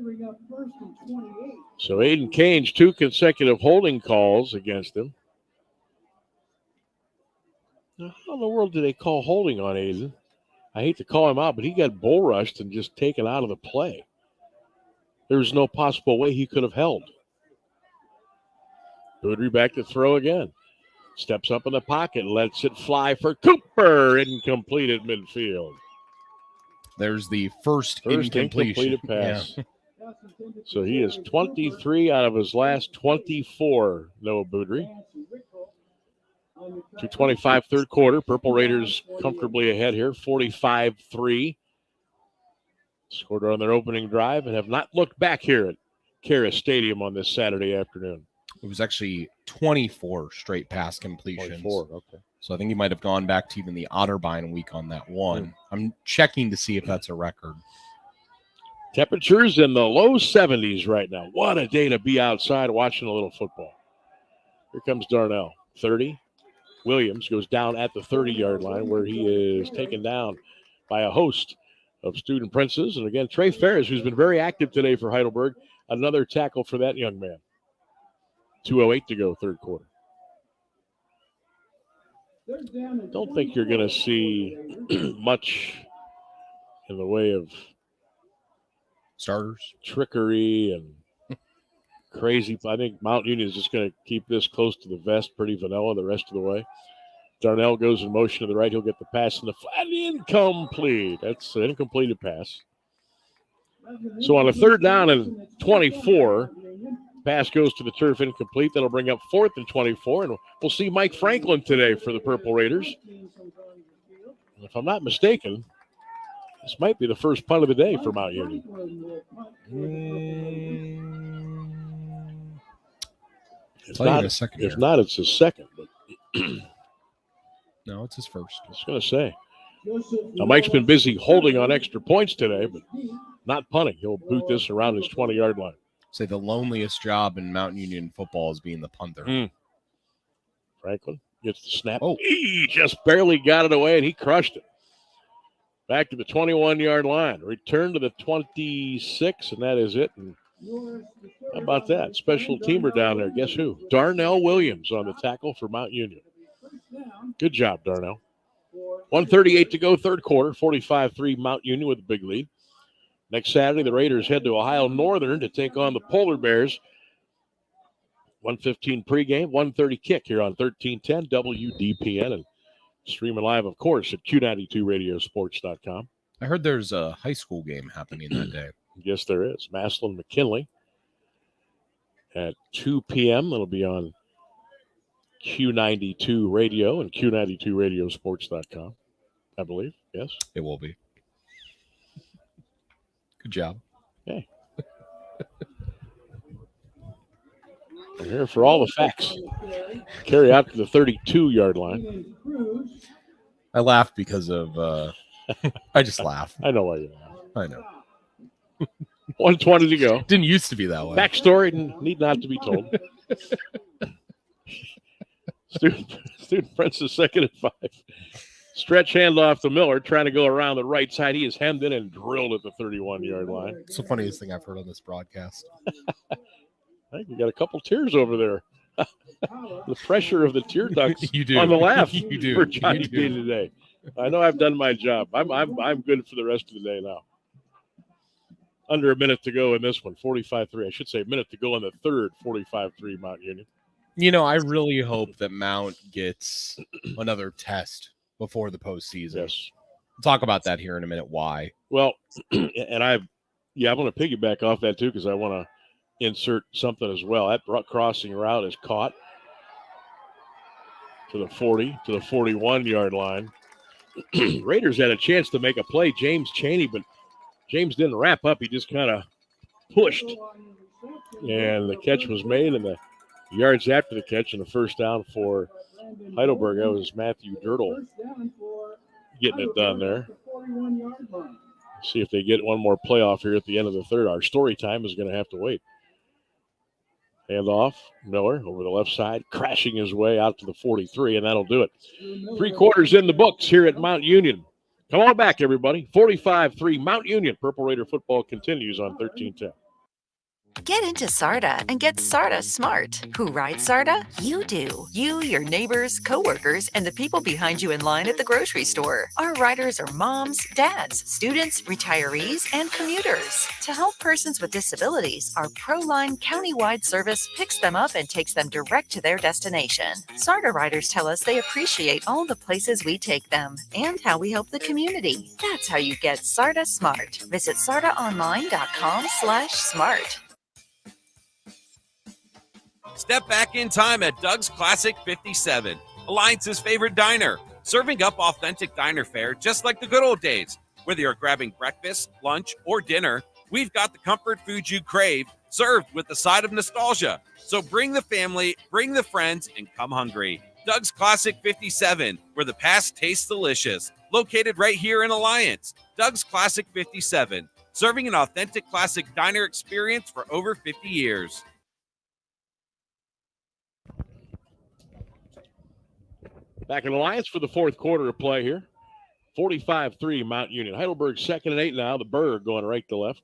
So Aiden Kane's 2 consecutive holding calls against him. Now, how in the world do they call holding on Aiden? I hate to call him out, but he got bull rushed and just taken out of the play. There's no possible way he could have held. Boudry back to throw again. Steps up in the pocket, lets it fly for Cooper. Incomplete at midfield. There's the first incompletion. Incompleted pass. Yeah. So he is 23 out of his last 24, Noah Boudry. 2:25 third quarter. Purple Raiders comfortably ahead here, 45-3. Scored on their opening drive and have not looked back here at Kara Stadium on this Saturday afternoon. It was actually 24 straight pass completions. 24, okay. So I think he might have gone back to even the Otterbein week on that one. I'm checking to see if that's a record. Temperatures in the low 70s right now. What a day to be outside watching a little football. Here comes Darnell. 30. Williams goes down at the 30-yard line where he is taken down by a host of student princes. And again, Trey Ferris, who's been very active today for Heidelberg, another tackle for that young man. 2:08 to go, third quarter. Don't think you're going to see much in the way of starters, trickery, and crazy. I think Mount Union is just going to keep this close to the vest, pretty vanilla the rest of the way. Darnell goes in motion to the right. He'll get the pass in the flat. Incomplete. That's an incompleted pass. So on a third down and 24, pass goes to the turf, incomplete. That'll bring up 4th and 24, and we'll see Mike Franklin today for the Purple Raiders. And if I'm not mistaken, this might be the first punt of the day for Mount Union. If not, it's his second. But no, it's his first. I was going to say. Now, Mike's been busy holding on extra points today, but not punting. He'll boot this around his 20-yard line. Say the loneliest job in Mount Union football is being the punter. Franklin gets the snap. Oh, he just barely got it away, and he crushed it. Back to the 21-yard line. Return to the 26, and that is it. And how about that? Special teamer down there. Guess who? Darnell Williams on the tackle for Mount Union. Good job, Darnell. 1:38 to go, third quarter. 45-3 Mount Union with a big lead. Next Saturday, the Raiders head to Ohio Northern to take on the Polar Bears. 1:15 pregame, 1:30 kick here on 1310 WDPN. And streaming live, of course, at Q92radiosports.com. I heard there's a high school game happening that day. Yes, there is. Maslin McKinley at 2 p.m. It'll be on Q92 Radio and Q92radiosports.com, I believe. Yes? It will be. Good job. Hey. We're here for all the facts. Carry out to the 32-yard line. I laughed because of I just laugh. I know why you laugh. I know. 1:20 to go. Didn't used to be that way. Backstory need not to be told. Student Princess second and 5. Stretch handoff to Miller, trying to go around the right side. He is hemmed in and drilled at the 31-yard line. It's the funniest thing I've heard on this broadcast. I think you got a couple tears over there. The pressure of the tear ducts on the laugh you do. For Johnny B today. I know I've done my job. I'm good for the rest of the day now. Under a minute to go in this one, 45-3. I should say a minute to go in the third, 45-3 Mount Union. I really hope that Mount gets another test before the postseason. Yes. We'll talk about that here in a minute. Why? Well, and I'm going to piggyback off that too because I want to insert something as well. That crossing route is caught to the 40, to the 41-yard line. Raiders had a chance to make a play, James Chaney, but James didn't wrap up. He just kind of pushed, and the catch was made, and the yards after the catch and the first down for Heidelberg, that was Matthew Dirtle getting it done there. See if they get one more playoff here at the end of the third. Our story time is going to have to wait. Hand off, Miller over the left side, crashing his way out to the 43, and that'll do it. 3 quarters in the books here at Mount Union. Come on back, everybody. 45-3 Mount Union. Purple Raider football continues on 1310. Get into SARTA and get SARTA smart. Who rides SARTA? You do. You, your neighbors, coworkers, and the people behind you in line at the grocery store. Our riders are moms, dads, students, retirees, and commuters. To help persons with disabilities, our ProLine countywide service picks them up and takes them direct to their destination. SARTA riders tell us they appreciate all the places we take them and how we help the community. That's how you get SARTA smart. Visit sartaonline.com/smart. Step back in time at Doug's Classic 57, Alliance's favorite diner, serving up authentic diner fare just like the good old days. Whether you're grabbing breakfast, lunch, or dinner, we've got the comfort food you crave, served with the side of nostalgia. So bring the family, bring the friends, and come hungry. Doug's Classic 57, where the past tastes delicious. Located right here in Alliance. Doug's Classic 57, serving an authentic classic diner experience for over 50 years. Back in Alliance for the fourth quarter of play here. 45-3 Mount Union. Heidelberg 2nd and 8 now. The Berg going right to left.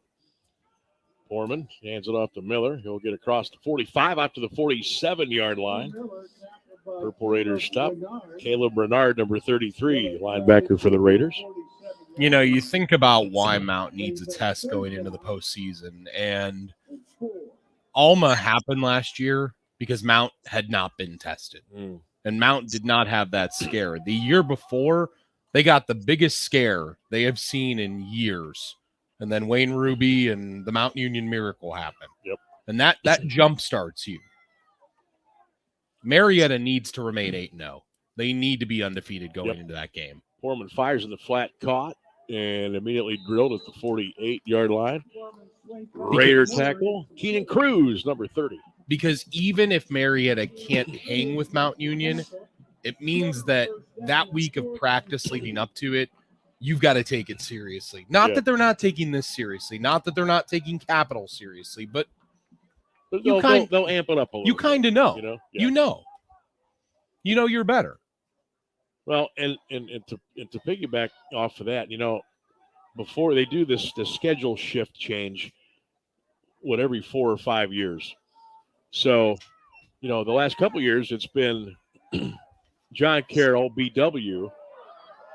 Foreman hands it off to Miller. He'll get across the 45 out to the 47-yard line. Purple Raiders stop. Caleb Bernard, number 33, linebacker for the Raiders. You think about why Mount needs a test going into the postseason, and Alma happened last year because Mount had not been tested. And Mount did not have that scare. The year before, they got the biggest scare they have seen in years. And then Wayne Ruby and the Mount Union Miracle happened. Yep. And that jump starts you. Marietta needs to remain 8-0. They need to be undefeated going into that game. Foreman fires in the flat, caught, and immediately drilled at the 48-yard line. Raider tackle, Keenan Cruz, number 30. Because even if Marietta can't hang with Mount Union, it means that week of practice leading up to it, you've got to take it seriously. Not that they're not taking this seriously, not that they're not taking Capital seriously, but they'll amp it up a little. You kind of know. You know you're better. Well, and to piggyback off of that, before they do the schedule shift change, every 4 or 5 years. So, the last couple of years, it's been John Carroll, BW,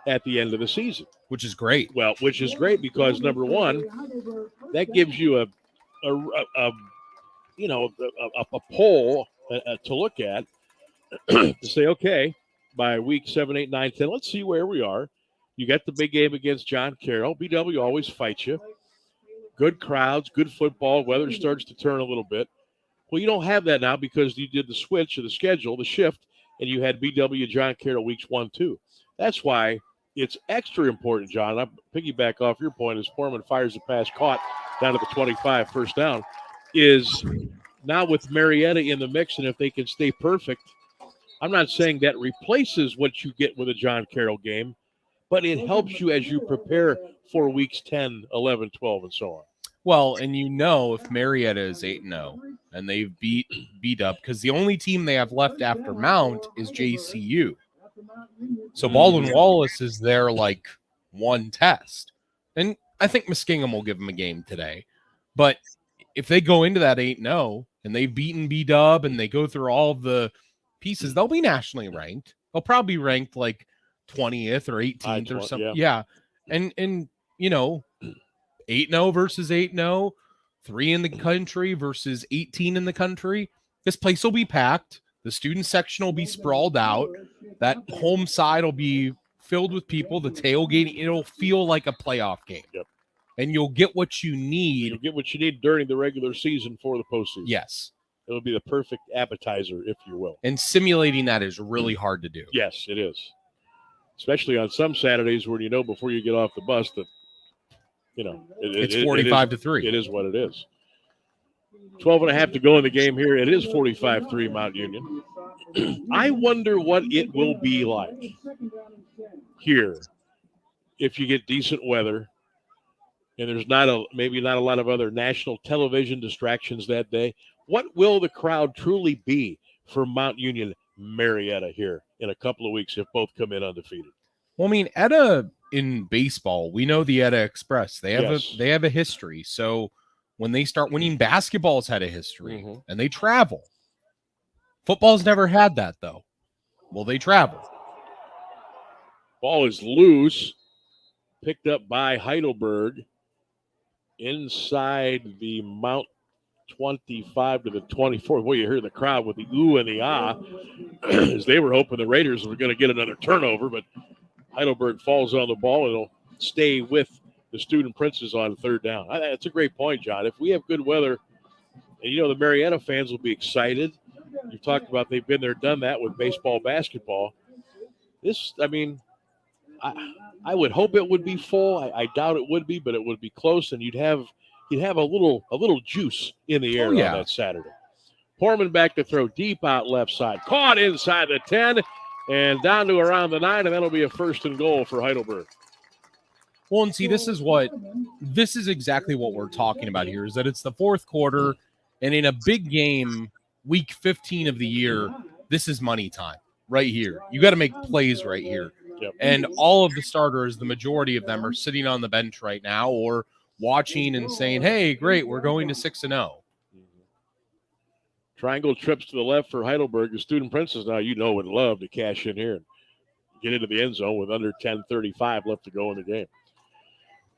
at the end of the season. Which is great. Well, which is great because, number one, that gives you a poll to look at to say, okay, by week 7, 8, 9, 10, let's see where we are. You got the big game against John Carroll. BW always fights you. Good crowds, good football. Weather starts to turn a little bit. Well, you don't have that now because you did the switch of the schedule, the shift, and you had BW John Carroll weeks 1, 2. That's why it's extra important, John. I piggyback off your point as Foreman fires the pass caught down to the 25, first down, is now with Marietta in the mix, and if they can stay perfect, I'm not saying that replaces what you get with a John Carroll game, but it helps you as you prepare for weeks 10, 11, 12, and so on. Well, and if Marietta is 8-0 and they've beat up, because the only team they have left after Mount is JCU. So Baldwin Wallace is their one test. And I think Muskingum will give them a game today. But if they go into that 8-0 and they've beaten B-Dub and they go through all of the pieces, they'll be nationally ranked. They'll probably be ranked 20th or 18th or something. Yeah. And 8-0 versus 8-0, 3 in the country versus 18 in the country. This place will be packed. The student section will be sprawled out. That home side will be filled with people. The tailgating, it'll feel like a playoff game. Yep. And you'll get what you need. You'll get what you need during the regular season for the postseason. Yes. It'll be the perfect appetizer, if you will. And simulating that is really hard to do. Yes, it is. Especially on some Saturdays where you know before you get off the bus that, it's 45-3. It is what it is. 12 and a half to go in the game here. It is 45-3 Mount Union. I wonder what it will be like here if you get decent weather and there's maybe not a lot of other national television distractions that day. What will the crowd truly be for Mount Union Marietta here in a couple of weeks if both come in undefeated? Well, I mean, Etta in baseball, we know the Etta Express. They have a history. So when they start winning, basketball's had a history, and they travel. Football's never had that, though. Well, they travel. Ball is loose, picked up by Heidelberg inside the Mount 25 to the 24. Boy, you hear the crowd with the ooh and the ah as they were hoping the Raiders were going to get another turnover, but Heidelberg falls on the ball and it'll stay with the Student Princes on third down. That's a great point, John. If we have good weather, and the Marietta fans will be excited. You've talked about they've been there, done that with baseball, basketball. I would hope it would be full. I doubt it would be, but it would be close, and you'd have a little juice in the air on that Saturday. Portman back to throw deep out left side. Caught inside the 10 and down to around the 9, and that'll be a 1st and goal for Heidelberg. Well, and see, this is exactly what we're talking about here, is that it's the fourth quarter, and in a big game, week 15 of the year, this is money time right here. You got to make plays right here. Yep. And all of the starters, the majority of them are sitting on the bench right now or watching and saying, hey, great, we're going to 6-0. Triangle trips to the left for Heidelberg. The Student Princes now, would love to cash in here and get into the end zone with under 10:35 left to go in the game.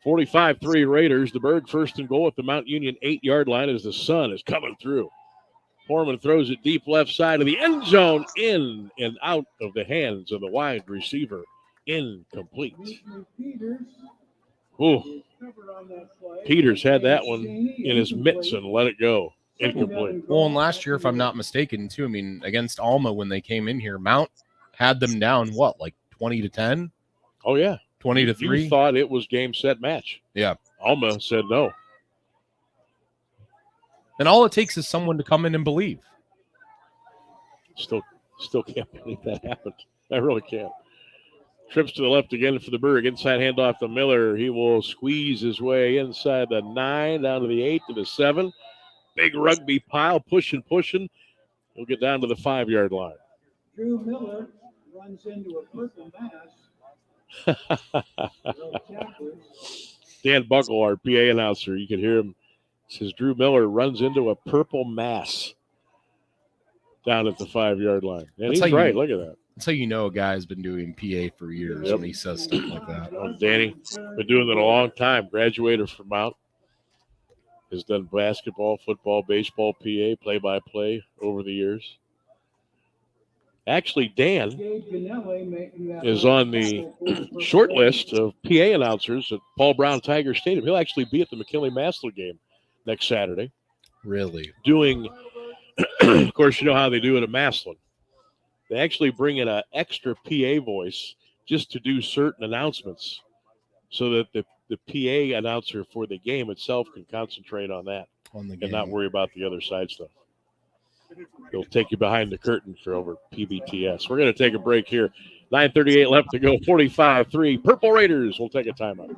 45-3 Raiders. The Berg 1st and goal at the Mount Union 8-yard line as the sun is coming through. Foreman throws it deep left side of the end zone, in and out of the hands of the wide receiver. Incomplete. Ooh. Peters had that one in his mitts and let it go. Incomplete. Well, and last year, if I'm not mistaken, too, against Alma when they came in here, Mount had them down, 20-10? Oh, yeah. 20-3? You thought it was game, set, match. Yeah. Alma said no. And all it takes is someone to come in and believe. Still can't believe that happened. I really can't. Trips to the left again for the Berg. Inside handoff to Miller. He will squeeze his way inside the 9, down to the 8, to the 7. Big rugby pile, pushing. He'll get down to the 5-yard line. Drew Miller runs into a purple mass. Dan Buckle, our PA announcer, you can hear him. Says Drew Miller runs into a purple mass down at the 5-yard line. And he's right. Look at that. That's how you know a guy's been doing PA for years when he says stuff like that. Oh, Danny, been doing it a long time. Graduated from Mount. Has done basketball, football, baseball, PA, play-by-play over the years. Actually, Dan is on the short list of PA announcers at Paul Brown Tiger Stadium. He'll actually be at the McKinley-Massillon game next Saturday. Really? Doing, of course, you know how they do it at Massillon. They actually bring in an extra PA voice just to do certain announcements so that the PA announcer for the game itself can concentrate on that and not worry about the other side stuff. They'll take you behind the curtain for over PBTS. We're going to take a break here. 9:38 left to go, 45-3. Purple Raiders will take a timeout.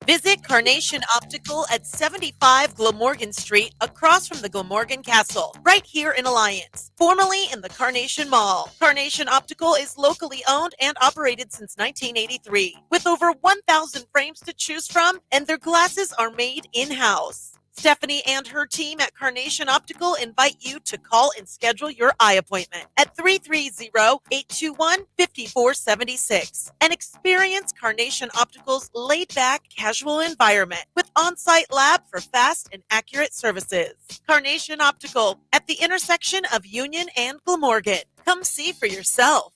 Visit Carnation Optical at 75 Glamorgan Street, across from the Glamorgan Castle, right here in Alliance, formerly in the Carnation Mall. Carnation Optical is locally owned and operated since 1983, with over 1,000 frames to choose from, and their glasses are made in-house. Stephanie and her team at Carnation Optical invite you to call and schedule your eye appointment at 330-821-5476 and experience Carnation Optical's laid-back, casual environment with on-site lab for fast and accurate services. Carnation Optical at the intersection of Union and Glamorgan. Come see for yourself.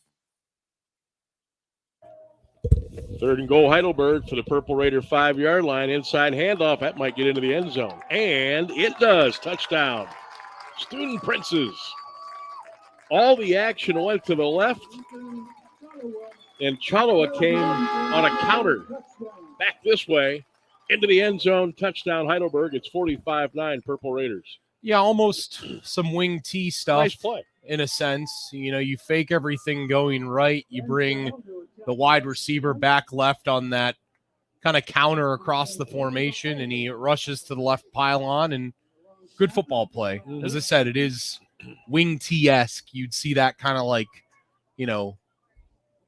3rd and goal, Heidelberg for the Purple Raider 5-yard line. Inside handoff. That might get into the end zone. And it does. Touchdown. Student Princes. All the action went to the left. And Chalawa came on a counter back this way into the end zone. Touchdown, Heidelberg. It's 45-9 Purple Raiders. Yeah, almost some wing T stuff. Nice play. In a sense, you fake everything going right. You bring the wide receiver back left on that kind of counter across the formation, and he rushes to the left pylon, and good football play. Mm-hmm. As I said, it is wing T-esque. You'd see that kind of like,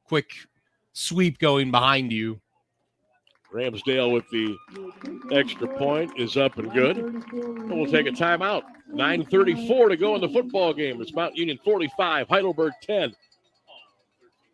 quick sweep going behind you. Ramsdale with the extra point is up and good. And we'll take a timeout. 9:34 to go in the football game. It's Mount Union 45, Heidelberg 10.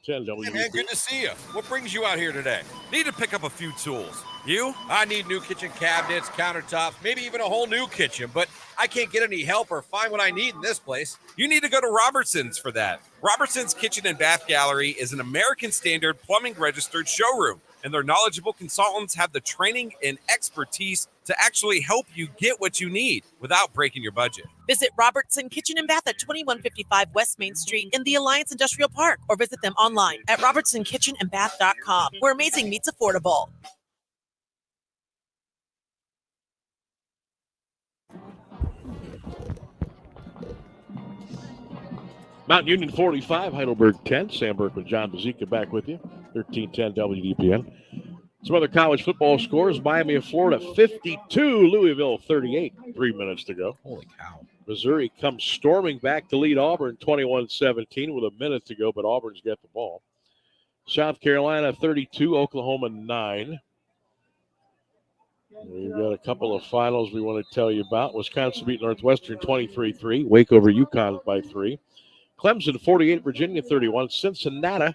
10 WD. Hey man, good to see you. What brings you out here today? Need to pick up a few tools. You? I need new kitchen cabinets, countertops, maybe even a whole new kitchen, but I can't get any help or find what I need in this place. You need to go to Robertson's for that. Robertson's Kitchen and Bath Gallery is an American Standard plumbing registered showroom, and their knowledgeable consultants have the training and expertise to actually help you get what you need without breaking your budget. Visit Robertson Kitchen and Bath at 2155 West Main Street in the Alliance Industrial Park, or visit them online at robertsonkitchenandbath.com, where amazing meets affordable. Mount Union 45, Heidelberg 10. Sam Berkman, John Bazika back with you. 13-10 WDPN. Some other college football scores. Miami of Florida 52, Louisville 38. 3 minutes to go. Holy cow. Missouri comes storming back to lead Auburn 21-17 with a minute to go, but Auburn's got the ball. South Carolina 32, Oklahoma 9. We've got a couple of finals we want to tell you about. Wisconsin beat Northwestern 23-3. Wake over UConn by 3. Clemson 48, Virginia 31. Cincinnati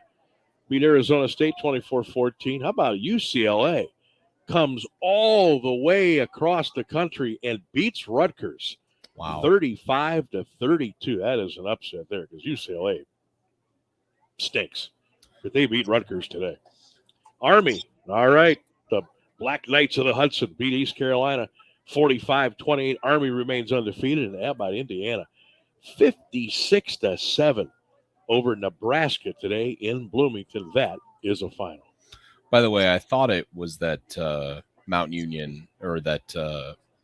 beat Arizona State 24-14. How about UCLA? Comes all the way across the country and beats Rutgers. Wow. 35-32. That is an upset there because UCLA stinks. But they beat Rutgers today. Army, all right. The Black Knights of the Hudson beat East Carolina 45-28. Army remains undefeated. And how about Indiana? 56-7 over Nebraska today in Bloomington. That is a final. By the way, I thought it was that Mount Union or that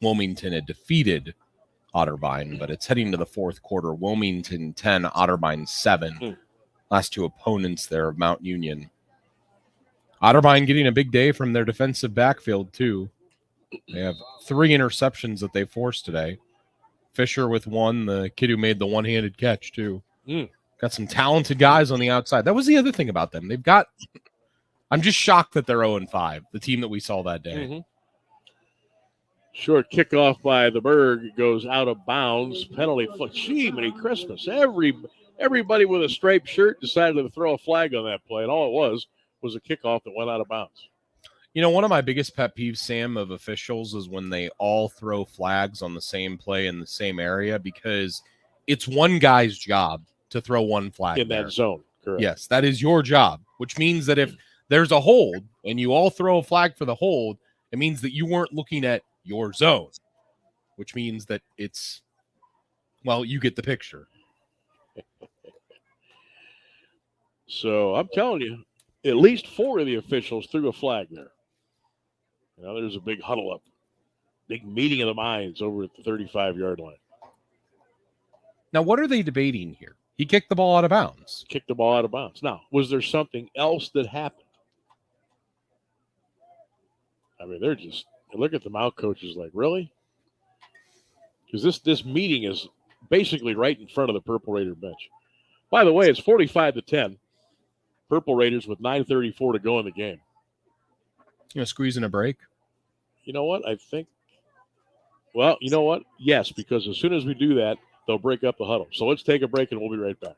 Wilmington had defeated Otterbein, but it's heading to the fourth quarter. Wilmington 10, Otterbein 7. Last two opponents there of Mount Union. Otterbein getting a big day from their defensive backfield, too. They have 3 interceptions that they forced today. Fisher with 1, the kid who made the one-handed catch, too. Got some talented guys on the outside. That was the other thing about them. They've got – I'm just shocked that they're 0-5, the team that we saw that day. Mm-hmm. Short kickoff by the Berg goes out of bounds. Penalty flag. Gee, many Christmas. Everybody with a striped shirt decided to throw a flag on that play, and all it was a kickoff that went out of bounds. You know, one of my biggest pet peeves, Sam, of officials is when they all throw flags on the same play in the same area, because it's one guy's job to throw one flag in that zone. Correct. Yes, that is your job, which means that if there's a hold and you all throw a flag for the hold, it means that you weren't looking at your zone, which means that it's, well, you get the picture. So I'm telling you, at least 4 of the officials threw a flag there. Now there's a big huddle up, big meeting of the minds over at the 35-yard line. Now, what are they debating here? He kicked the ball out of bounds. Kicked the ball out of bounds. Now, was there something else that happened? I mean, they're just, look at the Mount coaches like, really? Because this meeting is basically right in front of the Purple Raider bench. By the way, it's 45-10. Purple Raiders with 9:34 to go in the game. Squeezing a break. You know what? I think Well, you know what? Yes, because as soon as we do that, they'll break up the huddle. So let's take a break and we'll be right back.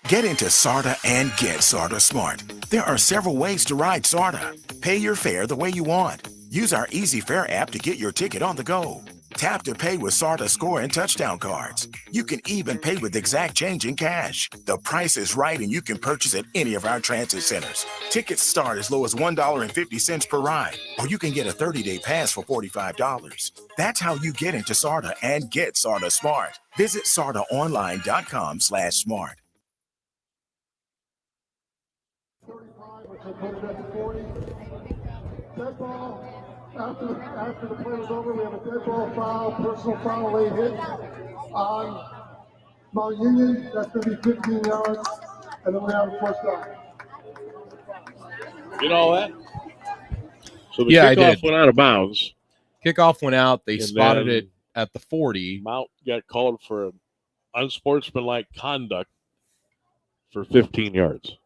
Get into SARTA and get SARTA Smart. There are several ways to ride SARTA. Pay your fare the way you want. Use our Easy Fare app to get your ticket on the go. Tap to pay with SARTA Score and Touchdown cards. You can even pay with exact change in cash. The price is right and you can purchase at any of our transit centers. Tickets start as low as $1.50 per ride, or you can get a 30-day pass for $45. That's how you get into SARTA and get SARTA Smart. Visit sartaonline.com/smart. Dead ball. After the play was over, we have a dead ball foul, personal foul, late hit on Mount Union. That's going to be 15 yards, and then we have a first down. You know that? So the Yeah, kickoff went out of bounds. Kickoff went out. They And spotted then it at the 40. Mount got called for unsportsmanlike conduct for 15 yards.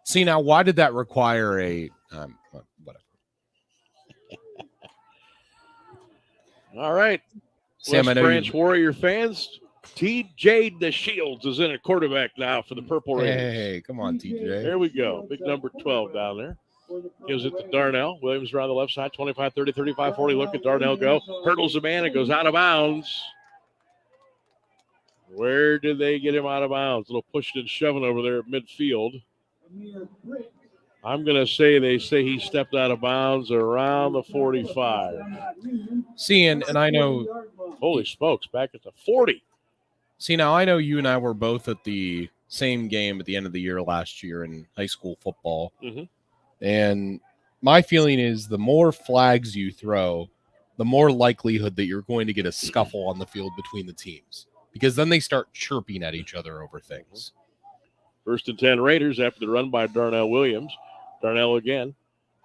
See, now, why did that require a whatever? All right. Sam, West I know Branch Warrior fans, TJ DeShields is in a quarterback now for the Purple Raiders. Hey, come on, TJ. There we go. Big number 12 down there. Gives it to Darnell. Williams around the left side, 25, 30, 35, 40. Look at Darnell go. Hurdles the man and goes out of bounds. Where did they get him out of bounds? A little pushing and shoving over there at midfield. I'm going to say they say he stepped out of bounds around the 45. See, and I know. Holy smokes, back at the 40. See, now I know you and I were both at the same game at the end of the year last year in high school football. Mm-hmm. And my feeling is the more flags you throw, the more likelihood that you're going to get a scuffle on the field between the teams, because then they start chirping at each other over things. First and 10 Raiders after the run by Darnell Williams. Darnell again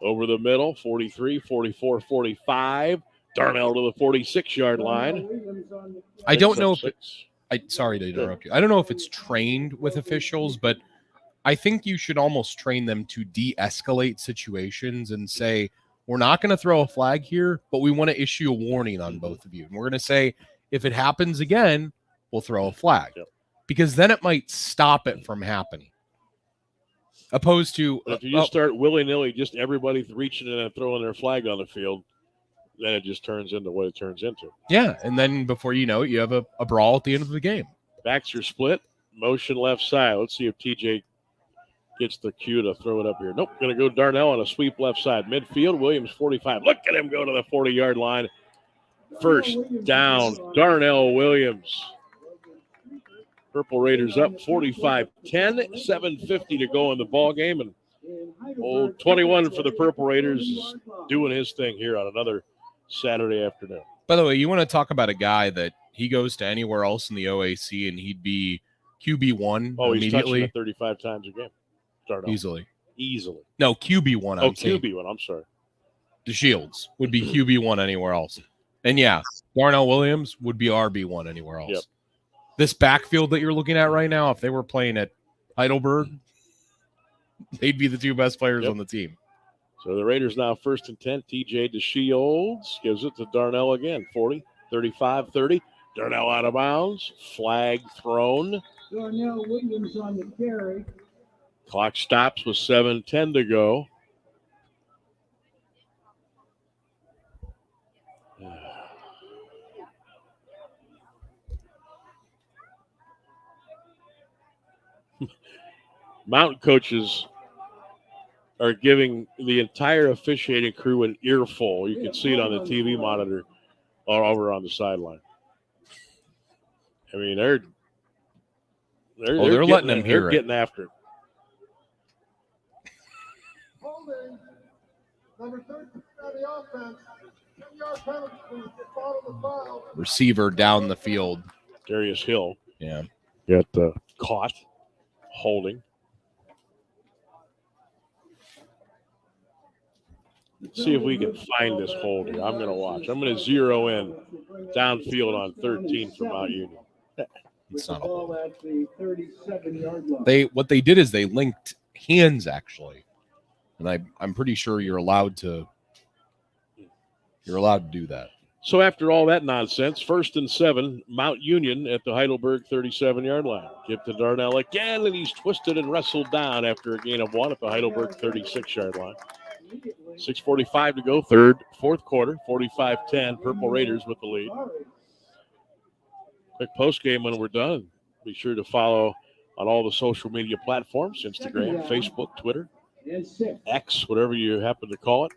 over the middle, 43, 44, 45. Darnell to the 46-yard line. I don't know if sorry to interrupt you. I don't know if it's trained with officials, but I think you should almost train them to de-escalate situations and say, we're not going to throw a flag here, but we want to issue a warning on both of you. And we're going to say, if it happens again, we'll throw a flag. Yep. Because then it might stop it from happening. Opposed to... If you just start willy-nilly, just everybody reaching in and throwing their flag on the field, then it just turns into what it turns into. Yeah, and then before you know it, you have a brawl at the end of the game. Backs are split. Motion left side. Let's see if TJ gets the cue to throw it up here. Nope. Going to go Darnell on a sweep left side. Midfield, Williams 45. Look at him go to the 40-yard line. First down, Darnell Williams. Purple Raiders up 45-10. 7:50 to go in the ball game. And old 21 for the Purple Raiders is doing his thing here on another Saturday afternoon. By the way, you want to talk about a guy that he goes to anywhere else in the OAC and he'd be QB1 he's touching immediately. it 35 times a game. Darnell. Easily. No, QB1. I'm saying. QB1. I'm sorry. DeShields would be QB1 anywhere else. And yeah, Darnell Williams would be RB1 anywhere else. Yep. This backfield that you're looking at right now, if they were playing at Heidelberg, they'd be the two best players on the team. So the Raiders now first and 10. TJ DeShields gives it to Darnell again. 40, 35, 30. Darnell out of bounds. Flag thrown. Darnell Williams on the carry. Clock stops with 7:10 to go. Mountain coaches are giving the entire officiating crew an earful. You can see it on the TV monitor or over on the sideline. I mean, they're letting them hear They're it. getting after it. Holding number 13 on the offense. 10-yard penalty. Follow the foul. Receiver down the field. Darius Hill. Yeah. Got caught holding. Let's see if we can find this hold here. I'm going to watch. I'm going to zero in downfield on 13 for Mount Union. It's not a hold. At the 37-yard line. What they did is they linked hands, actually. And I'm pretty sure you're allowed to You're allowed to do that. So after all that nonsense, 1st and 7, Mount Union at the Heidelberg 37-yard line. Give to Darnell again, and he's twisted and wrestled down after a gain of 1 at the Heidelberg 36-yard line. 6:45 to go, fourth quarter, 45-10. Purple Raiders with the lead. Quick post game when we're done. Be sure to follow on all the social media platforms, Instagram, Facebook, Twitter, X, whatever you happen to call it.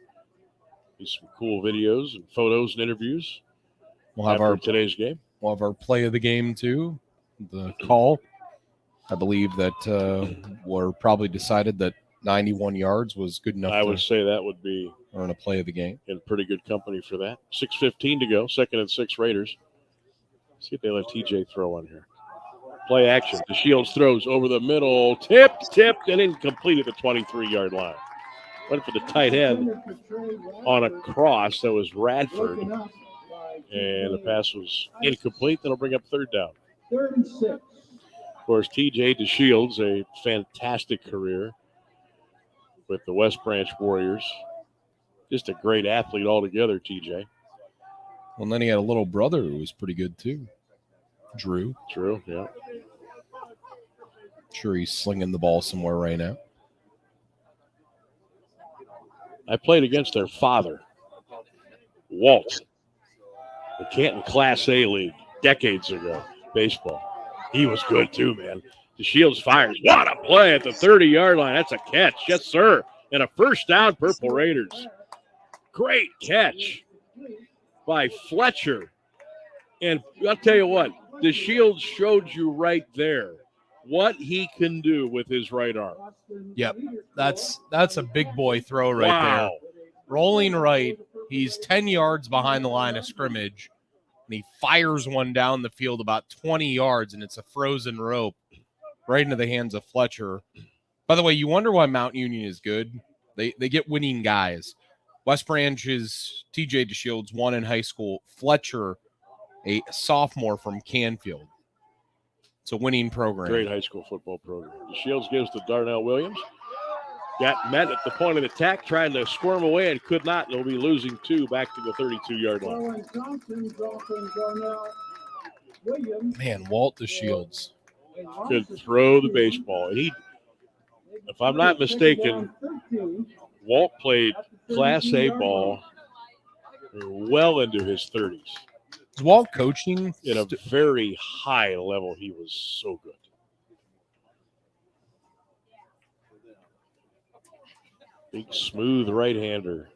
Be some cool videos and photos and interviews. We'll have today's game. We'll have our play of the game too. The call. I believe that we're probably decided that 91 yards was good enough. I would say that would be earn a play of the game. In pretty good company for that. 6:15 to go. 2nd and 6 Raiders. See if they let TJ throw on here. Play action. The Shields throws over the middle. Tipped, and incomplete at the 23-yard line. Went for the tight end on a cross. That was Radford. And the pass was incomplete. That'll bring up 3rd down. 36. Of course, TJ DeShields, a fantastic career with the West Branch Warriors. Just a great athlete altogether, TJ. Well, and then he had a little brother who was pretty good too. Drew, yeah. Sure he's slinging the ball somewhere right now. I played against their father, Walt, the Canton Class A League, decades ago, baseball. He was good too, man. The Shields fires. What a play at the 30-yard line. That's a catch. Yes, sir. And a 1st down, Purple Raiders. Great catch by Fletcher. And I'll tell you what, the Shields showed you right there what he can do with his right arm. Yep, that's a big boy throw right there. Rolling right, he's 10 yards behind the line of scrimmage, and he fires one down the field about 20 yards, and it's a frozen rope right into the hands of Fletcher. By the way, you wonder why Mount Union is good. They get winning guys. West Branch's TJ DeShields won in high school. Fletcher, a sophomore from Canfield. It's a winning program. Great high school football program. DeShields gives to Darnell Williams. Got met at the point of attack, trying to squirm away and could not. They'll be losing 2 back to the 32-yard line. Man, Walt DeShields could throw the baseball. And he, if I'm not mistaken, Walt played Class A ball well into his 30s. Is Walt coaching? At a very high level, he was so good. Big, smooth right-hander.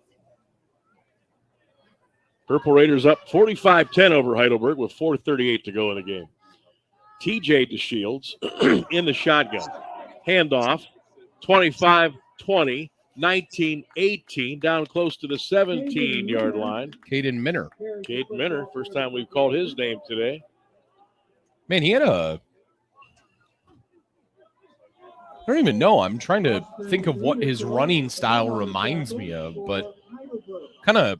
Purple Raiders up 45-10 over Heidelberg with 4:38 to go in the game. TJ DeShields in the shotgun. Handoff, 25-20, 19-18, down close to the 17-yard line. Caden Minner. Caden Minner, first time we've called his name today. Man, he had I don't even know. I'm trying to think of what his running style reminds me of, but kind of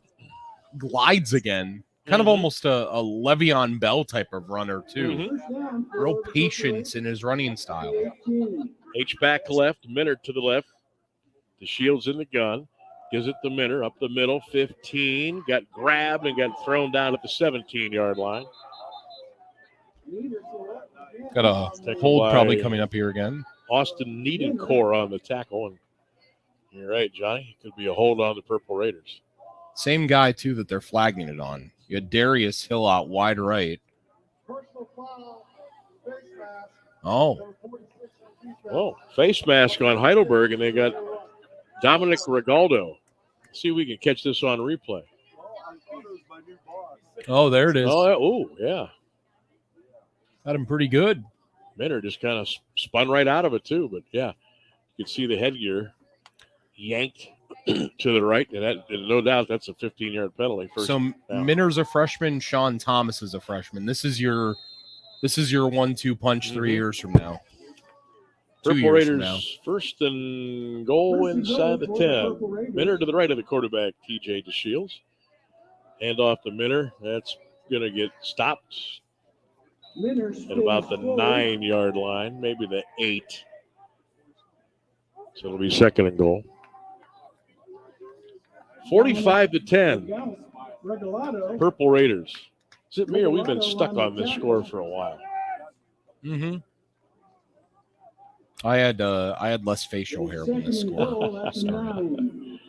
glides again. Kind of almost a Le'Veon Bell type of runner, too. Real patience in his running style. H-back left, Minner to the left. The Shields in the gun. Gives it to Minner up the middle, 15. Got grabbed and got thrown down at the 17-yard line. Got a hold probably coming up here again. Austin Needencore on the tackle. And you're right, Johnny. It could be a hold on the Purple Raiders. Same guy, too, that they're flagging it on. You had Darius Hill out wide right. Oh, face mask on Heidelberg, and they got Dominic Regaldo. See if we can catch this on replay. Oh, there it is. Oh, yeah. Got him pretty good. Minner just kind of spun right out of it, too. But, yeah, you can see the headgear yanked to the right. And no doubt that's a 15-yard penalty. Minner's a freshman. Sean Thomas is a freshman. This is your 1-2 punch 3 years from now. Purple Raiders first and goal inside the 10. Minner to the right of the quarterback, TJ DeShields. Hand off to Minner. That's going to get stopped at about the 9-yard line, maybe the 8. So it'll be second and goal. 45-10. Purple Raiders. Is it me or we've been stuck on this score for a while? Mm-hmm. I had less facial hair when this score started.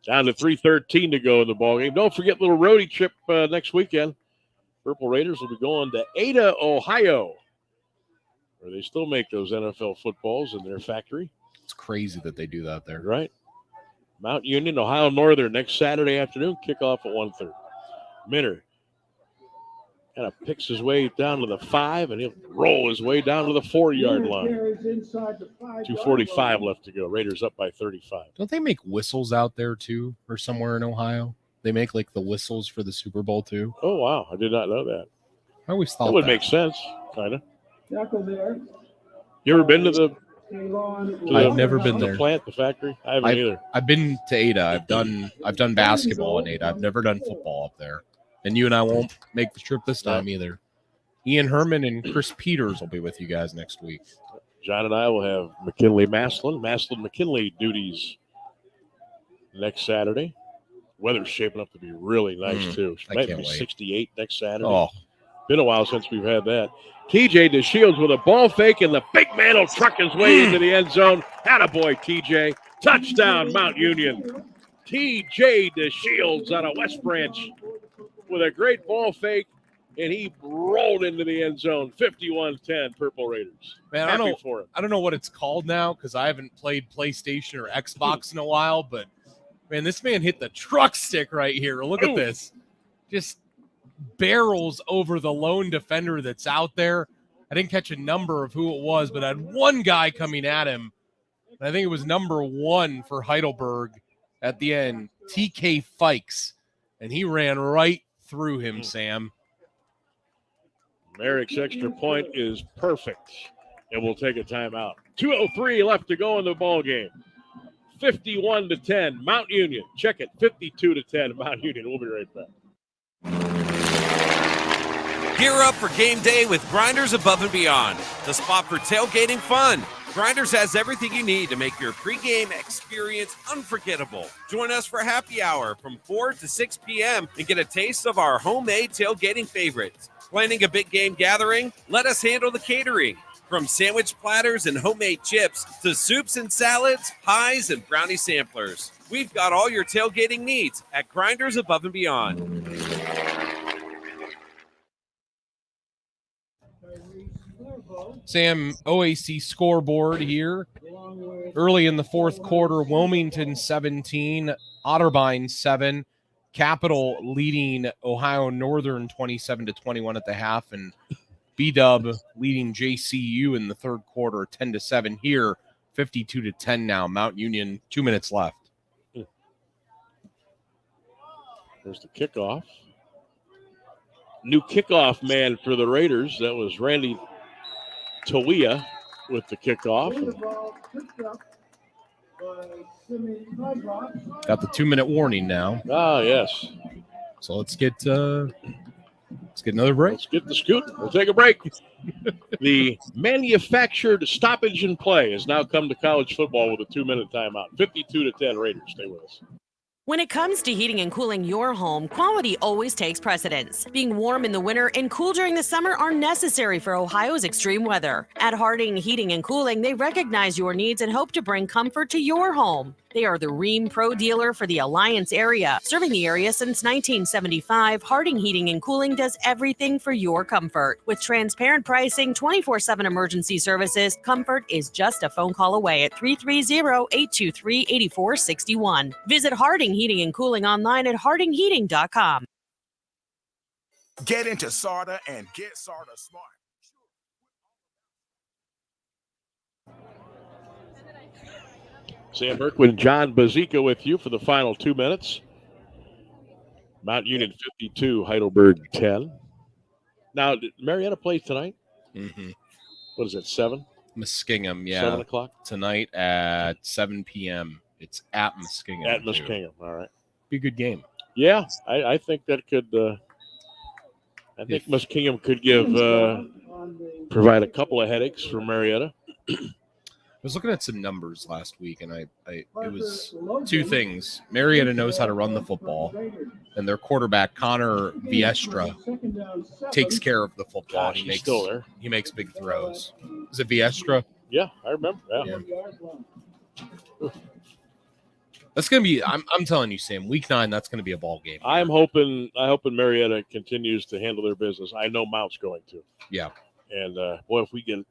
Down to 3:13 to go in the ballgame. Don't forget little roadie trip next weekend. Purple Raiders will be going to Ada, Ohio, where they still make those NFL footballs in their factory. It's crazy that they do that there. Right. Mount Union, Ohio Northern, next Saturday afternoon, kickoff at 1:30. Minner kind of picks his way down to the 5, and he'll roll his way down to the 4-yard line. 2:45 left to go. Raiders up by 35. Don't they make whistles out there, too, or somewhere in Ohio? They make, like, the whistles for the Super Bowl, too? Oh, wow. I did not know that. I always thought that would make sense, kind of. You ever been to the I've never been there. Plant, the factory? I haven't either. I've been to Ada. I've done basketball in Ada. I've never done football up there. And you and I won't make the trip this time either. Ian Herman and Chris Peters will be with you guys next week. John and I will have McKinley duties next Saturday. Weather's shaping up to be really nice, too. It might be 68 next Saturday. Oh. Been a while since we've had that. TJ DeShields with a ball fake, and the big man will truck his way into the end zone. Attaboy, TJ. Touchdown, Mount Union. TJ DeShields out of West Branch with a great ball fake, and he rolled into the end zone. 51-10, Purple Raiders. Man, Happy I for him. don't know what it's called now because I haven't played PlayStation or Xbox in a while, but, man, this man hit the truck stick right here. Look at this. Just barrels over the lone defender that's out there. I didn't catch a number of who it was, but I had one guy coming at him. And I think it was number 1 for Heidelberg at the end, TK Fikes. And he ran right through him, Sam. Merrick's extra point is perfect, and we'll take a timeout. 2:03 left to go in the ball game. 51-10, Mount Union. Check it, 52-10, Mount Union. We'll be right back. Gear up for game day with Grinders Above and Beyond, the spot for tailgating fun. Grinders has everything you need to make your pregame experience unforgettable. Join us for happy hour from 4 to 6 p.m. and get a taste of our homemade tailgating favorites. Planning a big game gathering? Let us handle the catering. From sandwich platters and homemade chips to soups and salads, pies, and brownie samplers. We've got all your tailgating needs at Grinders Above and Beyond. Sam, OAC scoreboard here. Early in the fourth quarter, Wilmington 17, Otterbein 7. Capital leading Ohio Northern 27-21 at the half, and B-Dub leading JCU in the third quarter 10-7 here, 52-10 now. Mount Union, 2 minutes left. There's the kickoff. New kickoff man for the Raiders. That was Randy Tawia with the kickoff. Got the 2-minute warning now. Ah, yes. So let's get another break. Let's get the scoot. We'll take a break. The manufactured stoppage and play has now come to college football with a 2-minute timeout. 52-10 Raiders. Stay with us. When it comes to heating and cooling your home, quality always takes precedence. Being warm in the winter and cool during the summer are necessary for Ohio's extreme weather. At Harding Heating and Cooling, they recognize your needs and hope to bring comfort to your home. They are the Rheem Pro dealer for the Alliance area. Serving the area since 1975, Harding Heating and Cooling does everything for your comfort. With transparent pricing, 24/7 emergency services, comfort is just a phone call away at 330-823-8461. Visit Harding Heating and Cooling online at hardingheating.com. Get into SARTA and get SARTA smart. Sam Berkwood and John Bazika with you for the final 2 minutes. Mount Union 52, Heidelberg 10. Now, did Marietta play tonight? Mm-hmm. What is it, 7? Muskingum, yeah. 7 o'clock? Tonight at 7 p.m. It's at Muskingum. At Muskingum, all right. Be a good game. Yeah, I think that could I think Muskingum could provide a couple of headaches for Marietta. I was looking at some numbers last week, and it was two things. Marietta knows how to run the football, and their quarterback Connor Viestra takes care of the football. Gosh, he's still there. He makes big throws. Is it Viestra? Yeah, I remember. Yeah. That's gonna be. I'm telling you, Sam. Week 9, that's gonna be a ball game. I hope Marietta continues to handle their business. I know Mount's going to. Yeah. And boy, if we get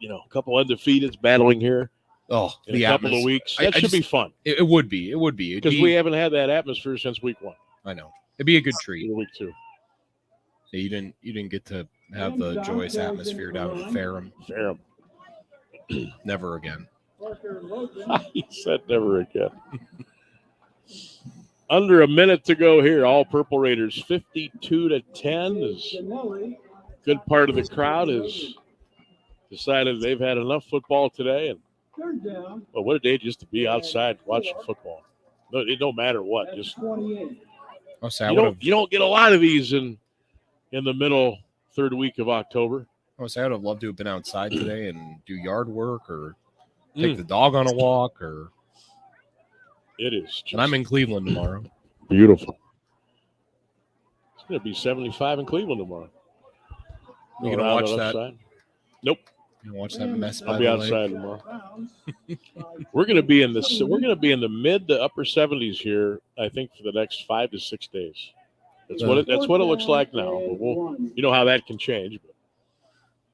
a couple undefeateds battling here. Oh, in a couple of weeks. That should be fun. It would be. It would be. Because we haven't had that atmosphere since week 1. I know. It'd be a good treat. Week 2. Yeah, you didn't get to have the joyous atmosphere down in Ferrum. Never again. He said never again. Under a minute to go here. All Purple Raiders 52-10. Is good part of the crowd has decided they've had enough football today, and well, what a day just to be outside watching football. No, it don't matter what. Just you don't get a lot of these in the middle third week of October. I would have loved to have been outside today and do yard work or take the dog on a walk. Or it is. And I'm in Cleveland tomorrow. Beautiful. It's going to be 75 in Cleveland tomorrow. You gonna watch that? Upside. Nope. You watch that mess by I'll be the outside lake? tomorrow. We're going to be in the mid to upper 70s here, I think, for the next 5 to 6 days. That's what it looks like now. But you know how that can change. But.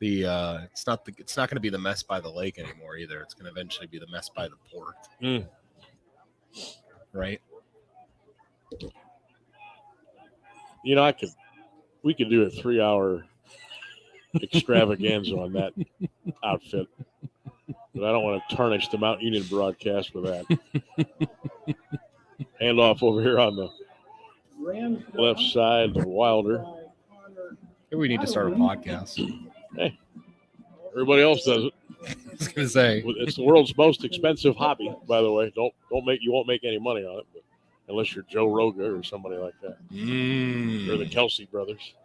It's not going to be the mess by the lake anymore either. It's going to eventually be the mess by the port. Right? You know, we could do a 3-hour extravaganza on that outfit, but I don't want to tarnish the Mount Union broadcast with that. Hand off over here on the left side to Wilder. Maybe we need to start a podcast. Hey, everybody else does it. I was gonna say it's the world's most expensive hobby, by the way. You won't make any money on it, but unless you're Joe Rogan or somebody like that, or the Kelsey brothers.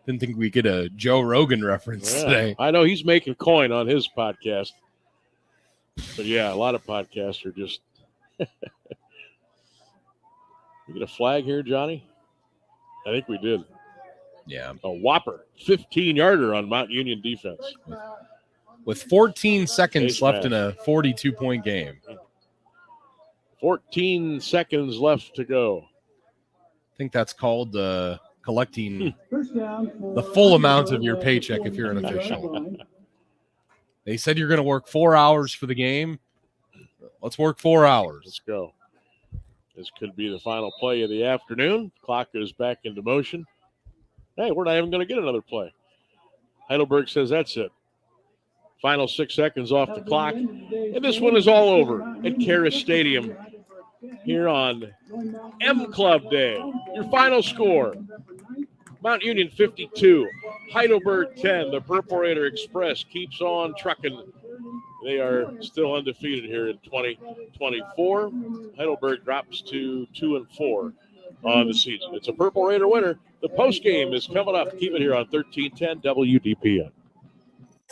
Didn't think we get a Joe Rogan reference today. I know he's making coin on his podcast, but yeah, a lot of podcasts are just. We get a flag here, Johnny? I think we did. Yeah. A whopper, 15-yarder on Mount Union defense. With 14 seconds left in a 42-point game. 14 seconds left to go. I think that's called collecting the full amount of your paycheck if you're an official. They said you're going to work 4 hours for the game. Let's work 4 hours. Let's go. This could be the final play of the afternoon. Clock goes back into motion. Hey, we're not even going to get another play. Heidelberg says that's it. Final 6 seconds off the clock. And this one is all over at Karis Stadium here on M Club Day. Your final score, Mount Union 52, Heidelberg 10. The Purple Raider Express keeps on trucking. They are still undefeated here in 2024. Heidelberg drops to 2-4 on the season. It's a Purple Raider winner. The postgame is coming up. Keep it here on 1310 WDPN.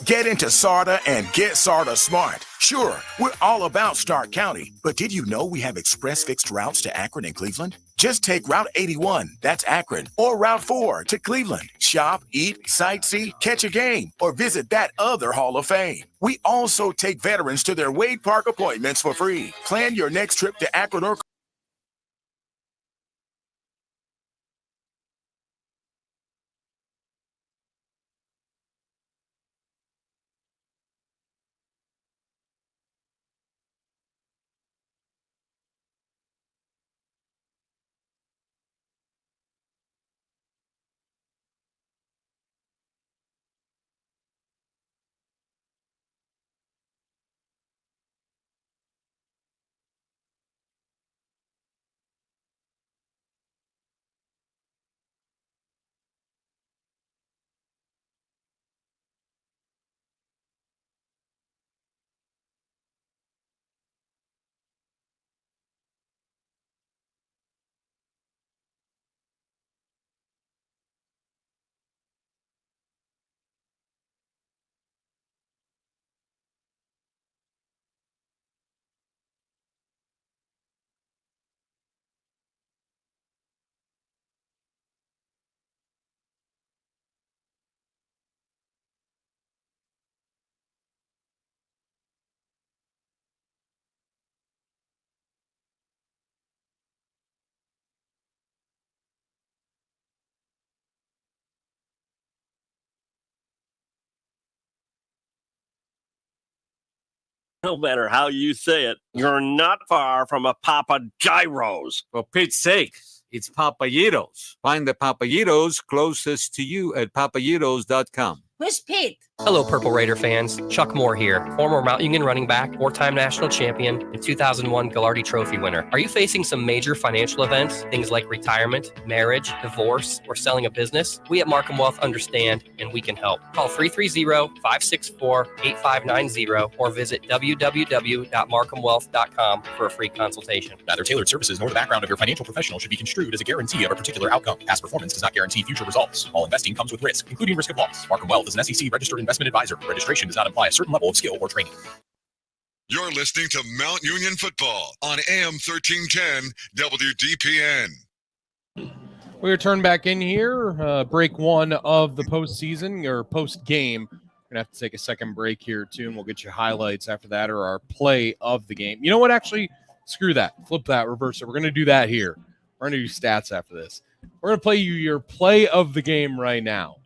Get into SARTA and get SARTA smart. Sure, we're all about Stark County, but did you know we have express fixed routes to Akron and Cleveland? Just take Route 81, that's Akron, or Route 4 to Cleveland. Shop, eat, sightsee, catch a game, or visit that other Hall of Fame. We also take veterans to their Wade Park appointments for free. Plan your next trip to Akron or No matter how you say it, you're not far from a Papa Gyros. For Pete's sake, it's Papayitos. Find the Papayitos closest to you at papayitos.com. Who's Pete? Hello, Purple Raider fans. Chuck Moore here, former Mount Union running back, four-time national champion, and 2001 Gagliardi Trophy winner. Are you facing some major financial events, things like retirement, marriage, divorce, or selling a business? We at Markham Wealth understand, and we can help. Call 330-564-8590 or visit www.markhamwealth.com for a free consultation. Neither tailored services nor the background of your financial professional should be construed as a guarantee of a particular outcome. Past performance does not guarantee future results. All investing comes with risk, including risk of loss. Markham Wealth is an SEC registered investment advisor. Registration does not imply a certain level of skill or training. You're listening to Mount Union Football on AM 1310 WDPN. We return back in here, break one of the postseason or post game. We're going to have to take a second break here, too, and we'll get you highlights after that or our play of the game. You know what? Actually, screw that. Flip that, reverse it. We're going to do that here. We're going to do stats after this. We're going to play you your play of the game right now.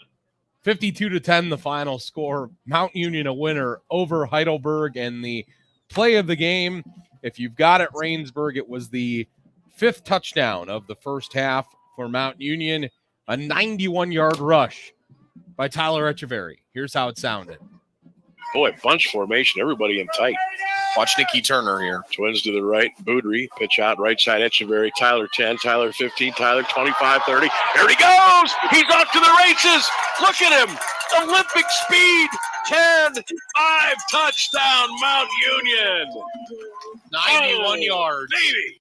52-10, the final score. Mount Union a winner over Heidelberg, and the play of the game, if you've got it, Rainsburg, it was the 5th touchdown of the first half for Mount Union, a 91-yard rush by Tyler Echeverry. Here's how it sounded. Boy, bunch formation, everybody in tight. Watch Nicky Turner here. Twins to the right. Boudry, pitch out, right side, Echeverry. Tyler 10, Tyler 15, Tyler 25, 30. There he goes! He's off to the races! Look at him! Olympic speed! 10, 5, touchdown, Mount Union! 91 yards. Baby!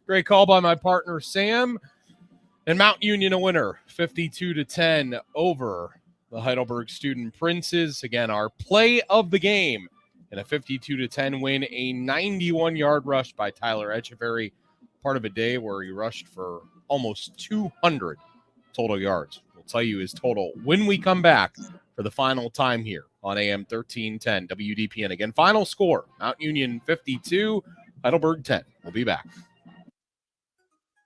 Great call by my partner, Sam. And Mount Union a winner, 52-10 over the Heidelberg Student Princes. Again, our play of the game in a 52-10 win, a 91-yard rush by Tyler Echeverry, part of a day where he rushed for almost 200 total yards. We'll tell you his total when we come back for the final time here on AM 1310 WDPN. Again, final score, Mount Union 52, Heidelberg 10. We'll be back.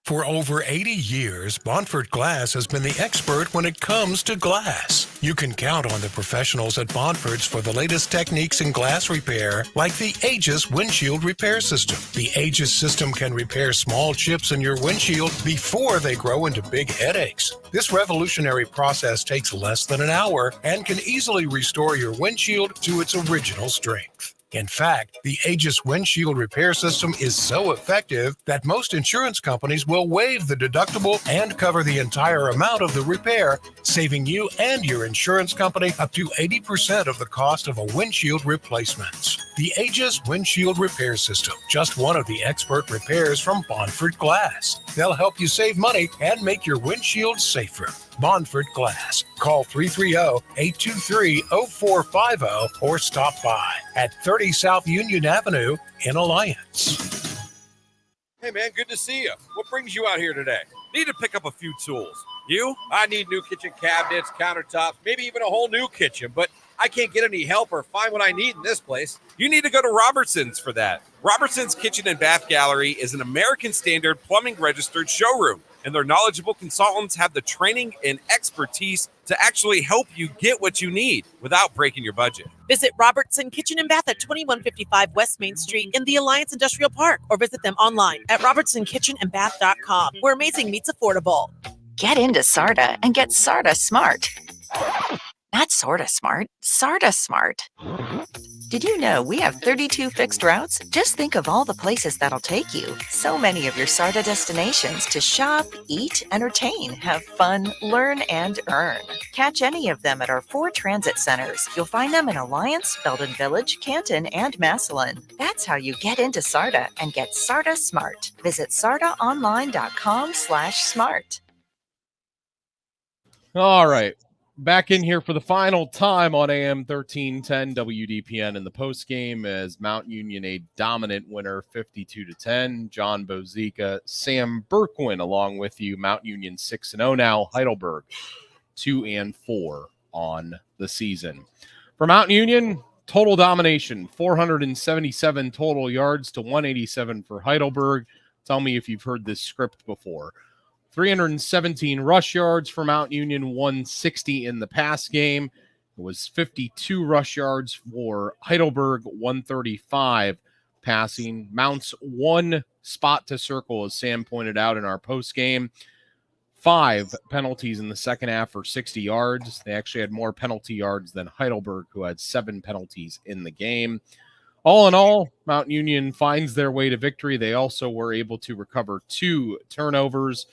For over 80 years, Bonford Glass has been the expert when it comes to glass. You can count on the professionals at Bonford's for the latest techniques in glass repair, like the Aegis windshield repair system. The Aegis system can repair small chips in your windshield before they grow into big headaches. This revolutionary process takes less than an hour and can easily restore your windshield to its original strength. In fact, the Aegis windshield repair system is so effective that most insurance companies will waive the deductible and cover the entire amount of the repair, saving you and your insurance company up to 80% of the cost of a windshield replacement. The Aegis windshield repair system, just one of the expert repairs from Bonford Glass. They'll help you save money and make your windshield safer. Bonford Glass. Call 330-823-0450 or stop by at 30 South Union Avenue in Alliance. Hey, man, good to see you. What brings you out here today? Need to pick up a few tools. You? I need new kitchen cabinets, countertops, maybe even a whole new kitchen, but I can't get any help or find what I need in this place. You need to go to Robertson's for that. Robertson's Kitchen and Bath Gallery is an American Standard plumbing registered showroom, and their knowledgeable consultants have the training and expertise to actually help you get what you need without breaking your budget. Visit Robertson Kitchen and Bath at 2155 West Main Street in the Alliance Industrial Park, or visit them online at robertsonkitchenandbath.com, where amazing meets affordable. Get into SARTA and get SARTA smart. Not sorta smart, SARTA smart. Did you know we have 32 fixed routes? Just think of all the places that'll take you. So many of your SARTA destinations to shop, eat, entertain, have fun, learn, and earn. Catch any of them at our 4 transit centers. You'll find them in Alliance, Belden Village, Canton, and Massillon. That's how you get into SARTA and get SARTA smart. Visit sartaonline.com/smart. All right. Back in here for the final time on AM 1310 WDPN in the postgame as Mount Union a dominant winner 52-10. John Bozica, Sam Berkwin along with you. Mount Union 6-0 now. Heidelberg 2-4 on the season. For Mount Union, total domination, 477 total yards to 187 for Heidelberg. Tell me if you've heard this script before. 317 rush yards for Mount Union, 160 in the pass game. It was 52 rush yards for Heidelberg, 135 passing. Mounts one spot to circle, as Sam pointed out in our post game. 5 penalties in the second half for 60 yards. They actually had more penalty yards than Heidelberg, who had 7 penalties in the game. All in all, Mount Union finds their way to victory. They also were able to recover 2 turnovers,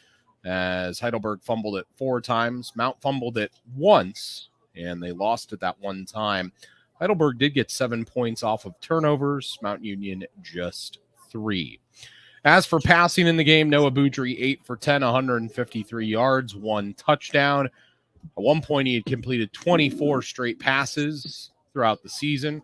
as Heidelberg fumbled it 4 times. Mount fumbled it once, and they lost it that one time. Heidelberg did get 7 points off of turnovers. Mount Union just 3. As for passing in the game, Noah Boudry 8 for 10, 153 yards, 1 touchdown. At one point, he had completed 24 straight passes throughout the season.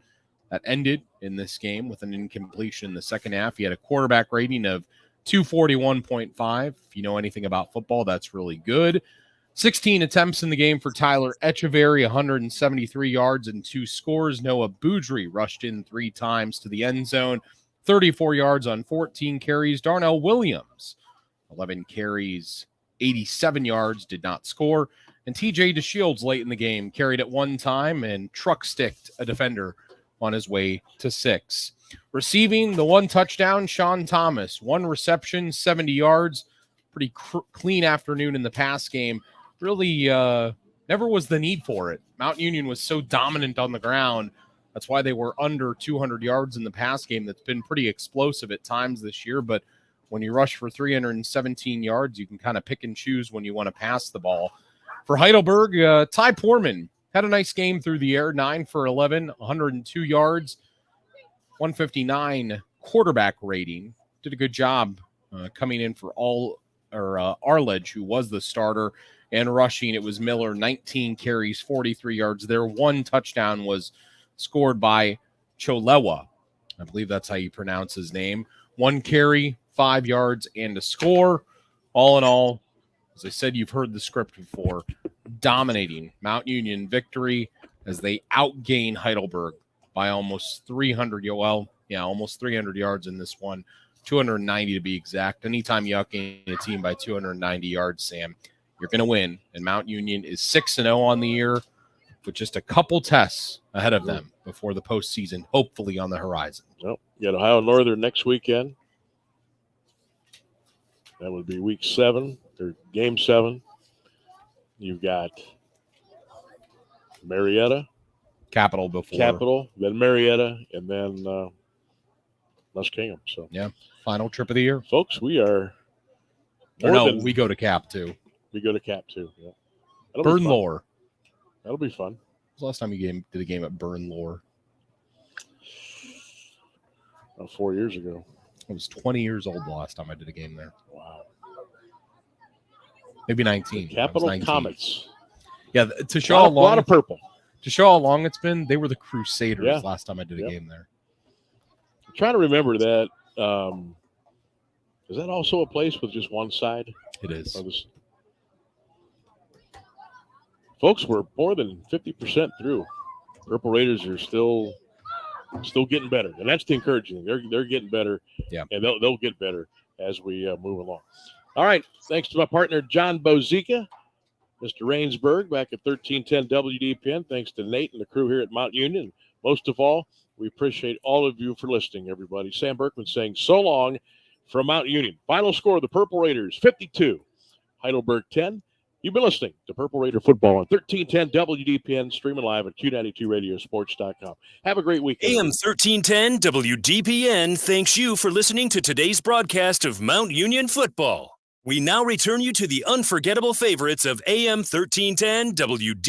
That ended in this game with an incompletion in the second half. He had a quarterback rating of 241.5. If you know anything about football, that's really good. 16 attempts in the game for Tyler Echeverry, 173 yards and 2 scores. Noah Boudry rushed in 3 times to the end zone, 34 yards on 14 carries. Darnell Williams, 11 carries, 87 yards, did not score. And TJ DeShields late in the game carried it 1 time and truck sticked a defender on his way to 6. Receiving the 1 touchdown, Sean Thomas, 1 reception, 70 yards. Pretty clean afternoon in the pass game. Really never was the need for it. Mount Union was so dominant on the ground. That's why they were under 200 yards in the pass game. That's been pretty explosive at times this year. But when you rush for 317 yards, you can kind of pick and choose when you want to pass the ball. For Heidelberg, Ty Poorman had a nice game through the air, 9 for 11, 102 yards, 159 quarterback rating. Did a good job coming in for Arledge, who was the starter, and rushing. It was Miller, 19 carries, 43 yards. Their 1 touchdown was scored by Cholewa. I believe that's how you pronounce his name. 1 carry, 5 yards, and a score. All in all, as I said, you've heard the script before. Dominating Mount Union victory as they outgain Heidelberg by almost 300. Almost 300 yards in this one. 290 to be exact. Anytime you outgain a team by 290 yards, Sam, you're going to win. And Mount Union is 6-0 on the year, with just a couple tests ahead of them before the postseason, hopefully on the horizon. Well, you got Ohio Northern next weekend. That would be week 7 or game 7. You've got Marietta. Capital before. Capital, then Marietta, and then Muskingum. So yeah, final trip of the year. Folks, we are we go to Cap too. We go to Cap too. Yeah. Burnlore. That'll be fun. When was the last time you did a game at Burnlore? 4 years ago. I was 20 years old the last time I did a game there. Wow. Maybe 19. Capital 19. Comets. Yeah, to show how long. A lot of purple. To show how long it's been, they were the Crusaders last time I did a game there. I'm trying to remember that. Is that also a place with just one side? It is. Folks, we're more than 50% through. Purple Raiders are still getting better, and that's the encouraging thing. They're getting better, and they'll get better as we move along. All right, thanks to my partner John Bozica, Mr. Rainsberg back at 1310 WDPN. Thanks to Nate and the crew here at Mount Union. Most of all, we appreciate all of you for listening, everybody. Sam Berkman saying so long from Mount Union. Final score of the Purple Raiders, 52. Heidelberg 10. You've been listening to Purple Raider Football on 1310 WDPN, streaming live at Q92radiosports.com. Have a great weekend. AM 1310 WDPN thanks you for listening to today's broadcast of Mount Union Football. We now return you to the unforgettable favorites of AM 1310 WDPN.